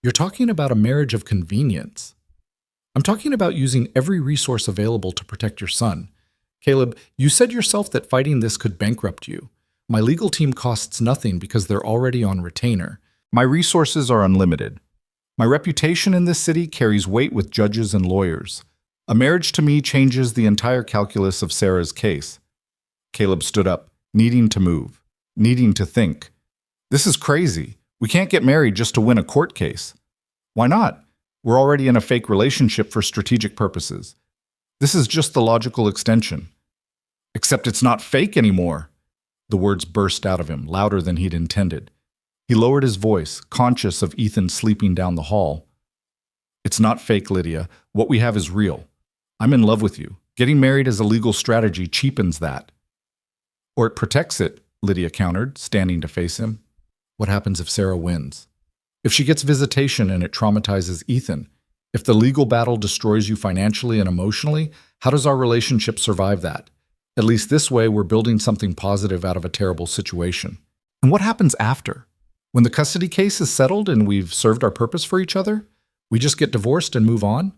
You're talking about a marriage of convenience. I'm talking about using every resource available to protect your son. Caleb, you said yourself that fighting this could bankrupt you. My legal team costs nothing because they're already on retainer. My resources are unlimited. My reputation in this city carries weight with judges and lawyers. A marriage to me changes the entire calculus of Sarah's case. Caleb stood up, needing to move, needing to think. This is crazy. We can't get married just to win a court case. Why not? We're already in a fake relationship for strategic purposes. This is just the logical extension. Except it's not fake anymore. The words burst out of him, louder than he'd intended. He lowered his voice, conscious of Ethan sleeping down the hall. It's not fake, Lydia. What we have is real. I'm in love with you. Getting married as a legal strategy cheapens that. Or it protects it, Lydia countered, standing to face him. What happens if Sarah wins? If she gets visitation and it traumatizes Ethan? If the legal battle destroys you financially and emotionally, how does our relationship survive that? At least this way, we're building something positive out of a terrible situation. And what happens after? When the custody case is settled and we've served our purpose for each other? We just get divorced and move on?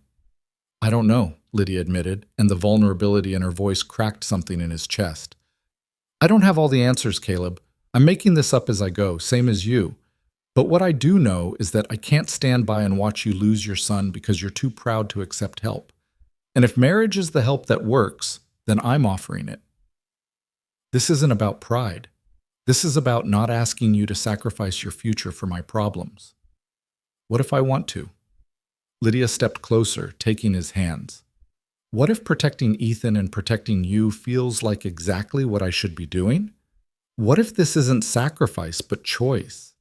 I don't know, Lydia admitted, and the vulnerability in her voice cracked something in his chest. I don't have all the answers, Caleb. I'm making this up as I go, same as you. But what I do know is that I can't stand by and watch you lose your son because you're too proud to accept help. And if marriage is the help that works, then I'm offering it. This isn't about pride. This is about not asking you to sacrifice your future for my problems. What if I want to? Lydia stepped closer, taking his hands. What if protecting Ethan and protecting you feels like exactly what I should be doing? What if this isn't sacrifice, but choice?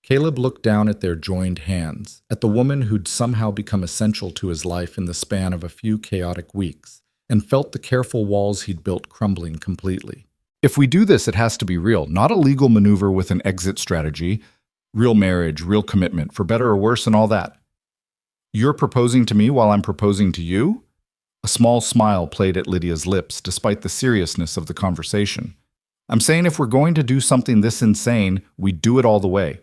Caleb looked down at their joined hands, at the woman who'd somehow become essential to his life in the span of a few chaotic weeks, and felt the careful walls he'd built crumbling completely. If we do this, it has to be real, not a legal maneuver with an exit strategy. Real marriage, real commitment, for better or worse and all that. You're proposing to me while I'm proposing to you? A small smile played at Lydia's lips, despite the seriousness of the conversation. I'm saying if we're going to do something this insane, we do it all the way.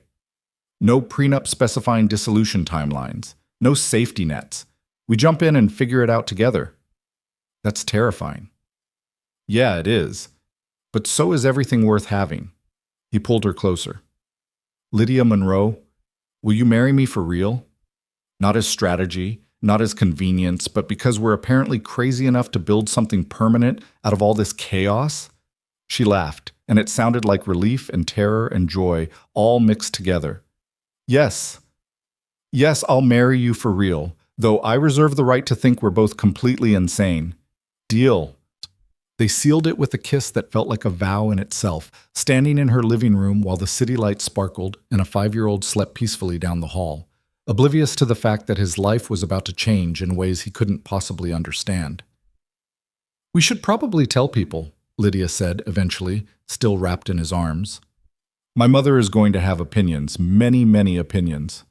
No prenup specifying dissolution timelines. No safety nets. We jump in and figure it out together. That's terrifying. Yeah, it is. But so is everything worth having. He pulled her closer. Lydia Monroe, will you marry me for real? Not as strategy, not as convenience, but because we're apparently crazy enough to build something permanent out of all this chaos? She laughed, and it sounded like relief and terror and joy all mixed together. Yes. Yes, I'll marry you for real, though I reserve the right to think we're both completely insane. Deal. They sealed it with a kiss that felt like a vow in itself, standing in her living room while the city lights sparkled and a 5-year-old slept peacefully down the hall, oblivious to the fact that his life was about to change in ways he couldn't possibly understand. We should probably tell people, Lydia said eventually, still wrapped in his arms. My mother is going to have opinions, many, many opinions.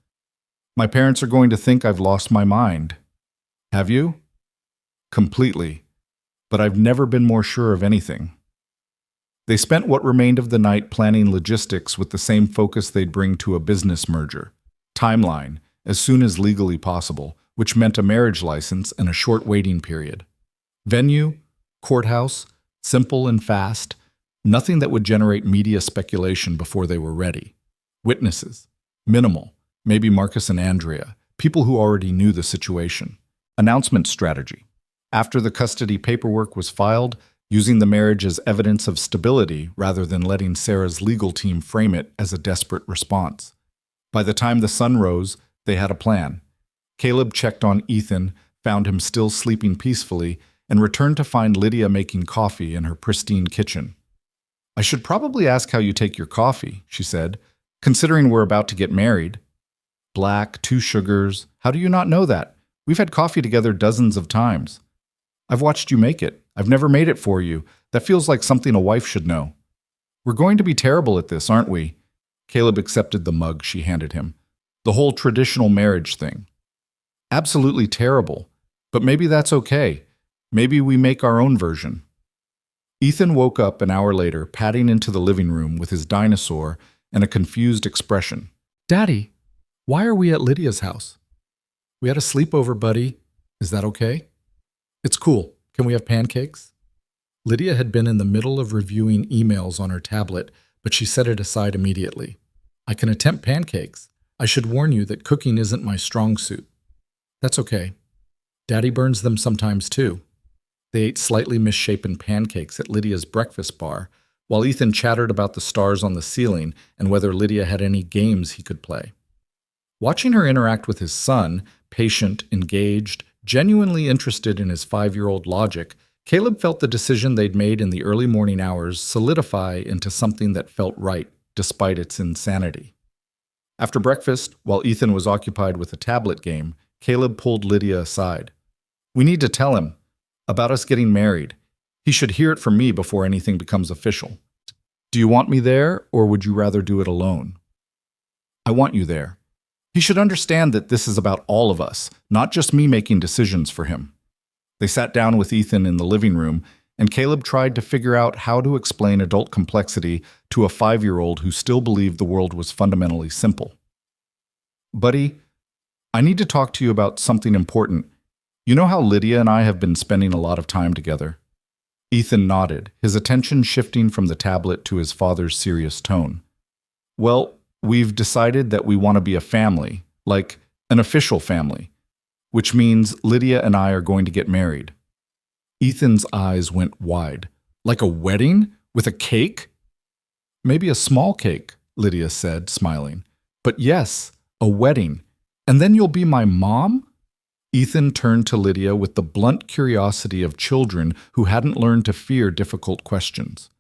My parents are going to think I've lost my mind. Have you? Completely. But I've never been more sure of anything. They spent what remained of the night planning logistics with the same focus they'd bring to a business merger. Timeline, as soon as legally possible, which meant a marriage license and a short waiting period. Venue, courthouse, simple and fast, nothing that would generate media speculation before they were ready. Witnesses, minimal, maybe Marcus and Andrea, people who already knew the situation. Announcement strategy. After the custody paperwork was filed, using the marriage as evidence of stability rather than letting Sarah's legal team frame it as a desperate response. By the time the sun rose, they had a plan. Caleb checked on Ethan, found him still sleeping peacefully, and returned to find Lydia making coffee in her pristine kitchen. I should probably ask how you take your coffee, she said, considering we're about to get married. Black, 2 sugars. How do you not know that? We've had coffee together dozens of times. I've watched you make it. I've never made it for you. That feels like something a wife should know. We're going to be terrible at this, aren't we? Caleb accepted the mug she handed him. The whole traditional marriage thing. Absolutely terrible. But maybe that's okay. Maybe we make our own version. Ethan woke up an hour later, padding into the living room with his dinosaur and a confused expression. Daddy, why are we at Lydia's house? We had a sleepover, buddy. Is that okay? It's cool. Can we have pancakes? Lydia had been in the middle of reviewing emails on her tablet, but she set it aside immediately. I can attempt pancakes. I should warn you that cooking isn't my strong suit. That's okay. Daddy burns them sometimes too. They ate slightly misshapen pancakes at Lydia's breakfast bar, while Ethan chattered about the stars on the ceiling and whether Lydia had any games he could play. Watching her interact with his son, patient, engaged, genuinely interested in his 5-year-old logic, Caleb felt the decision they'd made in the early morning hours solidify into something that felt right, despite its insanity. After breakfast, while Ethan was occupied with a tablet game, Caleb pulled Lydia aside. We need to tell him about us getting married. He should hear it from me before anything becomes official. Do you want me there, or would you rather do it alone? I want you there. He should understand that this is about all of us, not just me making decisions for him. They sat down with Ethan in the living room, and Caleb tried to figure out how to explain adult complexity to a 5-year-old who still believed the world was fundamentally simple. Buddy, I need to talk to you about something important. You know how Lydia and I have been spending a lot of time together? Ethan nodded, his attention shifting from the tablet to his father's serious tone. Well, we've decided that we want to be a family, like an official family, which means Lydia and I are going to get married. Ethan's eyes went wide. Like a wedding? With a cake? Maybe a small cake, Lydia said, smiling. But yes, a wedding. And then you'll be my mom? Ethan turned to Lydia with the blunt curiosity of children who hadn't learned to fear difficult questions.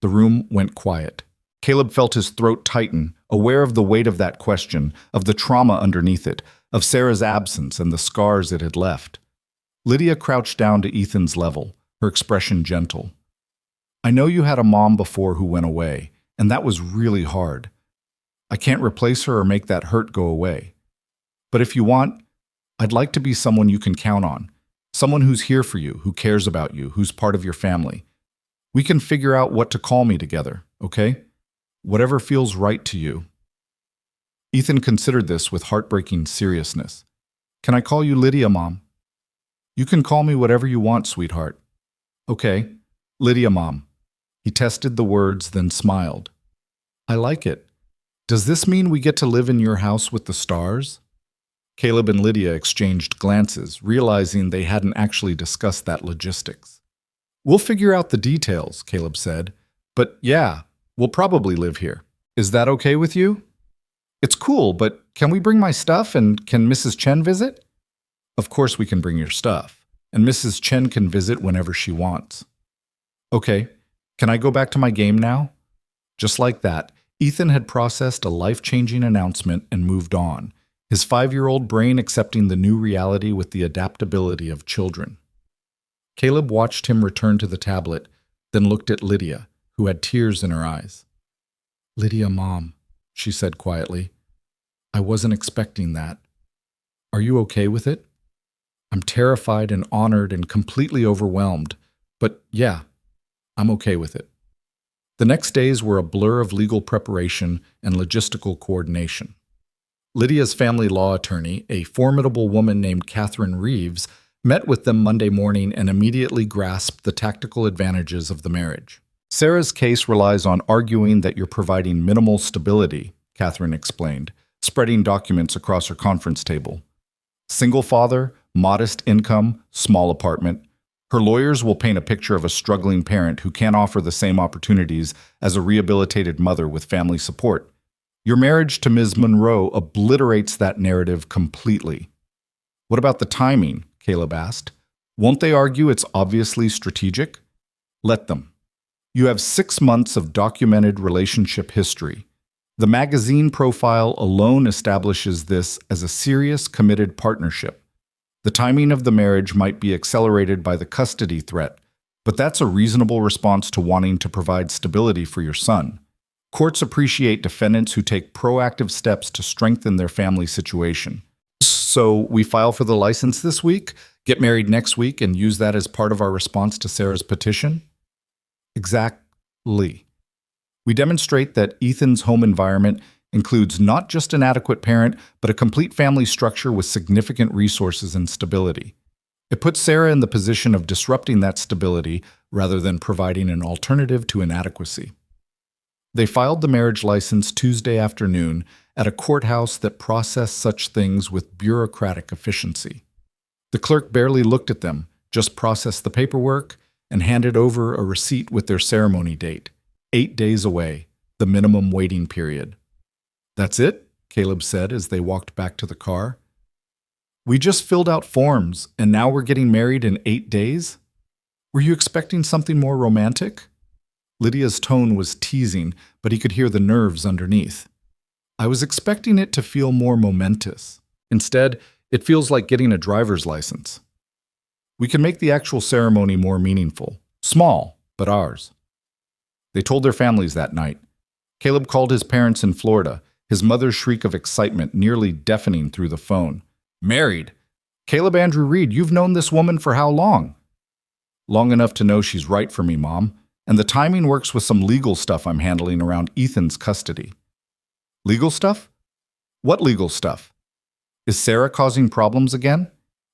The room went quiet. Caleb felt his throat tighten, aware of the weight of that question, of the trauma underneath it, of Sarah's absence and the scars it had left. Lydia crouched down to Ethan's level, her expression gentle. I know you had a mom before who went away, and that was really hard. I can't replace her or make that hurt go away. But if you want, I'd like to be someone you can count on, someone who's here for you, who cares about you, who's part of your family. We can figure out what to call me together, okay? Whatever feels right to you. Ethan considered this with heartbreaking seriousness. Can I call you Lydia, Mom? You can call me whatever you want, sweetheart. Okay, Lydia, Mom. He tested the words, then smiled. I like it. Does this mean we get to live in your house with the stars? Caleb and Lydia exchanged glances, realizing they hadn't actually discussed that logistics. "We'll figure out the details," Caleb said. "But yeah, we'll probably live here. Is that okay with you?" "It's cool, but can we bring my stuff and can Mrs. Chen visit?" "Of course we can bring your stuff, and Mrs. Chen can visit whenever she wants." "Okay, can I go back to my game now?" Just like that, Ethan had processed a life-changing announcement and moved on, his 5-year-old brain accepting the new reality with the adaptability of children. Caleb watched him return to the tablet, then looked at Lydia, who had tears in her eyes. "Lydia, Mom," she said quietly, "I wasn't expecting that. Are you okay with it?" "I'm terrified and honored and completely overwhelmed, but yeah, I'm okay with it." The next days were a blur of legal preparation and logistical coordination. Lydia's family law attorney, a formidable woman named Catherine Reeves, met with them Monday morning and immediately grasped the tactical advantages of the marriage. "Sarah's case relies on arguing that you're providing minimal stability," Catherine explained, spreading documents across her conference table. "Single father, modest income, small apartment. Her lawyers will paint a picture of a struggling parent who can't offer the same opportunities as a rehabilitated mother with family support. Your marriage to Ms. Monroe obliterates that narrative completely." "What about the timing?" Caleb asked. "Won't they argue it's obviously strategic?" "Let them. You have 6 months of documented relationship history. The magazine profile alone establishes this as a serious, committed partnership. The timing of the marriage might be accelerated by the custody threat, but that's a reasonable response to wanting to provide stability for your son. Courts appreciate defendants who take proactive steps to strengthen their family situation. So we file for the license this week, get married next week, and use that as part of our response to Sarah's petition?" Exactly. We demonstrate that Ethan's home environment includes not just an adequate parent, but a complete family structure with significant resources and stability. It puts Sarah in the position of disrupting that stability rather than providing an alternative to inadequacy. They filed the marriage license Tuesday afternoon at a courthouse that processed such things with bureaucratic efficiency. The clerk barely looked at them, just processed the paperwork, and handed over a receipt with their ceremony date, 8 days away, the minimum waiting period. "That's it?" Caleb said as they walked back to the car. "We just filled out forms, and now we're getting married in 8 days? Were you expecting something more romantic?" Lydia's tone was teasing, but he could hear the nerves underneath. "I was expecting it to feel more momentous. Instead, it feels like getting a driver's license. We can make the actual ceremony more meaningful. Small, but ours." They told their families that night. Caleb called his parents in Florida, his mother's shriek of excitement nearly deafening through the phone. "Married? Caleb Andrew Reed, you've known this woman for how long?" "Long enough to know she's right for me, Mom. And the timing works with some legal stuff I'm handling around Ethan's custody." "Legal stuff? What legal stuff? Is Sarah causing problems again?"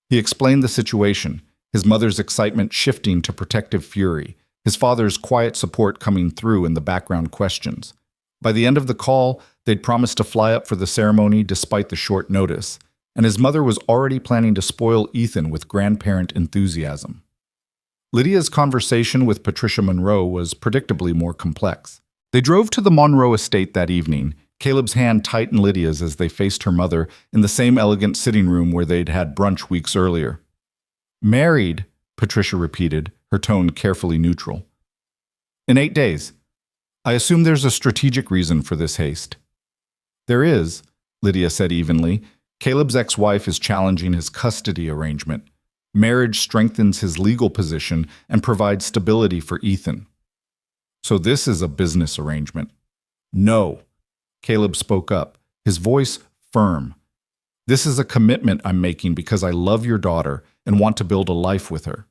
He explained the situation, his mother's excitement shifting to protective fury, his father's quiet support coming through in the background questions. By the end of the call, they'd promised to fly up for the ceremony despite the short notice, and his mother was already planning to spoil Ethan with grandparent enthusiasm. Lydia's conversation with Patricia Monroe was predictably more complex. They drove to the Monroe estate that evening, Caleb's hand tight in Lydia's as they faced her mother in the same elegant sitting room where they'd had brunch weeks earlier. "Married," Patricia repeated, her tone carefully neutral. "In 8 days. I assume there's a strategic reason for this haste." "There is," Lydia said evenly. "Caleb's ex-wife is challenging his custody arrangement. Marriage strengthens his legal position and provides stability for Ethan. So this is a business arrangement." "No," Caleb spoke up, his voice firm. "This is a commitment I'm making because I love your daughter and want to build a life with her.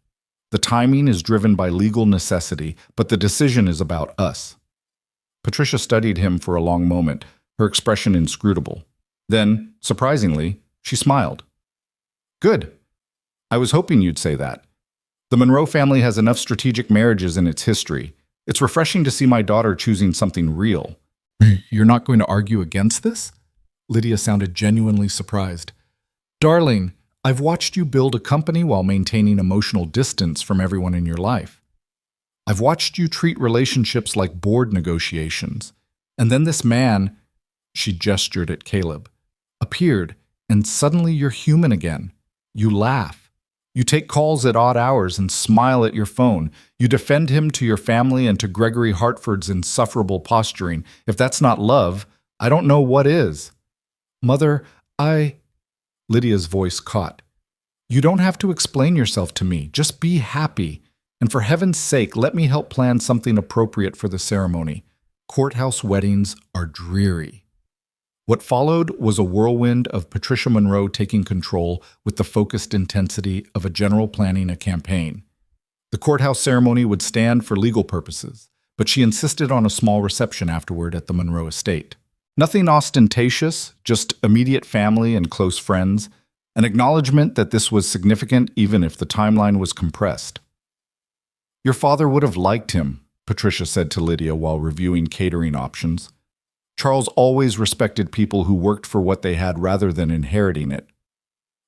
The timing is driven by legal necessity, but the decision is about us." Patricia studied him for a long moment, her expression inscrutable. Then, surprisingly, she smiled. "Good. I was hoping you'd say that. The Monroe family has enough strategic marriages in its history. It's refreshing to see my daughter choosing something real." "You're not going to argue against this?" Lydia sounded genuinely surprised. Darling, I've watched you build a company while maintaining emotional distance from everyone in your life. I've watched you treat relationships like board negotiations. And then this man, she gestured at Caleb, appeared, and suddenly you're human again. You laugh. You take calls at odd hours and smile at your phone. You defend him to your family and to Gregory Hartford's insufferable posturing. If that's not love, I don't know what is. Mother, Lydia's voice caught. You don't have to explain yourself to me. Just be happy. And for heaven's sake, let me help plan something appropriate for the ceremony. Courthouse weddings are dreary. What followed was a whirlwind of Patricia Monroe taking control with the focused intensity of a general planning a campaign. The courthouse ceremony would stand for legal purposes, but she insisted on a small reception afterward at the Monroe estate. Nothing ostentatious, just immediate family and close friends, an acknowledgement that this was significant even if the timeline was compressed. Your father would have liked him, Patricia said to Lydia while reviewing catering options. Charles always respected people who worked for what they had rather than inheriting it.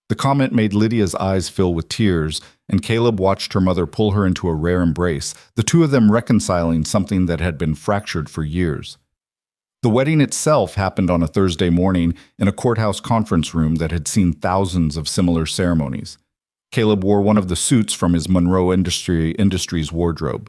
The comment made Lydia's eyes fill with tears, and Caleb watched her mother pull her into a rare embrace, the two of them reconciling something that had been fractured for years. The wedding itself happened on a Thursday morning in a courthouse conference room that had seen thousands of similar ceremonies. Caleb wore one of the suits from his Monroe Industries wardrobe.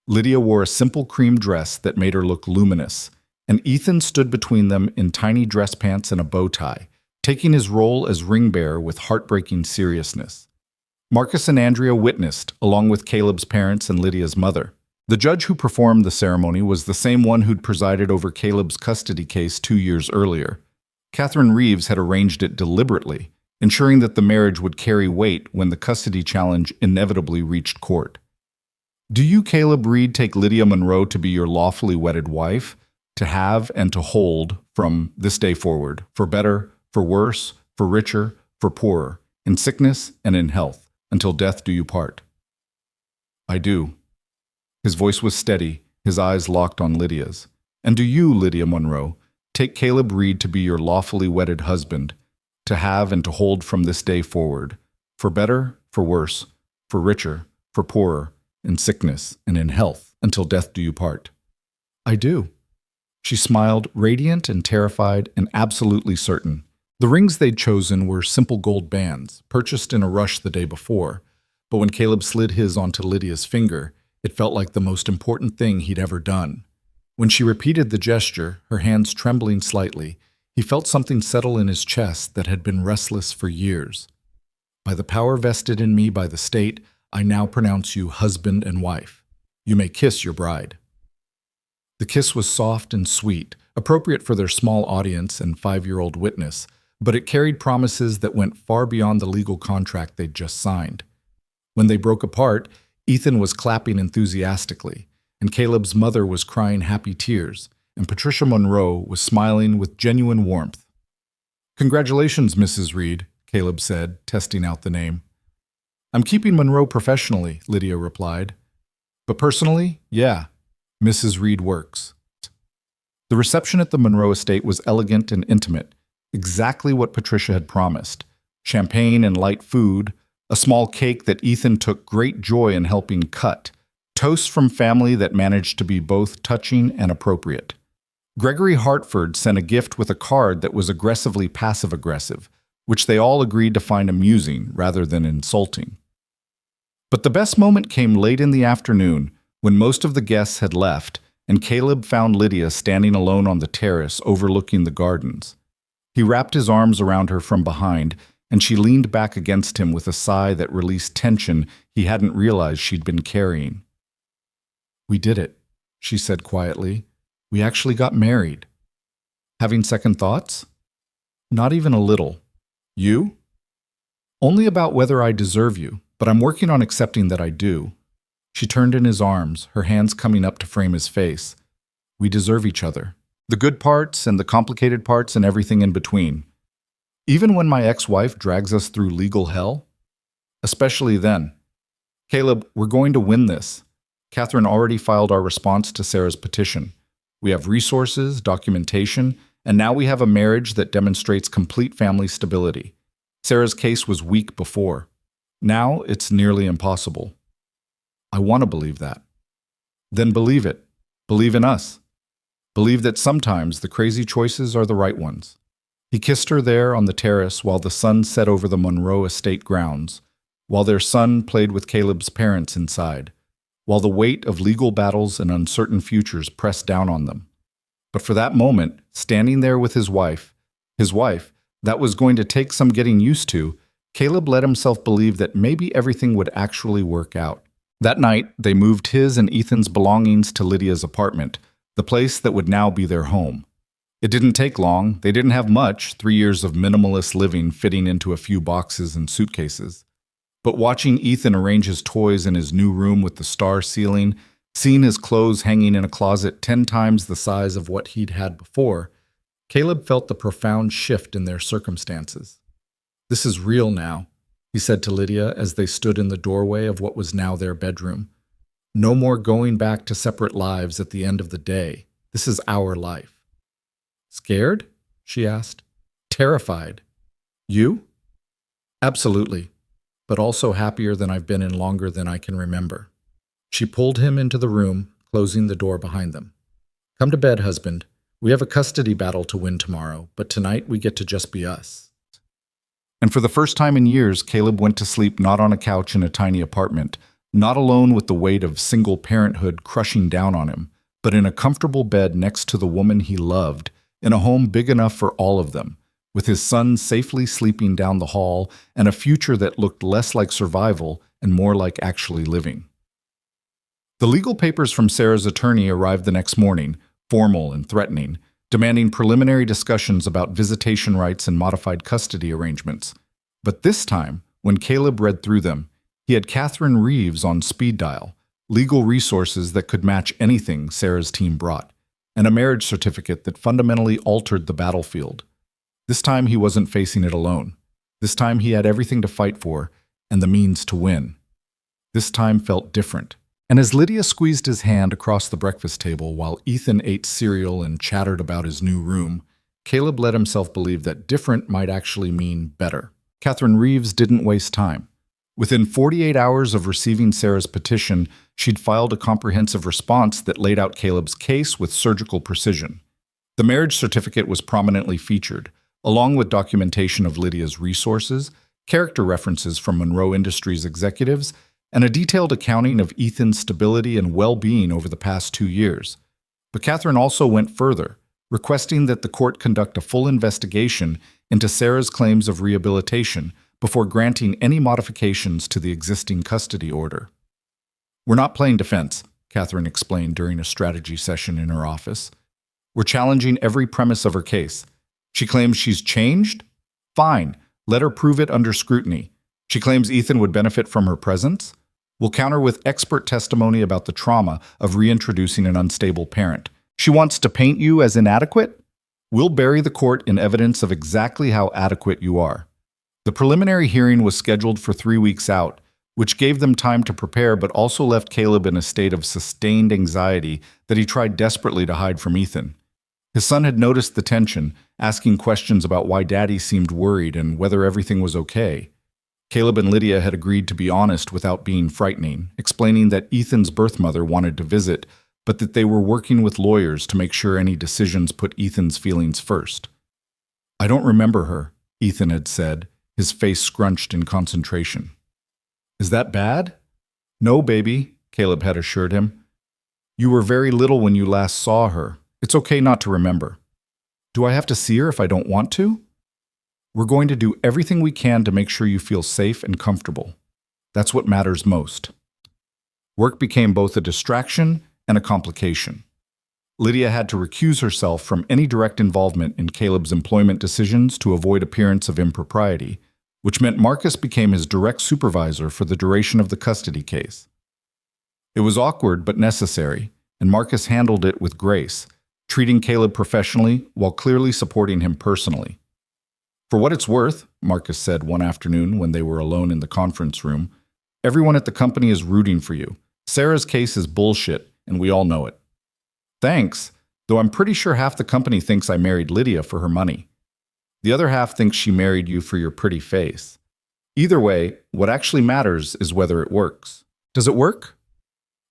Lydia wore a simple cream dress that made her look luminous, and Ethan stood between them in tiny dress pants and a bow tie, taking his role as ring bearer with heartbreaking seriousness. Marcus and Andrea witnessed, along with Caleb's parents and Lydia's mother. The judge who performed the ceremony was the same one who'd presided over Caleb's custody case 2 years earlier. Catherine Reeves had arranged it deliberately, ensuring that the marriage would carry weight when the custody challenge inevitably reached court. Do you, Caleb Reed, take Lydia Monroe to be your lawfully wedded wife, to have and to hold from this day forward, for better, for worse, for richer, for poorer, in sickness and in health, until death do you part? I do. His voice was steady, his eyes locked on Lydia's. And do you, Lydia Monroe, take Caleb Reed to be your lawfully wedded husband, to have and to hold from this day forward, for better, for worse, for richer, for poorer, in sickness and in health, until death do you part? I do. She smiled, radiant and terrified and absolutely certain. The rings they'd chosen were simple gold bands, purchased in a rush the day before, but when Caleb slid his onto Lydia's finger, it felt like the most important thing he'd ever done. When she repeated the gesture, her hands trembling slightly, he felt something settle in his chest that had been restless for years. By the power vested in me by the state, I now pronounce you husband and wife. You may kiss your bride. The kiss was soft and sweet, appropriate for their small audience and 5-year-old witness, but it carried promises that went far beyond the legal contract they'd just signed. When they broke apart, Ethan was clapping enthusiastically, and Caleb's mother was crying happy tears, and Patricia Monroe was smiling with genuine warmth. Congratulations, Mrs. Reed, Caleb said, testing out the name. I'm keeping Monroe professionally, Lydia replied. But personally, yeah, Mrs. Reed works. The reception at the Monroe estate was elegant and intimate, exactly what Patricia had promised. Champagne and light food, a small cake that Ethan took great joy in helping cut, toasts from family that managed to be both touching and appropriate. Gregory Hartford sent a gift with a card that was aggressively passive-aggressive, which they all agreed to find amusing rather than insulting. But the best moment came late in the afternoon, when most of the guests had left, and Caleb found Lydia standing alone on the terrace overlooking the gardens. He wrapped his arms around her from behind, and she leaned back against him with a sigh that released tension he hadn't realized she'd been carrying. We did it, she said quietly. We actually got married. Having second thoughts? Not even a little. You? Only about whether I deserve you, but I'm working on accepting that I do. She turned in his arms, her hands coming up to frame his face. We deserve each other. The good parts and the complicated parts and everything in between. Even when my ex-wife drags us through legal hell? Especially then. Caleb, we're going to win this. Catherine already filed our response to Sarah's petition. We have resources, documentation, and now we have a marriage that demonstrates complete family stability. Sarah's case was weak before. Now it's nearly impossible. I want to believe that. Then believe it. Believe in us. Believe that sometimes the crazy choices are the right ones. He kissed her there on the terrace while the sun set over the Monroe estate grounds, while their son played with Caleb's parents inside, while the weight of legal battles and uncertain futures pressed down on them. But for that moment, standing there with his wife, that was going to take some getting used to, Caleb let himself believe that maybe everything would actually work out. That night, they moved his and Ethan's belongings to Lydia's apartment, the place that would now be their home. It didn't take long. They didn't have much, 3 years of minimalist living fitting into a few boxes and suitcases. But watching Ethan arrange his toys in his new room with the star ceiling, seeing his clothes hanging in a closet 10 times the size of what he'd had before, Caleb felt the profound shift in their circumstances. "This is real now," he said to Lydia as they stood in the doorway of what was now their bedroom. "No more going back to separate lives at the end of the day. This is our life." "Scared?" she asked. "Terrified. You?" "Absolutely, but also happier than I've been in longer than I can remember." She pulled him into the room, closing the door behind them. "Come to bed, husband. We have a custody battle to win tomorrow, but tonight we get to just be us." And for the first time in years, Caleb went to sleep not on a couch in a tiny apartment, not alone with the weight of single parenthood crushing down on him, but in a comfortable bed next to the woman he loved, in a home big enough for all of them, with his son safely sleeping down the hall and a future that looked less like survival and more like actually living. The legal papers from Sarah's attorney arrived the next morning, formal and threatening, demanding preliminary discussions about visitation rights and modified custody arrangements. But this time, when Caleb read through them, he had Catherine Reeves on speed dial, legal resources that could match anything Sarah's team brought, and a marriage certificate that fundamentally altered the battlefield. This time he wasn't facing it alone. This time he had everything to fight for and the means to win. This time felt different. And as Lydia squeezed his hand across the breakfast table while Ethan ate cereal and chattered about his new room, Caleb let himself believe that different might actually mean better. Catherine Reeves didn't waste time. Within 48 hours of receiving Sarah's petition, she'd filed a comprehensive response that laid out Caleb's case with surgical precision. The marriage certificate was prominently featured, along with documentation of Lydia's resources, character references from Monroe Industries executives, and a detailed accounting of Ethan's stability and well-being over the past 2 years. But Catherine also went further, requesting that the court conduct a full investigation into Sarah's claims of rehabilitation before granting any modifications to the existing custody order. "We're not playing defense," Catherine explained during a strategy session in her office. "We're challenging every premise of her case. She claims she's changed? Fine, let her prove it under scrutiny. She claims Ethan would benefit from her presence? We'll counter with expert testimony about the trauma of reintroducing an unstable parent. She wants to paint you as inadequate? We'll bury the court in evidence of exactly how adequate you are." The preliminary hearing was scheduled for 3 weeks out, which gave them time to prepare but also left Caleb in a state of sustained anxiety that he tried desperately to hide from Ethan. His son had noticed the tension, asking questions about why Daddy seemed worried and whether everything was okay. Caleb and Lydia had agreed to be honest without being frightening, explaining that Ethan's birth mother wanted to visit, but that they were working with lawyers to make sure any decisions put Ethan's feelings first. "I don't remember her," Ethan had said, his face scrunched in concentration. "Is that bad?" "No, baby," Caleb had assured him. "You were very little when you last saw her. It's okay not to remember." "Do I have to see her if I don't want to?" "We're going to do everything we can to make sure you feel safe and comfortable. That's what matters most." Work became both a distraction and a complication. Lydia had to recuse herself from any direct involvement in Caleb's employment decisions to avoid appearance of impropriety, which meant Marcus became his direct supervisor for the duration of the custody case. It was awkward but necessary, and Marcus handled it with grace, treating Caleb professionally while clearly supporting him personally. "For what it's worth," Marcus said one afternoon when they were alone in the conference room, "everyone at the company is rooting for you. Sarah's case is bullshit, and we all know it." "Thanks, though I'm pretty sure half the company thinks I married Lydia for her money." The other half thinks she married you for your pretty face. Either way, what actually matters is whether it works. Does it work?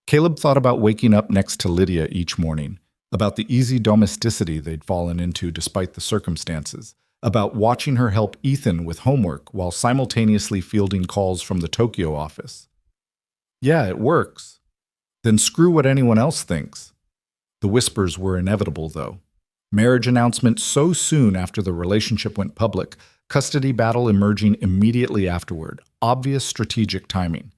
Caleb thought about waking up next to Lydia each morning, about the easy domesticity they'd fallen into despite the circumstances, about watching her help Ethan with homework while simultaneously fielding calls from the Tokyo office. Yeah, it works. Then screw what anyone else thinks. The whispers were inevitable, though. Marriage announcement so soon after the relationship went public, custody battle emerging immediately afterward, obvious strategic timing.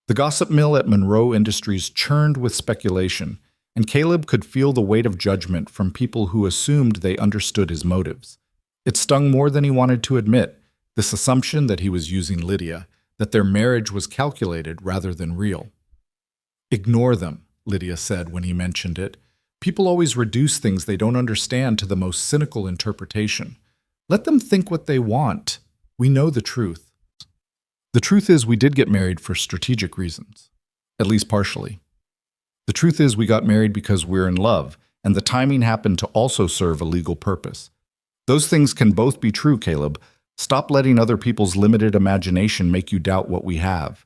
The gossip mill at Monroe Industries churned with speculation, and Caleb could feel the weight of judgment from people who assumed they understood his motives. It stung more than he wanted to admit, this assumption that he was using Lydia, that their marriage was calculated rather than real. Ignore them, Lydia said when he mentioned it. People always reduce things they don't understand to the most cynical interpretation. Let them think what they want. We know the truth. The truth is we did get married for strategic reasons, at least partially. The truth is we got married because we're in love, and the timing happened to also serve a legal purpose. Those things can both be true, Caleb. Stop letting other people's limited imagination make you doubt what we have.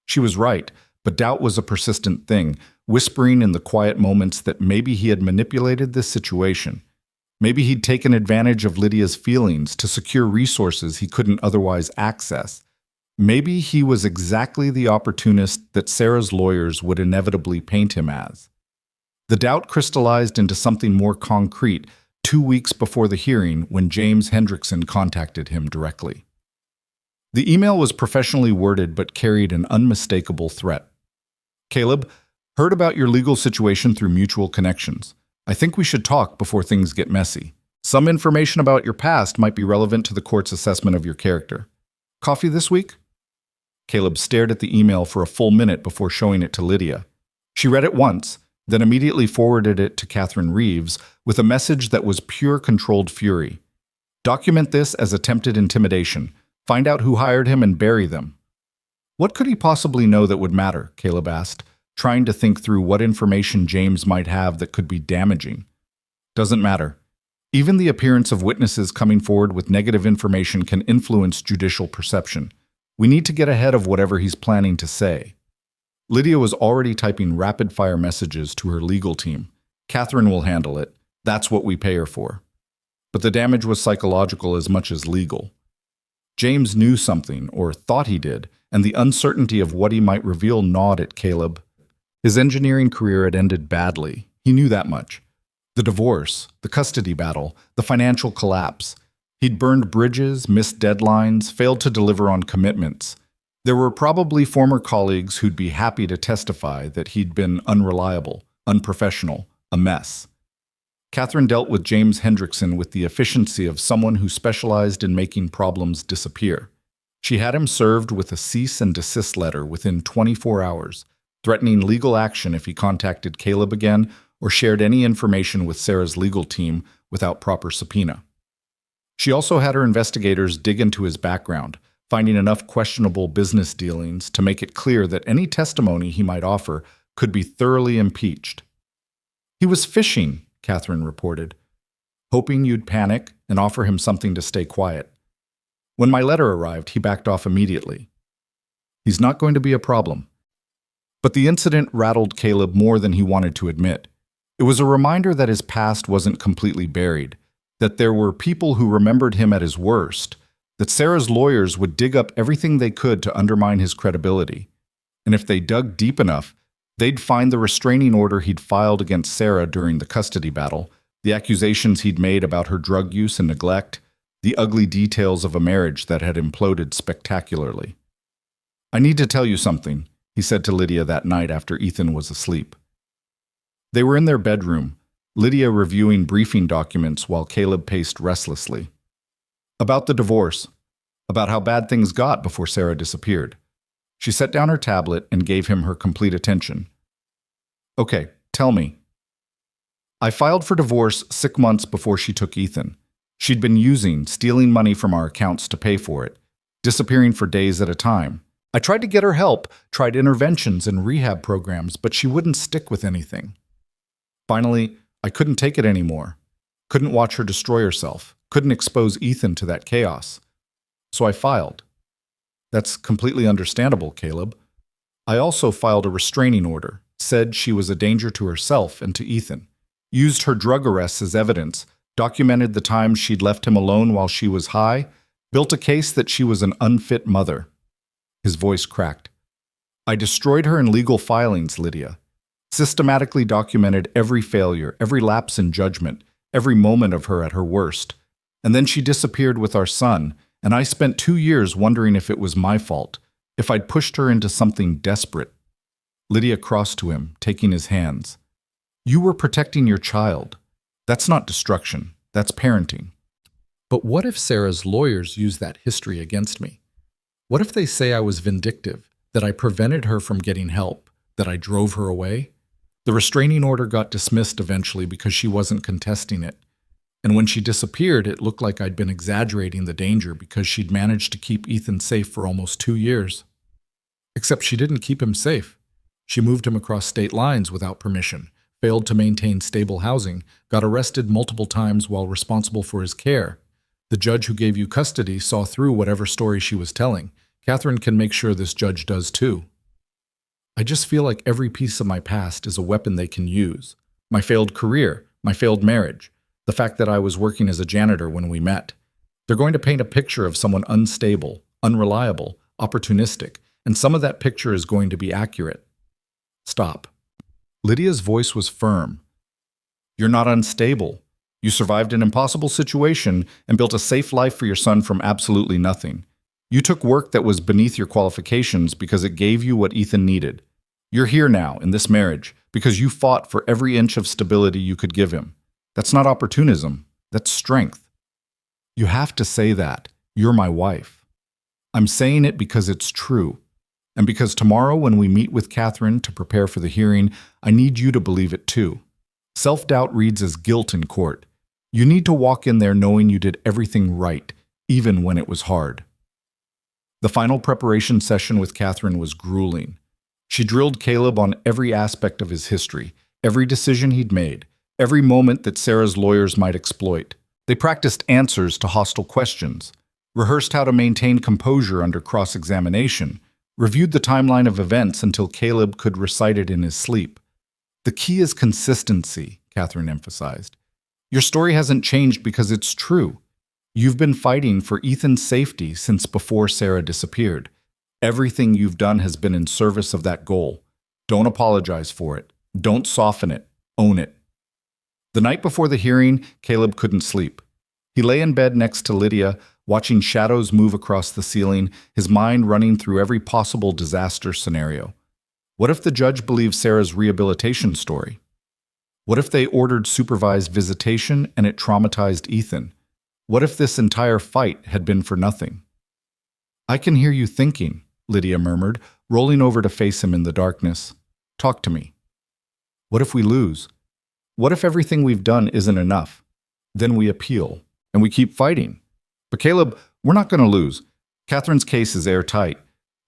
She was right, but doubt was a persistent thing, whispering in the quiet moments that maybe he had manipulated this situation. Maybe he'd taken advantage of Lydia's feelings to secure resources he couldn't otherwise access. Maybe he was exactly the opportunist that Sarah's lawyers would inevitably paint him as. The doubt crystallized into something more concrete 2 weeks before the hearing when James Hendrickson contacted him directly. The email was professionally worded but carried an unmistakable threat. Caleb, heard about your legal situation through mutual connections. I think we should talk before things get messy. Some information about your past might be relevant to the court's assessment of your character. Coffee this week? Caleb stared at the email for a full minute before showing it to Lydia. She read it once, then immediately forwarded it to Catherine Reeves with a message that was pure controlled fury. Document this as attempted intimidation. Find out who hired him and bury them. What could he possibly know that would matter? Caleb asked, trying to think through what information James might have that could be damaging. Doesn't matter. Even the appearance of witnesses coming forward with negative information can influence judicial perception. We need to get ahead of whatever he's planning to say. Lydia was already typing rapid-fire messages to her legal team. Catherine will handle it. That's what we pay her for. But the damage was psychological as much as legal. James knew something, or thought he did, and the uncertainty of what he might reveal gnawed at Caleb. His engineering career had ended badly. He knew that much. The divorce, the custody battle, the financial collapse. He'd burned bridges, missed deadlines, failed to deliver on commitments. There were probably former colleagues who'd be happy to testify that he'd been unreliable, unprofessional, a mess. Catherine dealt with James Hendrickson with the efficiency of someone who specialized in making problems disappear. She had him served with a cease and desist letter within 24 hours, threatening legal action if he contacted Caleb again or shared any information with Sarah's legal team without proper subpoena. She also had her investigators dig into his background, finding enough questionable business dealings to make it clear that any testimony he might offer could be thoroughly impeached. He was fishing, Catherine reported, hoping you'd panic and offer him something to stay quiet. When my letter arrived, he backed off immediately. He's not going to be a problem. But the incident rattled Caleb more than he wanted to admit. It was a reminder that his past wasn't completely buried, that there were people who remembered him at his worst, that Sarah's lawyers would dig up everything they could to undermine his credibility. And if they dug deep enough, they'd find the restraining order he'd filed against Sarah during the custody battle, the accusations he'd made about her drug use and neglect, the ugly details of a marriage that had imploded spectacularly. I need to tell you something, he said to Lydia that night after Ethan was asleep. They were in their bedroom, Lydia reviewing briefing documents while Caleb paced restlessly. About the divorce, about how bad things got before Sarah disappeared. She set down her tablet and gave him her complete attention. Okay, tell me. I filed for divorce 6 months before she took Ethan. She'd been stealing money from our accounts to pay for it, disappearing for days at a time. I tried to get her help, tried interventions and rehab programs, but she wouldn't stick with anything. Finally, I couldn't take it anymore. Couldn't watch her destroy herself. Couldn't expose Ethan to that chaos. So I filed. That's completely understandable, Caleb. I also filed a restraining order, said she was a danger to herself and to Ethan, used her drug arrests as evidence, documented the times she'd left him alone while she was high, built a case that she was an unfit mother. His voice cracked. I destroyed her in legal filings, Lydia. Systematically documented every failure, every lapse in judgment, every moment of her at her worst. And then she disappeared with our son, and I spent 2 years wondering if it was my fault, if I'd pushed her into something desperate. Lydia crossed to him, taking his hands. You were protecting your child. That's not destruction. That's parenting. But what if Sarah's lawyers use that history against me? What if they say I was vindictive, that I prevented her from getting help, that I drove her away? The restraining order got dismissed eventually because she wasn't contesting it. And when she disappeared, it looked like I'd been exaggerating the danger because she'd managed to keep Ethan safe for almost 2 years. Except she didn't keep him safe. She moved him across state lines without permission, failed to maintain stable housing, got arrested multiple times while responsible for his care. The judge who gave you custody saw through whatever story she was telling. Catherine can make sure this judge does too. I just feel like every piece of my past is a weapon they can use. My failed career, my failed marriage, the fact that I was working as a janitor when we met. They're going to paint a picture of someone unstable, unreliable, opportunistic, and some of that picture is going to be accurate. Stop. Lydia's voice was firm. You're not unstable. You survived an impossible situation and built a safe life for your son from absolutely nothing. You took work that was beneath your qualifications because it gave you what Ethan needed. You're here now, in this marriage, because you fought for every inch of stability you could give him. That's not opportunism. That's strength. You have to say that. You're my wife. I'm saying it because it's true. And because tomorrow when we meet with Catherine to prepare for the hearing, I need you to believe it too. Self-doubt reads as guilt in court. You need to walk in there knowing you did everything right, even when it was hard. The final preparation session with Catherine was grueling. She drilled Caleb on every aspect of his history, every decision he'd made, every moment that Sarah's lawyers might exploit. They practiced answers to hostile questions, rehearsed how to maintain composure under cross-examination, reviewed the timeline of events until Caleb could recite it in his sleep. The key is consistency, Catherine emphasized. Your story hasn't changed because it's true. You've been fighting for Ethan's safety since before Sarah disappeared. Everything you've done has been in service of that goal. Don't apologize for it. Don't soften it. Own it. The night before the hearing, Caleb couldn't sleep. He lay in bed next to Lydia, watching shadows move across the ceiling, his mind running through every possible disaster scenario. What if the judge believed Sarah's rehabilitation story? What if they ordered supervised visitation and it traumatized Ethan? What if this entire fight had been for nothing? I can hear you thinking, Lydia murmured, rolling over to face him in the darkness. Talk to me. What if we lose? What if everything we've done isn't enough? Then we appeal, and we keep fighting. But Caleb, we're not going to lose. Catherine's case is airtight.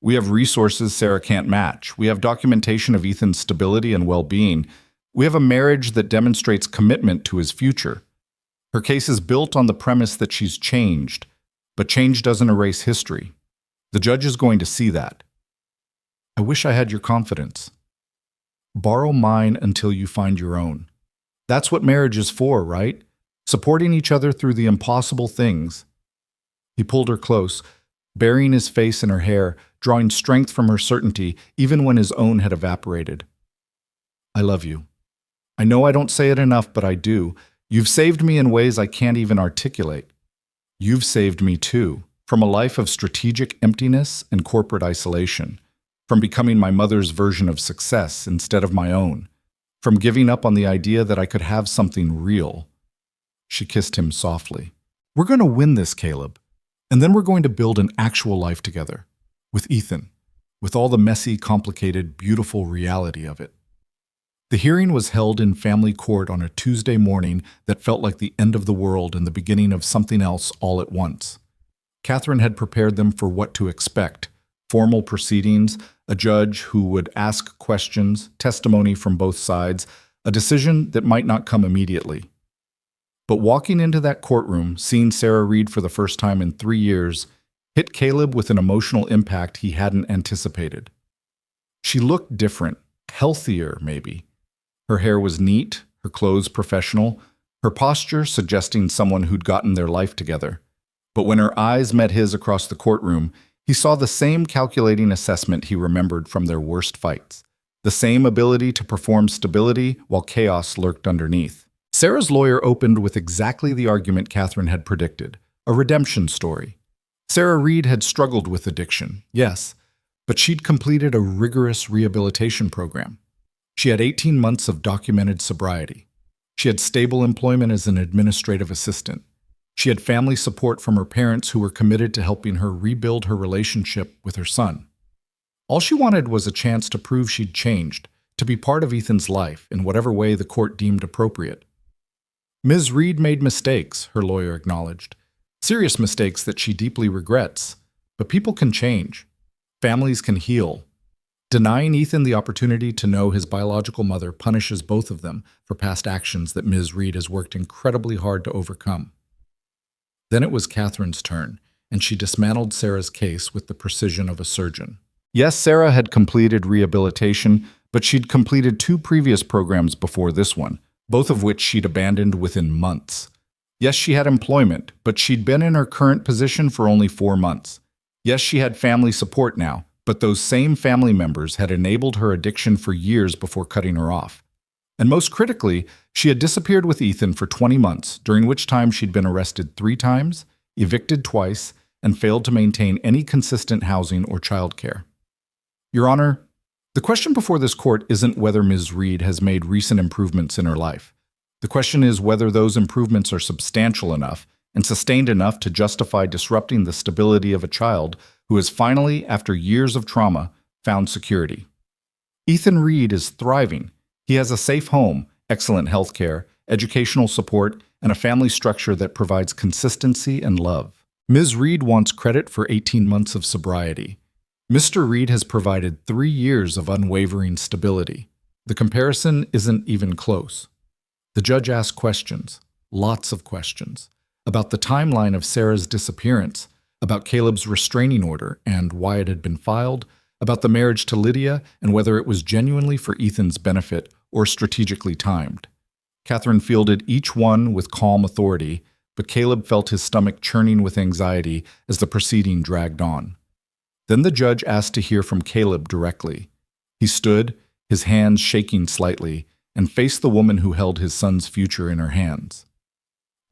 We have resources Sarah can't match. We have documentation of Ethan's stability and well-being. We have a marriage that demonstrates commitment to his future. Her case is built on the premise that she's changed, but change doesn't erase history. The judge is going to see that. I wish I had your confidence. Borrow mine until you find your own. That's what marriage is for, right? Supporting each other through the impossible things. He pulled her close, burying his face in her hair, drawing strength from her certainty, even when his own had evaporated. I love you. I know I don't say it enough, but I do. You've saved me in ways I can't even articulate. You've saved me too, from a life of strategic emptiness and corporate isolation, from becoming my mother's version of success instead of my own, from giving up on the idea that I could have something real. She kissed him softly. We're going to win this, Caleb, and then we're going to build an actual life together, with Ethan, with all the messy, complicated, beautiful reality of it. The hearing was held in family court on a Tuesday morning that felt like the end of the world and the beginning of something else all at once. Catherine had prepared them for what to expect: formal proceedings, a judge who would ask questions, testimony from both sides, a decision that might not come immediately. But walking into that courtroom, seeing Sarah Reed for the first time in 3 years, hit Caleb with an emotional impact he hadn't anticipated. She looked different, healthier maybe. Her hair was neat, her clothes professional, her posture suggesting someone who'd gotten their life together. But when her eyes met his across the courtroom, he saw the same calculating assessment he remembered from their worst fights, the same ability to perform stability while chaos lurked underneath. Sarah's lawyer opened with exactly the argument Catherine had predicted, a redemption story. Sarah Reed had struggled with addiction, yes, but she'd completed a rigorous rehabilitation program. She had 18 months of documented sobriety. She had stable employment as an administrative assistant. She had family support from her parents who were committed to helping her rebuild her relationship with her son. All she wanted was a chance to prove she'd changed, to be part of Ethan's life in whatever way the court deemed appropriate. Ms. Reed made mistakes, her lawyer acknowledged. Serious mistakes that she deeply regrets. But people can change. Families can heal. Denying Ethan the opportunity to know his biological mother punishes both of them for past actions that Ms. Reed has worked incredibly hard to overcome. Then it was Catherine's turn, and she dismantled Sarah's case with the precision of a surgeon. Yes, Sarah had completed rehabilitation, but she'd completed 2 previous programs before this one, both of which she'd abandoned within months. Yes, she had employment, but she'd been in her current position for only 4 months. Yes, she had family support now, but those same family members had enabled her addiction for years before cutting her off. And most critically, she had disappeared with Ethan for 20 months, during which time she'd been arrested 3 times, evicted twice, and failed to maintain any consistent housing or childcare. Your Honor, the question before this court isn't whether Ms. Reed has made recent improvements in her life. The question is whether those improvements are substantial enough and sustained enough to justify disrupting the stability of a child who has finally, after years of trauma, found security. Ethan Reed is thriving. He has a safe home, excellent health care, educational support, and a family structure that provides consistency and love. Ms. Reed wants credit for 18 months of sobriety. Mr. Reed has provided 3 years of unwavering stability. The comparison isn't even close. The judge asked questions, lots of questions, about the timeline of Sarah's disappearance, about Caleb's restraining order and why it had been filed, about the marriage to Lydia and whether it was genuinely for Ethan's benefit or strategically timed. Catherine fielded each one with calm authority, but Caleb felt his stomach churning with anxiety as the proceeding dragged on. Then the judge asked to hear from Caleb directly. He stood, his hands shaking slightly, and faced the woman who held his son's future in her hands.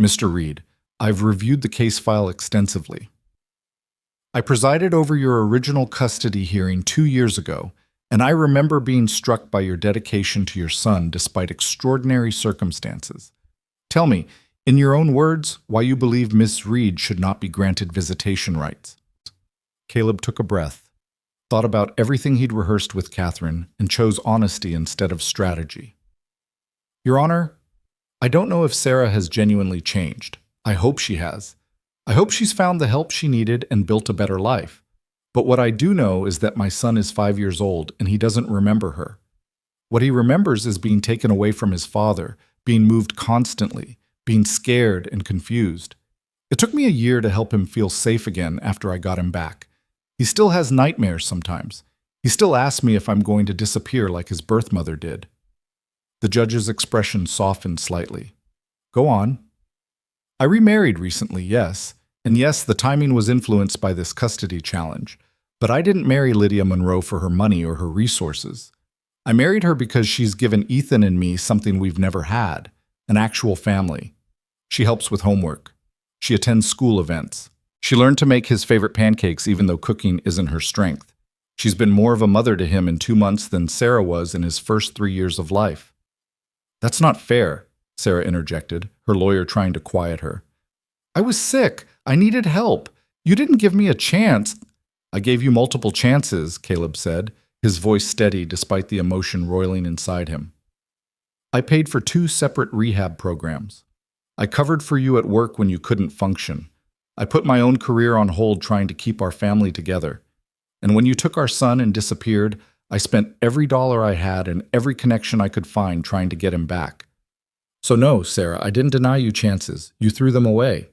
Mr. Reed, I've reviewed the case file extensively. I presided over your original custody hearing 2 years ago, and I remember being struck by your dedication to your son despite extraordinary circumstances. Tell me, in your own words, why you believe Miss Reed should not be granted visitation rights. Caleb took a breath, thought about everything he'd rehearsed with Catherine, and chose honesty instead of strategy. Your Honor, I don't know if Sarah has genuinely changed. I hope she has. I hope she's found the help she needed and built a better life. But what I do know is that my son is 5 years old and he doesn't remember her. What he remembers is being taken away from his father, being moved constantly, being scared and confused. It took me a year to help him feel safe again after I got him back. He still has nightmares sometimes. He still asks me if I'm going to disappear like his birth mother did. The judge's expression softened slightly. Go on. I remarried recently, yes. And yes, the timing was influenced by this custody challenge. But I didn't marry Lydia Monroe for her money or her resources. I married her because she's given Ethan and me something we've never had, an actual family. She helps with homework. She attends school events. She learned to make his favorite pancakes even though cooking isn't her strength. She's been more of a mother to him in 2 months than Sarah was in his first 3 years of life. That's not fair, Sarah interjected, her lawyer trying to quiet her. I was sick. I needed help. You didn't give me a chance. I gave you multiple chances, Caleb said, his voice steady despite the emotion roiling inside him. I paid for 2 separate rehab programs. I covered for you at work when you couldn't function. I put my own career on hold trying to keep our family together. And when you took our son and disappeared, I spent every dollar I had and every connection I could find trying to get him back. So no, Sarah, I didn't deny you chances. You threw them away.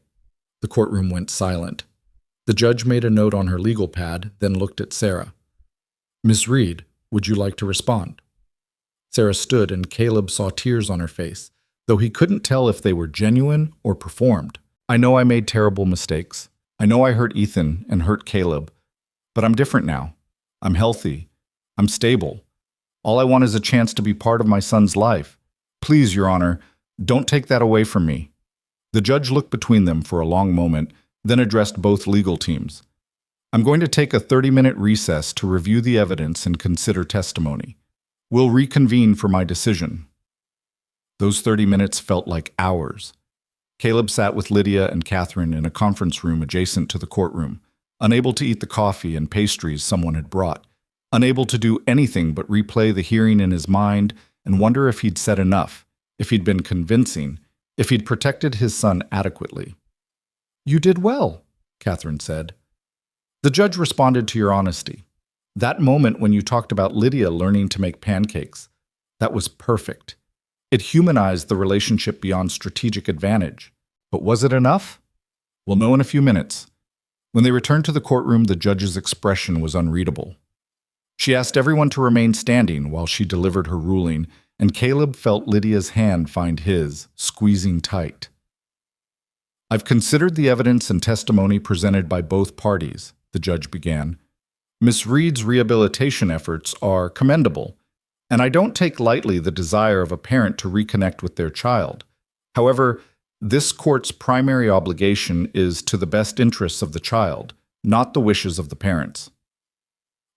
The courtroom went silent. The judge made a note on her legal pad, then looked at Sarah. Miss Reed, would you like to respond? Sarah stood, and Caleb saw tears on her face, though he couldn't tell if they were genuine or performed. I know I made terrible mistakes. I know I hurt Ethan and hurt Caleb, but I'm different now. I'm healthy. I'm stable. All I want is a chance to be part of my son's life. Please, Your Honor, don't take that away from me. The judge looked between them for a long moment, then addressed both legal teams. I'm going to take a 30-minute recess to review the evidence and consider testimony. We'll reconvene for my decision. Those 30 minutes felt like hours. Caleb sat with Lydia and Catherine in a conference room adjacent to the courtroom, unable to eat the coffee and pastries someone had brought, unable to do anything but replay the hearing in his mind and wonder if he'd said enough, if he'd been convincing, if he'd protected his son adequately. You did well, Catherine said. The judge responded to your honesty. That moment when you talked about Lydia learning to make pancakes, that was perfect. It humanized the relationship beyond strategic advantage. But was it enough? We'll know in a few minutes. When they returned to the courtroom, the judge's expression was unreadable. She asked everyone to remain standing while she delivered her ruling, and Caleb felt Lydia's hand find his, squeezing tight. I've considered the evidence and testimony presented by both parties, the judge began. Miss Reed's rehabilitation efforts are commendable, and I don't take lightly the desire of a parent to reconnect with their child. However, this court's primary obligation is to the best interests of the child, not the wishes of the parents.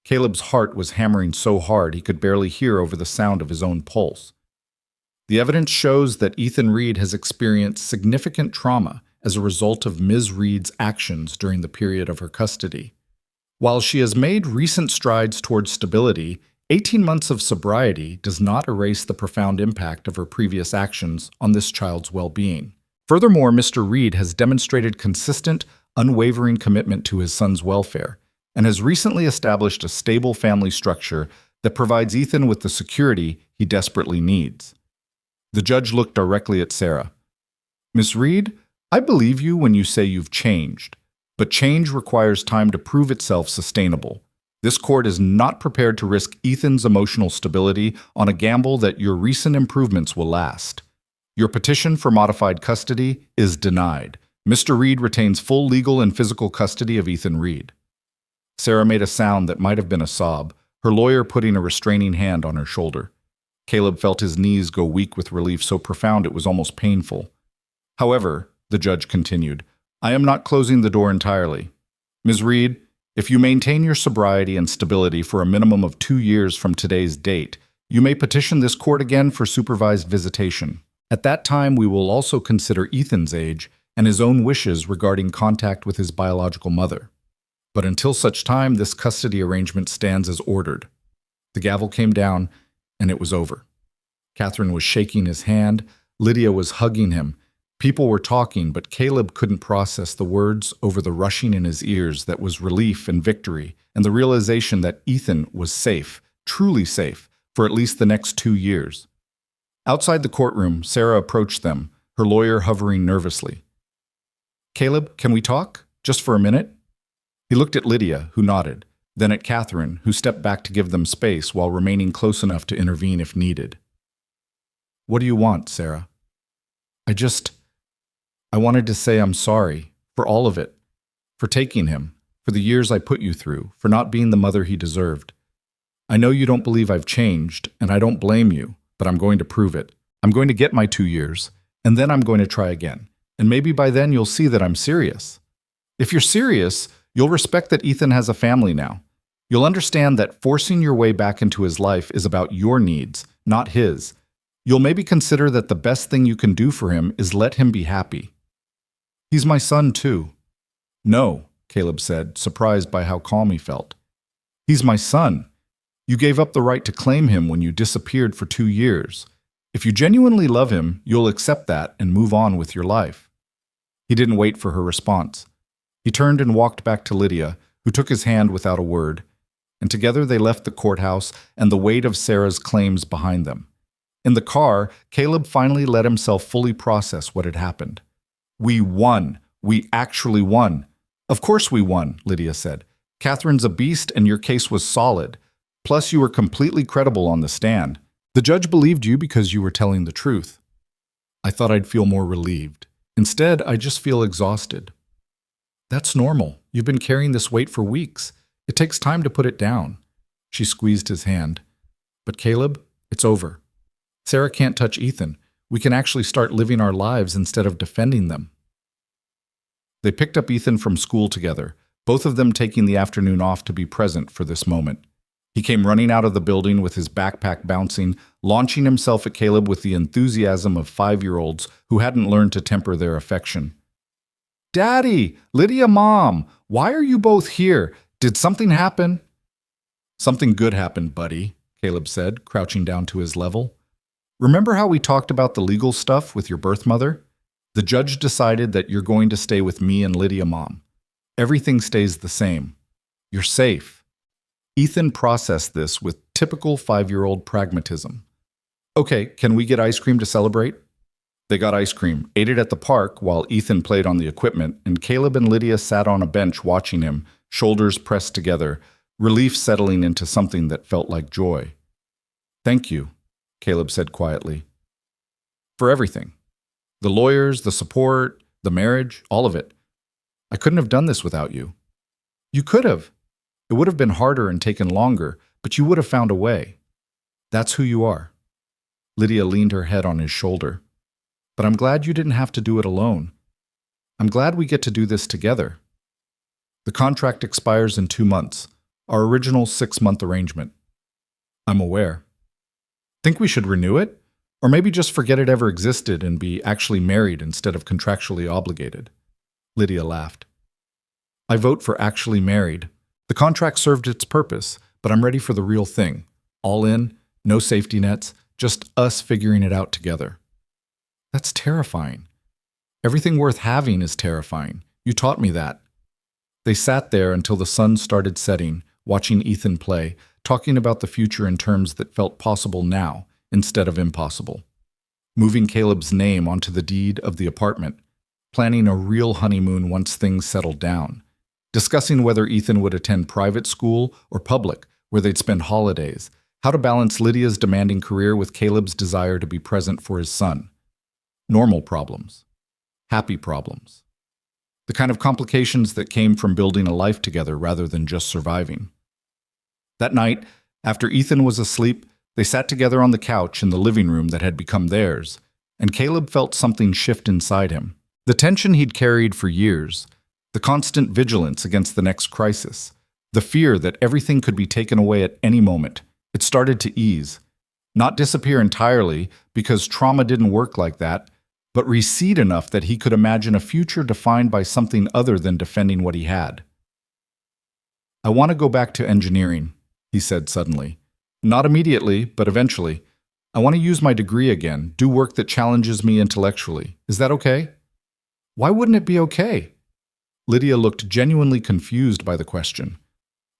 Caleb's heart was hammering so hard he could barely hear over the sound of his own pulse. The evidence shows that Ethan Reed has experienced significant trauma as a result of Ms. Reed's actions during the period of her custody. While she has made recent strides towards stability, 18 months of sobriety does not erase the profound impact of her previous actions on this child's well-being. Furthermore, Mr. Reed has demonstrated consistent, unwavering commitment to his son's welfare and has recently established a stable family structure that provides Ethan with the security he desperately needs. The judge looked directly at Sarah. Miss Reed, I believe you when you say you've changed, but change requires time to prove itself sustainable. This court is not prepared to risk Ethan's emotional stability on a gamble that your recent improvements will last. Your petition for modified custody is denied. Mr. Reed retains full legal and physical custody of Ethan Reed. Sarah made a sound that might have been a sob, her lawyer putting a restraining hand on her shoulder. Caleb felt his knees go weak with relief so profound it was almost painful. However, the judge continued, I am not closing the door entirely. Ms. Reed, if you maintain your sobriety and stability for a minimum of 2 years from today's date, you may petition this court again for supervised visitation. At that time, we will also consider Ethan's age and his own wishes regarding contact with his biological mother. But until such time, this custody arrangement stands as ordered. The gavel came down, and it was over. Catherine was shaking his hand. Lydia was hugging him. People were talking, but Caleb couldn't process the words over the rushing in his ears that was relief and victory, and the realization that Ethan was safe, truly safe, for at least the next 2 years. Outside the courtroom, Sarah approached them, her lawyer hovering nervously. Caleb, can we talk? Just for a minute? He looked at Lydia, who nodded, then at Catherine, who stepped back to give them space while remaining close enough to intervene if needed. What do you want, Sarah? I wanted to say I'm sorry for all of it, for taking him, for the years I put you through, for not being the mother he deserved. I know you don't believe I've changed, and I don't blame you, but I'm going to prove it. I'm going to get my 2 years, and then I'm going to try again. And maybe by then you'll see that I'm serious. If you're serious, you'll respect that Ethan has a family now. You'll understand that forcing your way back into his life is about your needs, not his. You'll maybe consider that the best thing you can do for him is let him be happy. He's my son, too. No, Caleb said, surprised by how calm he felt. He's my son. You gave up the right to claim him when you disappeared for 2 years. If you genuinely love him, you'll accept that and move on with your life. He didn't wait for her response. He turned and walked back to Lydia, who took his hand without a word, and together they left the courthouse and the weight of Sarah's claims behind them. In the car, Caleb finally let himself fully process what had happened. We won. We actually won. Of course we won, Lydia said. Catherine's a beast and your case was solid. Plus you were completely credible on the stand. The judge believed you because you were telling the truth. I thought I'd feel more relieved. Instead, I just feel exhausted. That's normal. You've been carrying this weight for weeks. It takes time to put it down. She squeezed his hand. But Caleb, it's over. Sarah can't touch Ethan. We can actually start living our lives instead of defending them. They picked up Ethan from school together, both of them taking the afternoon off to be present for this moment. He came running out of the building with his backpack bouncing, launching himself at Caleb with the enthusiasm of 5-year-olds who hadn't learned to temper their affection. Daddy! Lydia, Mom! Why are you both here? Did something happen? Something good happened, buddy, Caleb said, crouching down to his level. Remember how we talked about the legal stuff with your birth mother? The judge decided that you're going to stay with me and Lydia, Mom. Everything stays the same. You're safe. Ethan processed this with typical 5-year-old pragmatism. Okay, can we get ice cream to celebrate? They got ice cream, ate it at the park while Ethan played on the equipment, and Caleb and Lydia sat on a bench watching him, shoulders pressed together, relief settling into something that felt like joy. Thank you, Caleb said quietly. For everything. The lawyers, the support, the marriage, all of it. I couldn't have done this without you. You could have. It would have been harder and taken longer, but you would have found a way. That's who you are. Lydia leaned her head on his shoulder. But I'm glad you didn't have to do it alone. I'm glad we get to do this together. The contract expires in 2 months, our original 6-month arrangement. I'm aware. Think we should renew it? Or maybe just forget it ever existed and be actually married instead of contractually obligated? Lydia laughed. I vote for actually married. The contract served its purpose, but I'm ready for the real thing. All in, no safety nets, just us figuring it out together. That's terrifying. Everything worth having is terrifying. You taught me that. They sat there until the sun started setting, watching Ethan play, talking about the future in terms that felt possible now instead of impossible. Moving Caleb's name onto the deed of the apartment, planning a real honeymoon once things settled down, discussing whether Ethan would attend private school or public, where they'd spend holidays, how to balance Lydia's demanding career with Caleb's desire to be present for his son. Normal problems. Happy problems. The kind of complications that came from building a life together rather than just surviving. That night, after Ethan was asleep, they sat together on the couch in the living room that had become theirs, and Caleb felt something shift inside him. The tension he'd carried for years, the constant vigilance against the next crisis, the fear that everything could be taken away at any moment, it started to ease. Not disappear entirely, because trauma didn't work like that, but recede enough that he could imagine a future defined by something other than defending what he had. I want to go back to engineering, he said suddenly. Not immediately, but eventually. I want to use my degree again, do work that challenges me intellectually. Is that okay? Why wouldn't it be okay? Lydia looked genuinely confused by the question.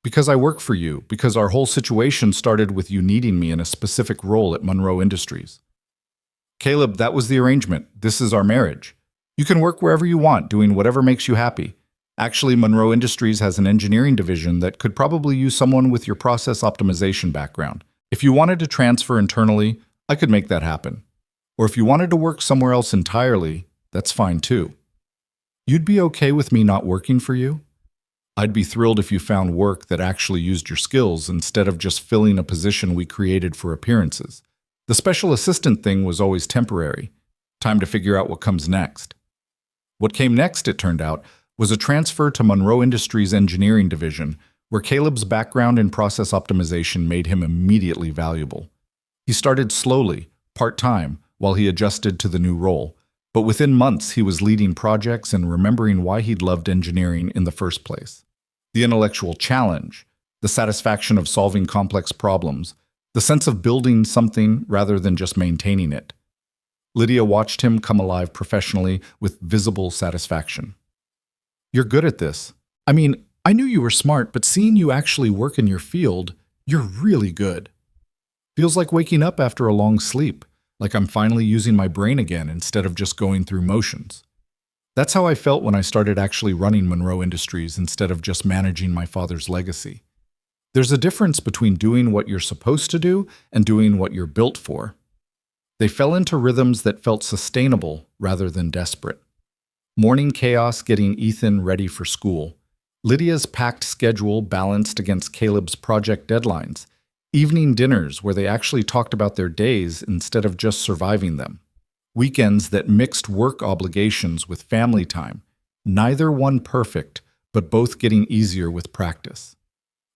Because I work for you, because our whole situation started with you needing me in a specific role at Monroe Industries. Caleb, that was the arrangement. This is our marriage. You can work wherever you want, doing whatever makes you happy. Actually, Monroe Industries has an engineering division that could probably use someone with your process optimization background. If you wanted to transfer internally, I could make that happen. Or if you wanted to work somewhere else entirely, that's fine too. You'd be okay with me not working for you? I'd be thrilled if you found work that actually used your skills instead of just filling a position we created for appearances. The special assistant thing was always temporary. Time to figure out what comes next. What came next, it turned out, was a transfer to Monroe Industries' engineering division, where Caleb's background in process optimization made him immediately valuable. He started slowly, part-time, while he adjusted to the new role, but within months he was leading projects and remembering why he'd loved engineering in the first place. The intellectual challenge, the satisfaction of solving complex problems, the sense of building something rather than just maintaining it. Lydia watched him come alive professionally with visible satisfaction. You're good at this. I mean, I knew you were smart, but seeing you actually work in your field, you're really good. Feels like waking up after a long sleep. like I'm finally using my brain again instead of just going through motions. That's how I felt when I started actually running Monroe Industries instead of just managing my father's legacy. There's a difference between doing what you're supposed to do and doing what you're built for. They fell into rhythms that felt sustainable rather than desperate. Morning chaos getting Ethan ready for school. Lydia's packed schedule balanced against Caleb's project deadlines. Evening dinners where they actually talked about their days instead of just surviving them. Weekends that mixed work obligations with family time. Neither one perfect, but both getting easier with practice.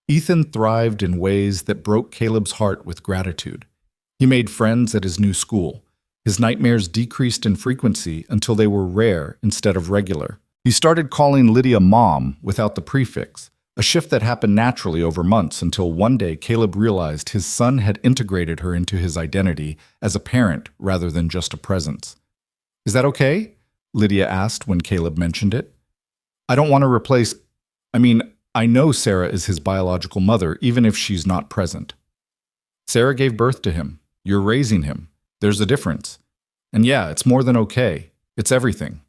Ethan thrived in ways that broke Caleb's heart with gratitude. He made friends at his new school. His nightmares decreased in frequency until they were rare instead of regular. He started calling Lydia Mom without the prefix, a shift that happened naturally over months until one day Caleb realized his son had integrated her into his identity as a parent rather than just a presence. "Is that okay?" Lydia asked when Caleb mentioned it. "I don't want to replace... I know Sarah is his biological mother, even if she's not present. Sarah gave birth to him. You're raising him. There's a difference. And yeah, it's more than okay. It's everything."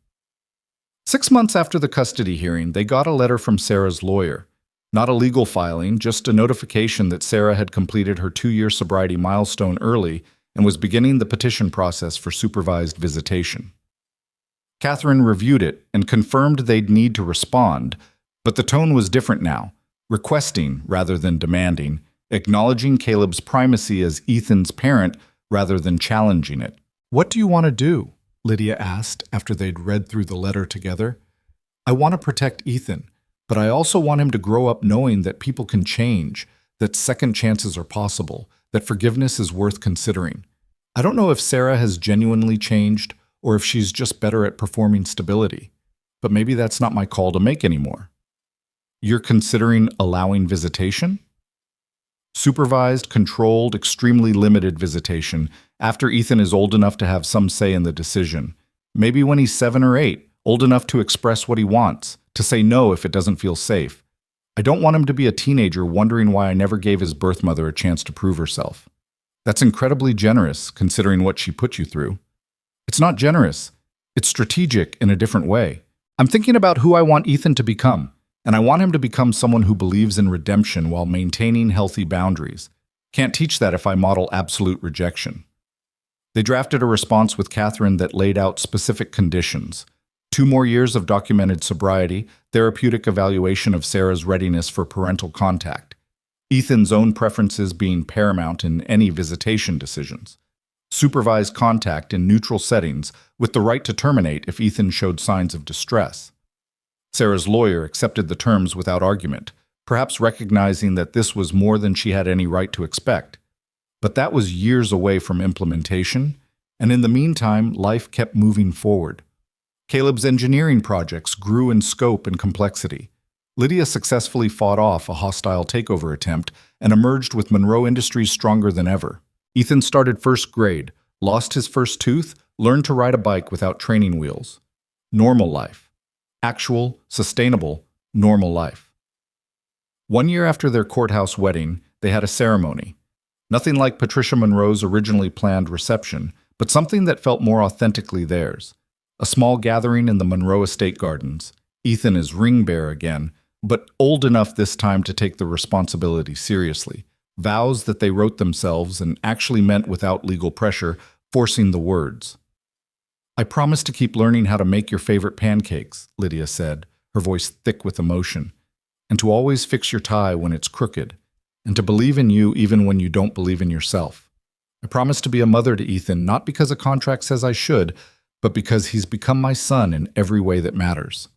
6 months after the custody hearing, they got a letter from Sarah's lawyer. Not a legal filing, just a notification that Sarah had completed her 2-year sobriety milestone early and was beginning the petition process for supervised visitation. Catherine reviewed it and confirmed they'd need to respond, but the tone was different now, requesting rather than demanding, acknowledging Caleb's primacy as Ethan's parent rather than challenging it. "What do you want to do?" Lydia asked after they'd read through the letter together. "I want to protect Ethan, but I also want him to grow up knowing that people can change, that second chances are possible, that forgiveness is worth considering. I don't know if Sarah has genuinely changed or if she's just better at performing stability, but maybe that's not my call to make anymore." "You're considering allowing visitation?" "Supervised, controlled, extremely limited visitation after Ethan is old enough to have some say in the decision. Maybe when he's 7 or 8, old enough to express what he wants, to say no if it doesn't feel safe. I don't want him to be a teenager wondering why I never gave his birth mother a chance to prove herself." "That's incredibly generous, considering what she put you through." "It's not generous. It's strategic in a different way. I'm thinking about who I want Ethan to become, and I want him to become someone who believes in redemption while maintaining healthy boundaries. Can't teach that if I model absolute rejection." They drafted a response with Catherine that laid out specific conditions. 2 more years of documented sobriety, therapeutic evaluation of Sarah's readiness for parental contact, Ethan's own preferences being paramount in any visitation decisions, supervised contact in neutral settings with the right to terminate if Ethan showed signs of distress. Sarah's lawyer accepted the terms without argument, perhaps recognizing that this was more than she had any right to expect. But that was years away from implementation, and in the meantime, life kept moving forward. Caleb's engineering projects grew in scope and complexity. Lydia successfully fought off a hostile takeover attempt and emerged with Monroe Industries stronger than ever. Ethan started first grade, lost his first tooth, learned to ride a bike without training wheels. Normal life. Actual, sustainable, normal life. 1 year after their courthouse wedding, they had a ceremony. Nothing like Patricia Monroe's originally planned reception, but something that felt more authentically theirs. A small gathering in the Monroe Estate Gardens. Ethan is ring bearer again, but old enough this time to take the responsibility seriously. Vows that they wrote themselves and actually meant without legal pressure, forcing the words. "I promise to keep learning how to make your favorite pancakes," Lydia said, her voice thick with emotion, "and to always fix your tie when it's crooked, and to believe in you even when you don't believe in yourself. I promise to be a mother to Ethan, not because a contract says I should, but because he's become my son in every way that matters.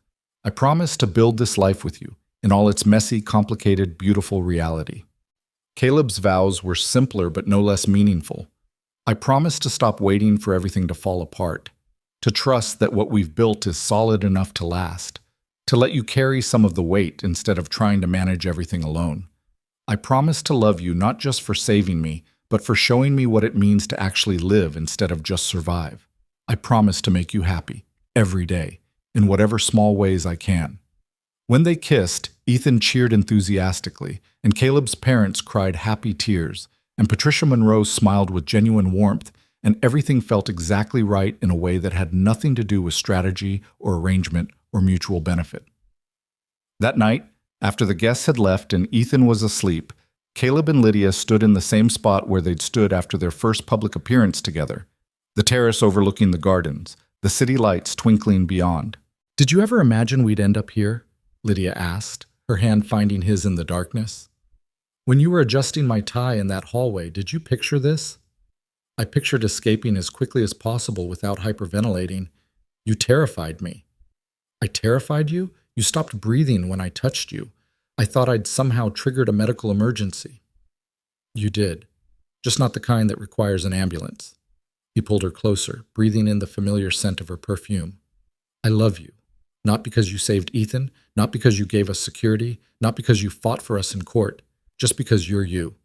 I promise to build this life with you, in all its messy, complicated, beautiful reality." Caleb's vows were simpler but no less meaningful. "I promise to stop waiting for everything to fall apart, to trust that what we've built is solid enough to last, to let you carry some of the weight instead of trying to manage everything alone. I promise to love you not just for saving me, but for showing me what it means to actually live instead of just survive. I promise to make you happy, every day, in whatever small ways I can." When they kissed, Ethan cheered enthusiastically, and Caleb's parents cried happy tears, and Patricia Monroe smiled with genuine warmth and everything felt exactly right in a way that had nothing to do with strategy or arrangement or mutual benefit. That night, after the guests had left and Ethan was asleep, Caleb and Lydia stood in the same spot where they'd stood after their first public appearance together, the terrace overlooking the gardens, the city lights twinkling beyond. "Did you ever imagine we'd end up here?" Lydia asked, her hand finding his in the darkness. "When you were adjusting my tie in that hallway, did you picture this?" "I pictured escaping as quickly as possible without hyperventilating. You terrified me." "I terrified you? You stopped breathing when I touched you. I thought I'd somehow triggered a medical emergency." "You did. Just not the kind that requires an ambulance." He pulled her closer, breathing in the familiar scent of her perfume. "I love you. Not because you saved Ethan, not because you gave us security, not because you fought for us in court, just because you're you.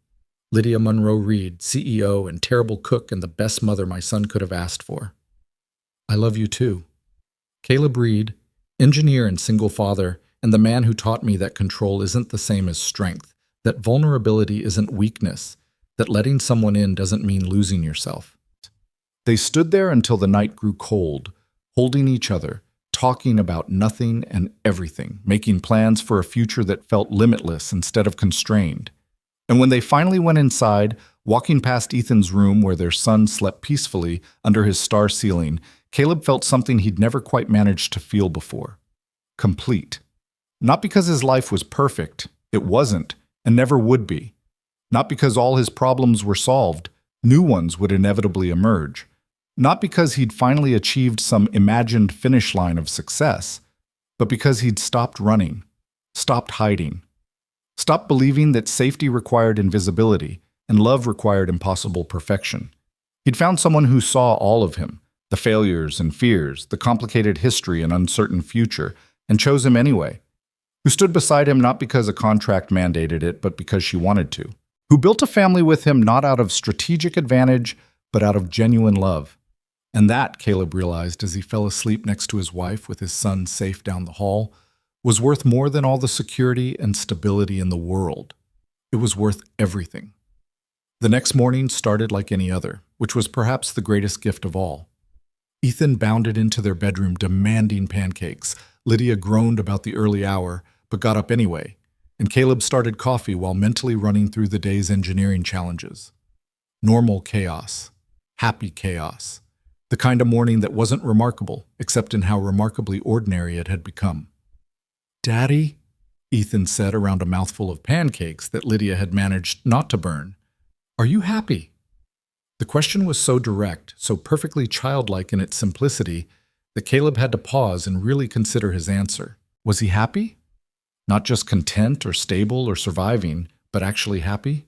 Lydia Monroe Reed, CEO and terrible cook and the best mother my son could have asked for." "I love you too. Caleb Reed, engineer and single father, and the man who taught me that control isn't the same as strength, that vulnerability isn't weakness, that letting someone in doesn't mean losing yourself." They stood there until the night grew cold, holding each other, talking about nothing and everything, making plans for a future that felt limitless instead of constrained. And when they finally went inside, walking past Ethan's room where their son slept peacefully under his star ceiling, Caleb felt something he'd never quite managed to feel before. Complete. Not because his life was perfect, it wasn't, and never would be. Not because all his problems were solved, new ones would inevitably emerge. Not because he'd finally achieved some imagined finish line of success, but because he'd stopped running, stopped hiding, stopped believing that safety required invisibility and love required impossible perfection. He'd found someone who saw all of him, the failures and fears, the complicated history and uncertain future, and chose him anyway. Who stood beside him not because a contract mandated it, but because she wanted to. Who built a family with him not out of strategic advantage, but out of genuine love. And that, Caleb realized as he fell asleep next to his wife with his son safe down the hall, was worth more than all the security and stability in the world. It was worth everything. The next morning started like any other, which was perhaps the greatest gift of all. Ethan bounded into their bedroom demanding pancakes. Lydia groaned about the early hour, but got up anyway, and Caleb started coffee while mentally running through the day's engineering challenges. Normal chaos. Happy chaos. The kind of morning that wasn't remarkable, except in how remarkably ordinary it had become. "Daddy," Ethan said around a mouthful of pancakes that Lydia had managed not to burn, "are you happy?" The question was so direct, so perfectly childlike in its simplicity, that Caleb had to pause and really consider his answer. Was he happy? Not just content or stable or surviving, but actually happy?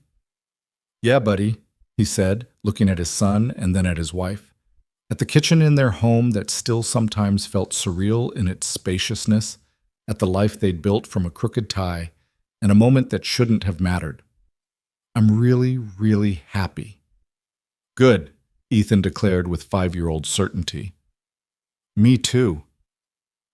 "Yeah, buddy," he said, looking at his son and then at his wife. At the kitchen in their home that still sometimes felt surreal in its spaciousness, at the life they'd built from a crooked tie, and a moment that shouldn't have mattered. "I'm really, really happy." "Good," Ethan declared with 5-year-old certainty. "Me too."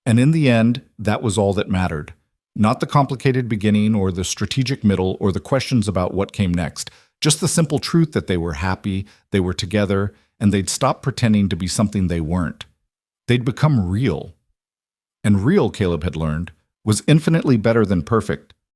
And in the end, that was all that mattered. Not the complicated beginning or the strategic middle or the questions about what came next. Just the simple truth that they were happy, they were together, and they'd stop pretending to be something they weren't. They'd become real. And real, Caleb had learned, was infinitely better than perfect,